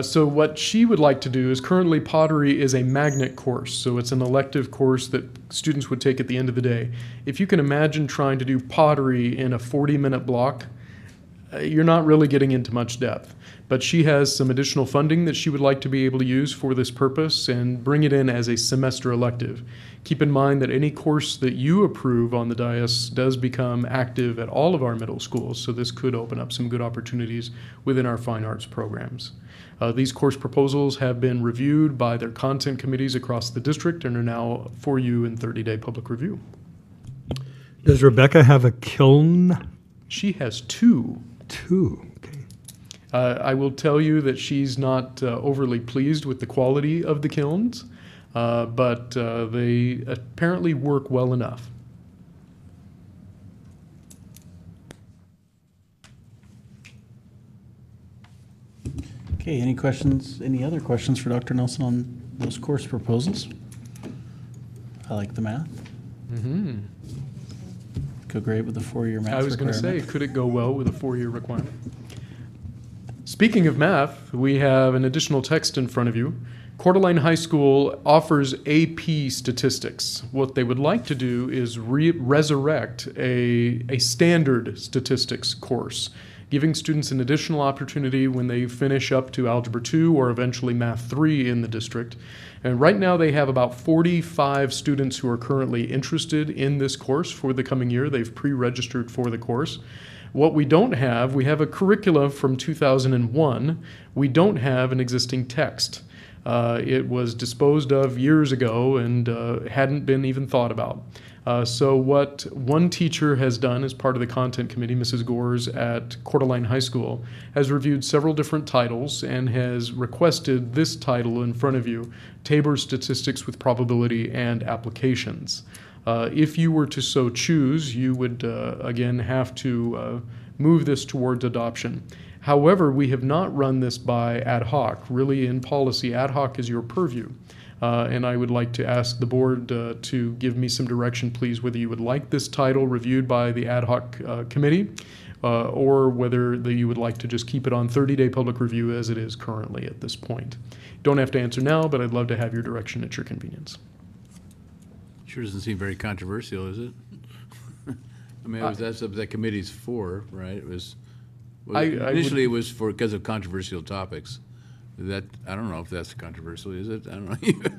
So what she would like to do is currently pottery is a magnet course. So it's an elective course that students would take at the end of the day. If you can imagine trying to do pottery in a 40-minute block, you're not really getting into much depth. But she has some additional funding that she would like to be able to use for this purpose and bring it in as a semester elective. Keep in mind that any course that you approve on the dais does become active at all of our middle schools, so this could open up some good opportunities within our fine arts programs. These course proposals have been reviewed by their content committees across the district and are now for you in 30-day public review. Does Rebecca have a kiln? She has two. Two, okay. I will tell you that she's not overly pleased with the quality of the kilns, but they apparently work well enough. Okay, any questions, any other questions for Dr. Nelson on those course proposals? I like the math. Mm-hmm. Go great with the 4-year math I was going to say, requirement. could it go well with a 4-year requirement? Speaking of math, we have an additional text in front of you. Coeur d'Alene High School offers AP statistics. What they would like to do is resurrect a standard statistics course, giving students an additional opportunity when they finish up to Algebra 2 or eventually Math 3 in the district. And right now they have about 45 students who are currently interested in this course for the coming year. They've pre-registered for the course. What we don't have, we have a curricula from 2001. We don't have an existing text. It was disposed of years ago and hadn't been even thought about. So what one teacher has done as part of the content committee, Mrs. Gores at Coeur d'Alene High School, has reviewed several different titles and has requested this title in front of you, Tabor Statistics with Probability and Applications. If you were to so choose, you would again have to move this towards adoption. However, we have not run this by ad hoc. Really, in policy, ad hoc is your purview. And I would like to ask the board to give me some direction, please, whether you would like this title reviewed by the ad hoc committee or whether you would like to just keep it on 30-day public review as it is currently at this point. Don't have to answer now, but I'd love to have your direction at your convenience. Sure doesn't seem very controversial, is it? I mean, that's what that committee's for, right? It was initially it was for because of controversial topics. That I don't know if that's controversial, is it? I don't know. It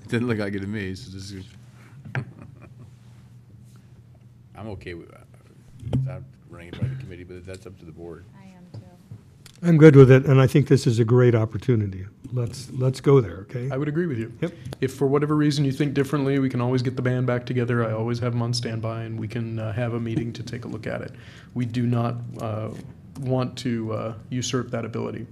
didn't look like it to me. So this is I'm okay with without running it by the committee, but that's up to the board. I am too. I'm good with it, and I think this is a great opportunity. Let's go there, okay? I would agree with you. Yep. If for whatever reason you think differently, we can always get the band back together. I always have them on standby, and we can have a meeting to take a look at it. We do not want to usurp that ability.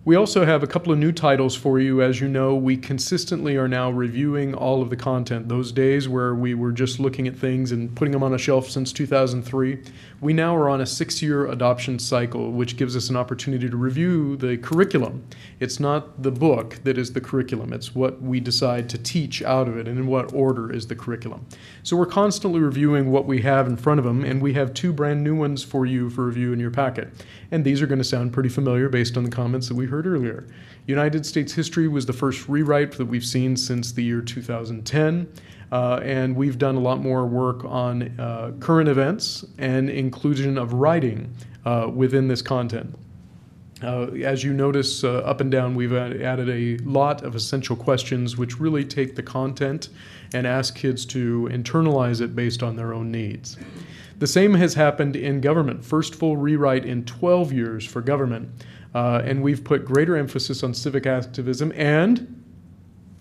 We also have a couple of new titles for you. As you know, we consistently are now reviewing all of the content. Those days where we were just looking at things and putting them on a shelf since 2003, we now are on a 6-year adoption cycle, which gives us an opportunity to review the curriculum. It's not the book that is the curriculum. It's what we decide to teach out of it and in what order is the curriculum. So we're constantly reviewing what we have in front of them, and we have 2 brand new ones for you for review in your packet. And these are going to sound pretty familiar based on the comments that we heard earlier. United States history was the first rewrite that we've seen since the year 2010. And we've done a lot more work on current events and inclusion of writing within this content. As you notice up and down, we've added a lot of essential questions which really take the content and ask kids to internalize it based on their own needs. The same has happened in government. First full rewrite in 12 years for government. And we've put greater emphasis on civic activism and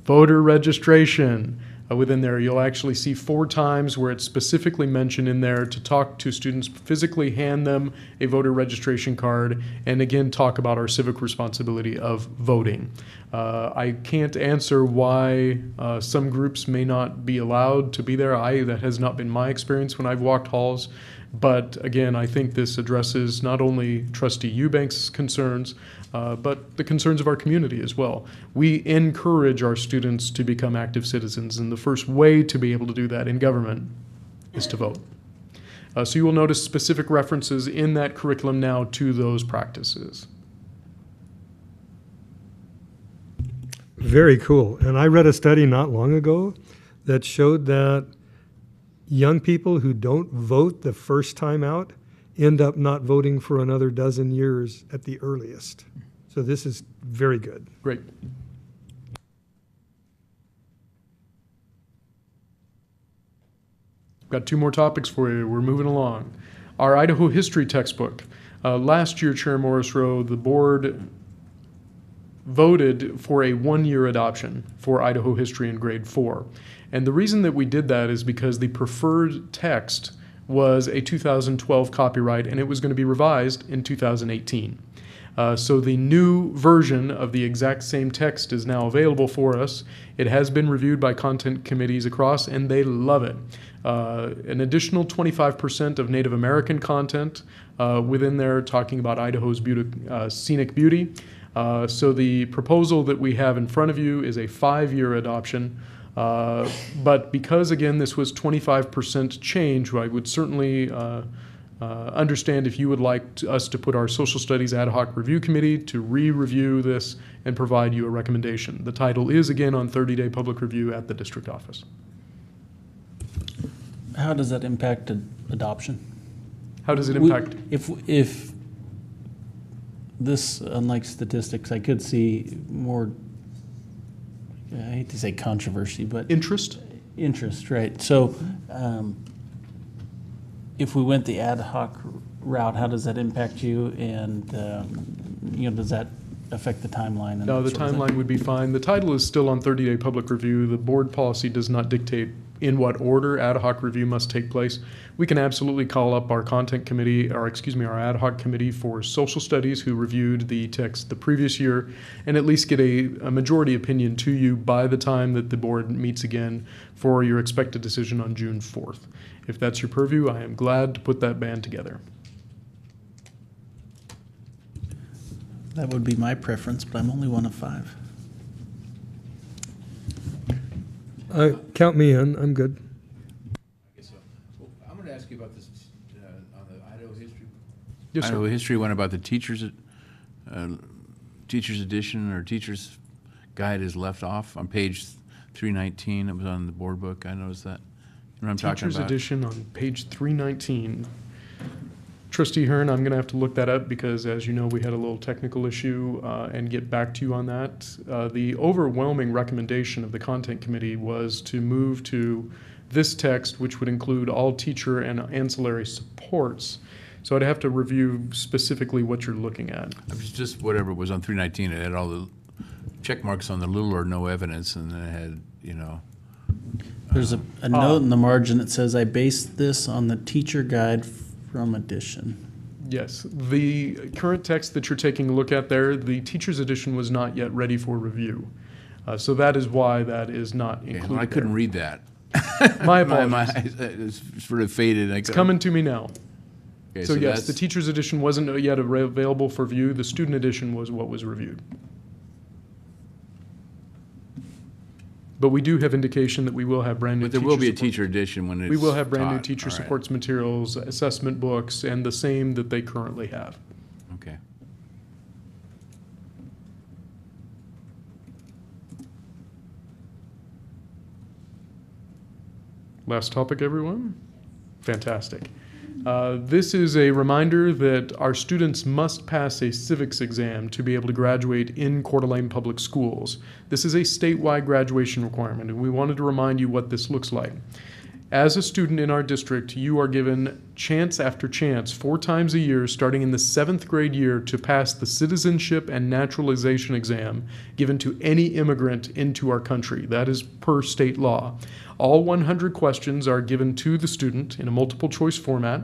voter registration. Within there, you'll actually see 4 times where it's specifically mentioned in there to talk to students, physically hand them a voter registration card, and again talk about our civic responsibility of voting. I can't answer why some groups may not be allowed to be there. That has not been my experience when I've walked halls. But again, I think this addresses not only Trustee Eubanks' concerns, but the concerns of our community as well. We encourage our students to become active citizens, and the first way to be able to do that in government is to vote. So you will notice specific references in that curriculum now to those practices. Very cool. And I read a study not long ago that showed that young people who don't vote the first time out end up not voting for another dozen years at the earliest. So this is very good. Great. Got 2 more topics for you. We're moving along. Our Idaho history textbook. Last year, Chair Morris Rowe, the board voted for a 1-year adoption for Idaho history in grade 4. And the reason that we did that is because the preferred text was a 2012 copyright, and it was going to be revised in 2018. So the new version of the exact same text is now available for us. It has been reviewed by content committees across, and they love it. An additional 25% of Native American content within there, talking about Idaho's scenic beauty. So the proposal that we have in front of you is a 5-year adoption. But because, again, this was 25% change, I would certainly understand if you would like us to put our Social Studies Ad Hoc Review Committee to re-review this and provide you a recommendation. The title is, again, on 30-day public review at the district office. How does that impact adoption? How does it impact? If this, unlike statistics, I could see more, I hate to say controversy, but interest, right? So, if we went the ad hoc route, how does that impact you? And does that affect the timeline? No, the timeline would be fine. The title is still on 30-day public review. The board policy does not dictate in what order ad hoc review must take place. We can absolutely call up our content committee, our ad hoc committee for social studies who reviewed the text the previous year and at least get a majority opinion to you by the time that the board meets again for your expected decision on June 4th. If that's your purview, I am glad to put that band together. That would be my preference, but I'm only one of 5. Count me in. I'm good. I'm going to ask you about this on the Idaho history. Yes, sir. Idaho history one about the teacher's edition or teacher's guide is left off on page 319. It was on the board book. I noticed that. You know what I'm talking Teacher's about? edition on page 319. Trustee Hearn, I'm going to have to look that up because, as you know, we had a little technical issue and get back to you on that. The overwhelming recommendation of the content committee was to move to this text, which would include all teacher and ancillary supports. So I'd have to review specifically what you're looking at. It was just whatever was on 319. It had all the check marks on the little or no evidence, and then it had, There's a note in the margin that says, I based this on the teacher guide from edition. Yes, the current text that you're taking a look at there, the teacher's edition was not yet ready for review. So that is why that is not included. Well, I couldn't read that. My apologies. It's sort of faded. It's coming to me now. Okay, So yes, that's- the teacher's edition wasn't yet available for view. The student edition was what was reviewed. But we do have indication that we will have brand new. But there will be a support- teacher edition when it's We will have brand new taught. teacher All right. supports materials, assessment books, and the same that they currently have. Okay. Last topic, everyone? Fantastic. This is a reminder that our students must pass a civics exam to be able to graduate in Coeur d'Alene Public Schools. This is a statewide graduation requirement, and we wanted to remind you what this looks like. As a student in our district, you are given chance after chance 4 times a year, starting in the 7th grade year, to pass the citizenship and naturalization exam given to any immigrant into our country. That is per state law. All 100 questions are given to the student in a multiple choice format,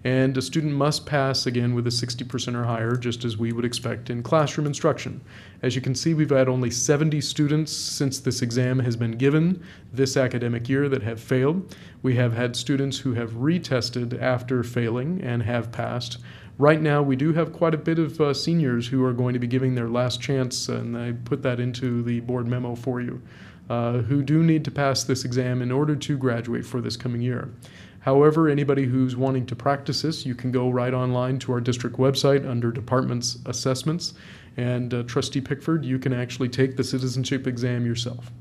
and a student must pass again with a 60% or higher, just as we would expect in classroom instruction. As you can see, we've had only 70 students since this exam has been given this academic year that have failed. We have had students who have retested after failing and have passed. Right now, we do have quite a bit of seniors who are going to be giving their last chance, and I put that into the board memo for you, who do need to pass this exam in order to graduate for this coming year. However, anybody who's wanting to practice this, you can go right online to our district website under Departments Assessments, and Trustee Pickford, you can actually take the citizenship exam yourself.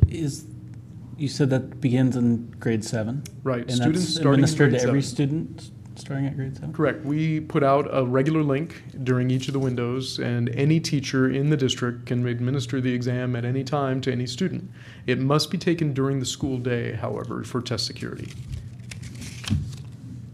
You said that begins in grade 7? Right, And students that's starting in administered grade to every 7. student starting at grade 7? Correct. We put out a regular link during each of the windows, and any teacher in the district can administer the exam at any time to any student. It must be taken during the school day, however, for test security.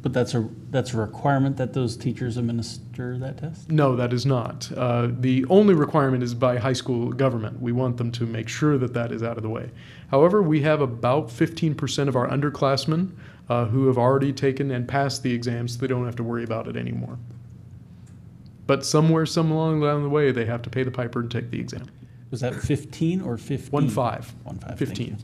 But that's a requirement that those teachers administer that test? No, that is not. The only requirement is by high school government. We want them to make sure that that is out of the way. However, we have about 15% of our underclassmen who have already taken and passed the exam, so they don't have to worry about it anymore. But somewhere, some along down the way, they have to pay the piper and take the exam. Was that 15 or 15? 1-5. 1-5. 15.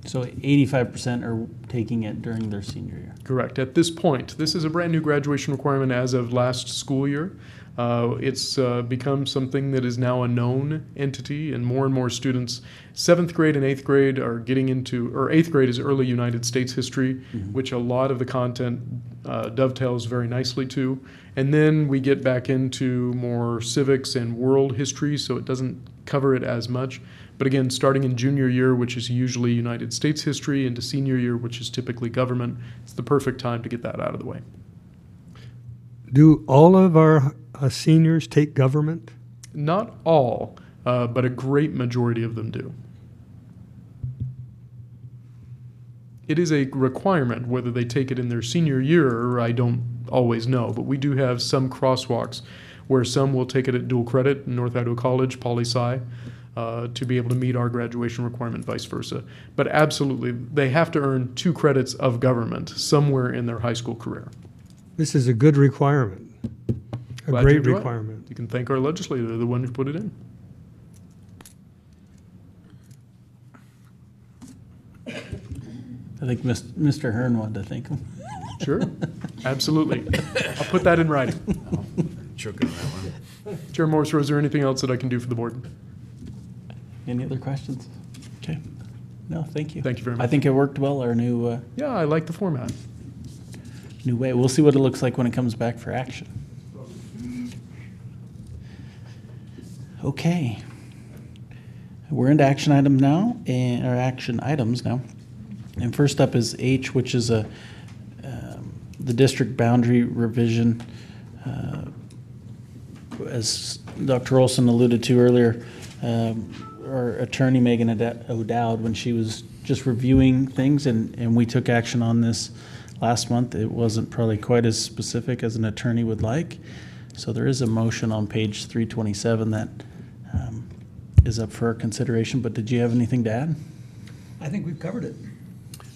So 85% are taking it during their senior year. Correct. At this point, this is a brand new graduation requirement as of last school year. It's become something that is now a known entity, and more students. 7th grade and 8th grade are getting into, or 8th grade is early United States history, which a lot of the content dovetails very nicely to. And then we get back into more civics and world history, so it doesn't cover it as much. But again, starting in junior year, which is usually United States history, into senior year, which is typically government, it's the perfect time to get that out of the way. Do all of our seniors take government? Not all, but a great majority of them do. It is a requirement. Whether they take it in their senior year, I don't always know, but we do have some crosswalks where some will take it at dual credit, North Idaho College, poli-sci, to be able to meet our graduation requirement, vice versa. But absolutely, they have to earn 2 credits of government somewhere in their high school career. This is a good requirement, a Glad great you enjoy it. requirement. You can thank our legislator, they're the one who put it in. I think Mr. Hearn wanted to thank him. Sure, absolutely. I'll put that in writing. Choking on that one. Chair Morris, is there anything else that I can do for the board? Any other questions? Okay. No, thank you. Thank you very much. I think it worked well, our new Yeah, I like the format. new way. We'll see what it looks like when it comes back for action. Okay. We're into action items now, and first up is H, which is the district boundary revision. As Dr. Olson alluded to earlier, our attorney Megan O'Dowd, when she was just reviewing things, and we took action on this last month, it wasn't probably quite as specific as an attorney would like. So there is a motion on page 327 that is up for consideration, but did you have anything to add? I think we've covered it.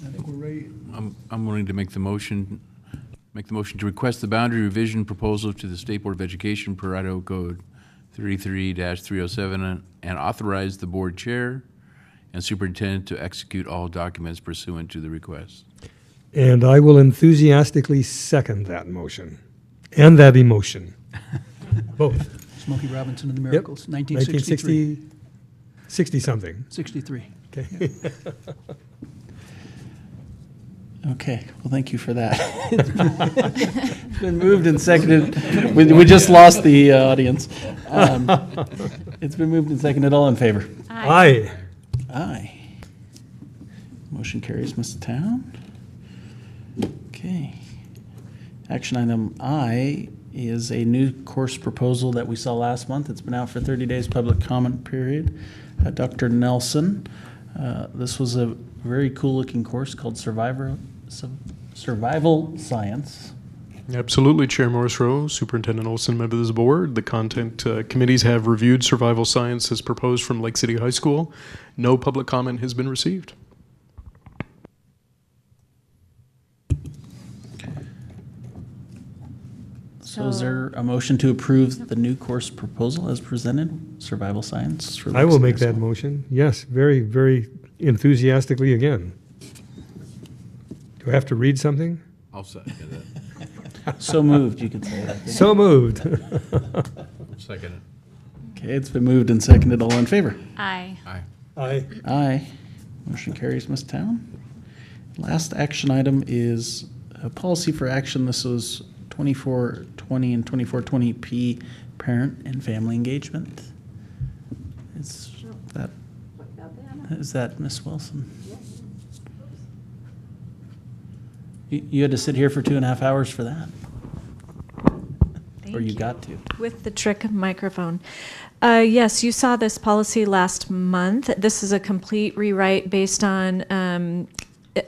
I think we're ready. I'm willing to make the motion to request the boundary revision proposal to the State Board of Education per Idaho Code 33-307 and authorize the board chair and superintendent to execute all documents pursuant to the request. And I will enthusiastically second that motion and that emotion. Both. Smokey Robinson and the Yep. Miracles, 1963. 60-something. 63. Okay. Okay, well, thank you for that. It's been moved and seconded. We just lost the audience. It's been moved and seconded. All in favor? Aye. Aye. Motion carries, Mr. Town. Okay. Action item I is a new course proposal that we saw last month. It's been out for 30 days, public comment period. Dr. Nelson, this was a very cool-looking course called Survival Science. Absolutely, Chair Morris Rowe, Superintendent Olson, members of the board. The content committees have reviewed survival science as proposed from Lake City High School. No public comment has been received. So is there a motion to approve the new course proposal as presented, Survival Science? For I will Lake make City that motion. Yes, very, very enthusiastically again. Do I have to read something? I'll second that. So moved, you could say that. So moved. Second it. Okay, it's been moved and seconded. All in favor? Aye. Aye. Aye. Aye. Motion carries, Ms. Town. Last action item is a policy for action. This was 2420 and 2420P, parent and family engagement. Is that Ms. Wilson? You had to sit here for 2.5 hours for that? Or you got to? With the trick microphone. Yes, you saw this policy last month. This is a complete rewrite based on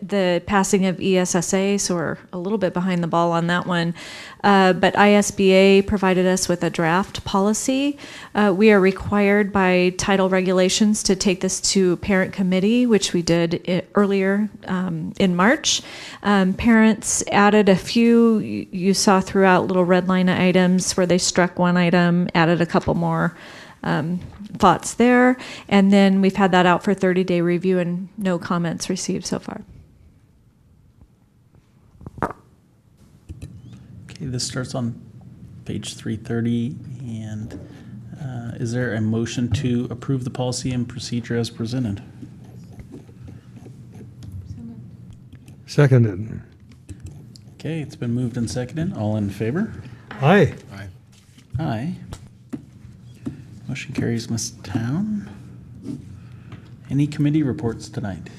the passing of ESSA, so we're a little bit behind the ball on that one. But ISBA provided us with a draft policy. We are required by title regulations to take this to parent committee, which we did earlier in March. Parents added a few, you saw throughout, little red line items where they struck one item, added a couple more thoughts there. And then we've had that out for 30-day review and no comments received so far. Okay, this starts on page 330, and is there a motion to approve the policy and procedure as presented? Seconded. Okay, it's been moved and seconded. All in favor? Aye. Aye. Aye. Motion carries, Ms. Town. Any committee reports tonight?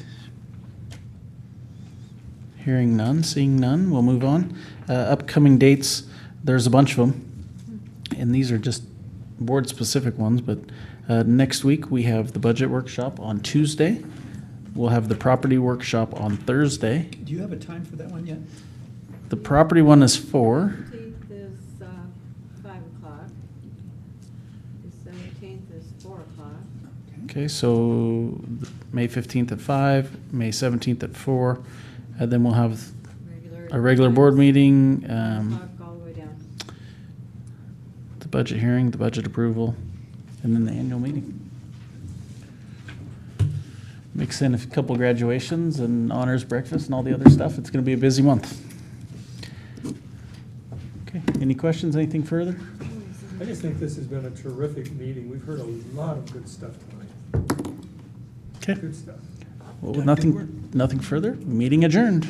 Hearing none, seeing none, we'll move on. Upcoming dates, there's a bunch of them, and these are just board-specific ones, but next week we have the budget workshop on Tuesday. We'll have the property workshop on Thursday. Do you have a time for that one yet? The property one is 4. 15th is 5 o'clock. The 17th is 4 o'clock. Okay, so May 15th at 5, May 17th at 4, and then we'll have a regular board meeting, All the way down. the budget hearing, the budget approval, and then the annual meeting. Mix in a couple graduations and honors breakfast and all the other stuff. It's going to be a busy month. Okay, any questions, anything further? I just think this has been a terrific meeting. We've heard a lot of good stuff tonight. Okay. Good stuff. Well, nothing further. Meeting adjourned.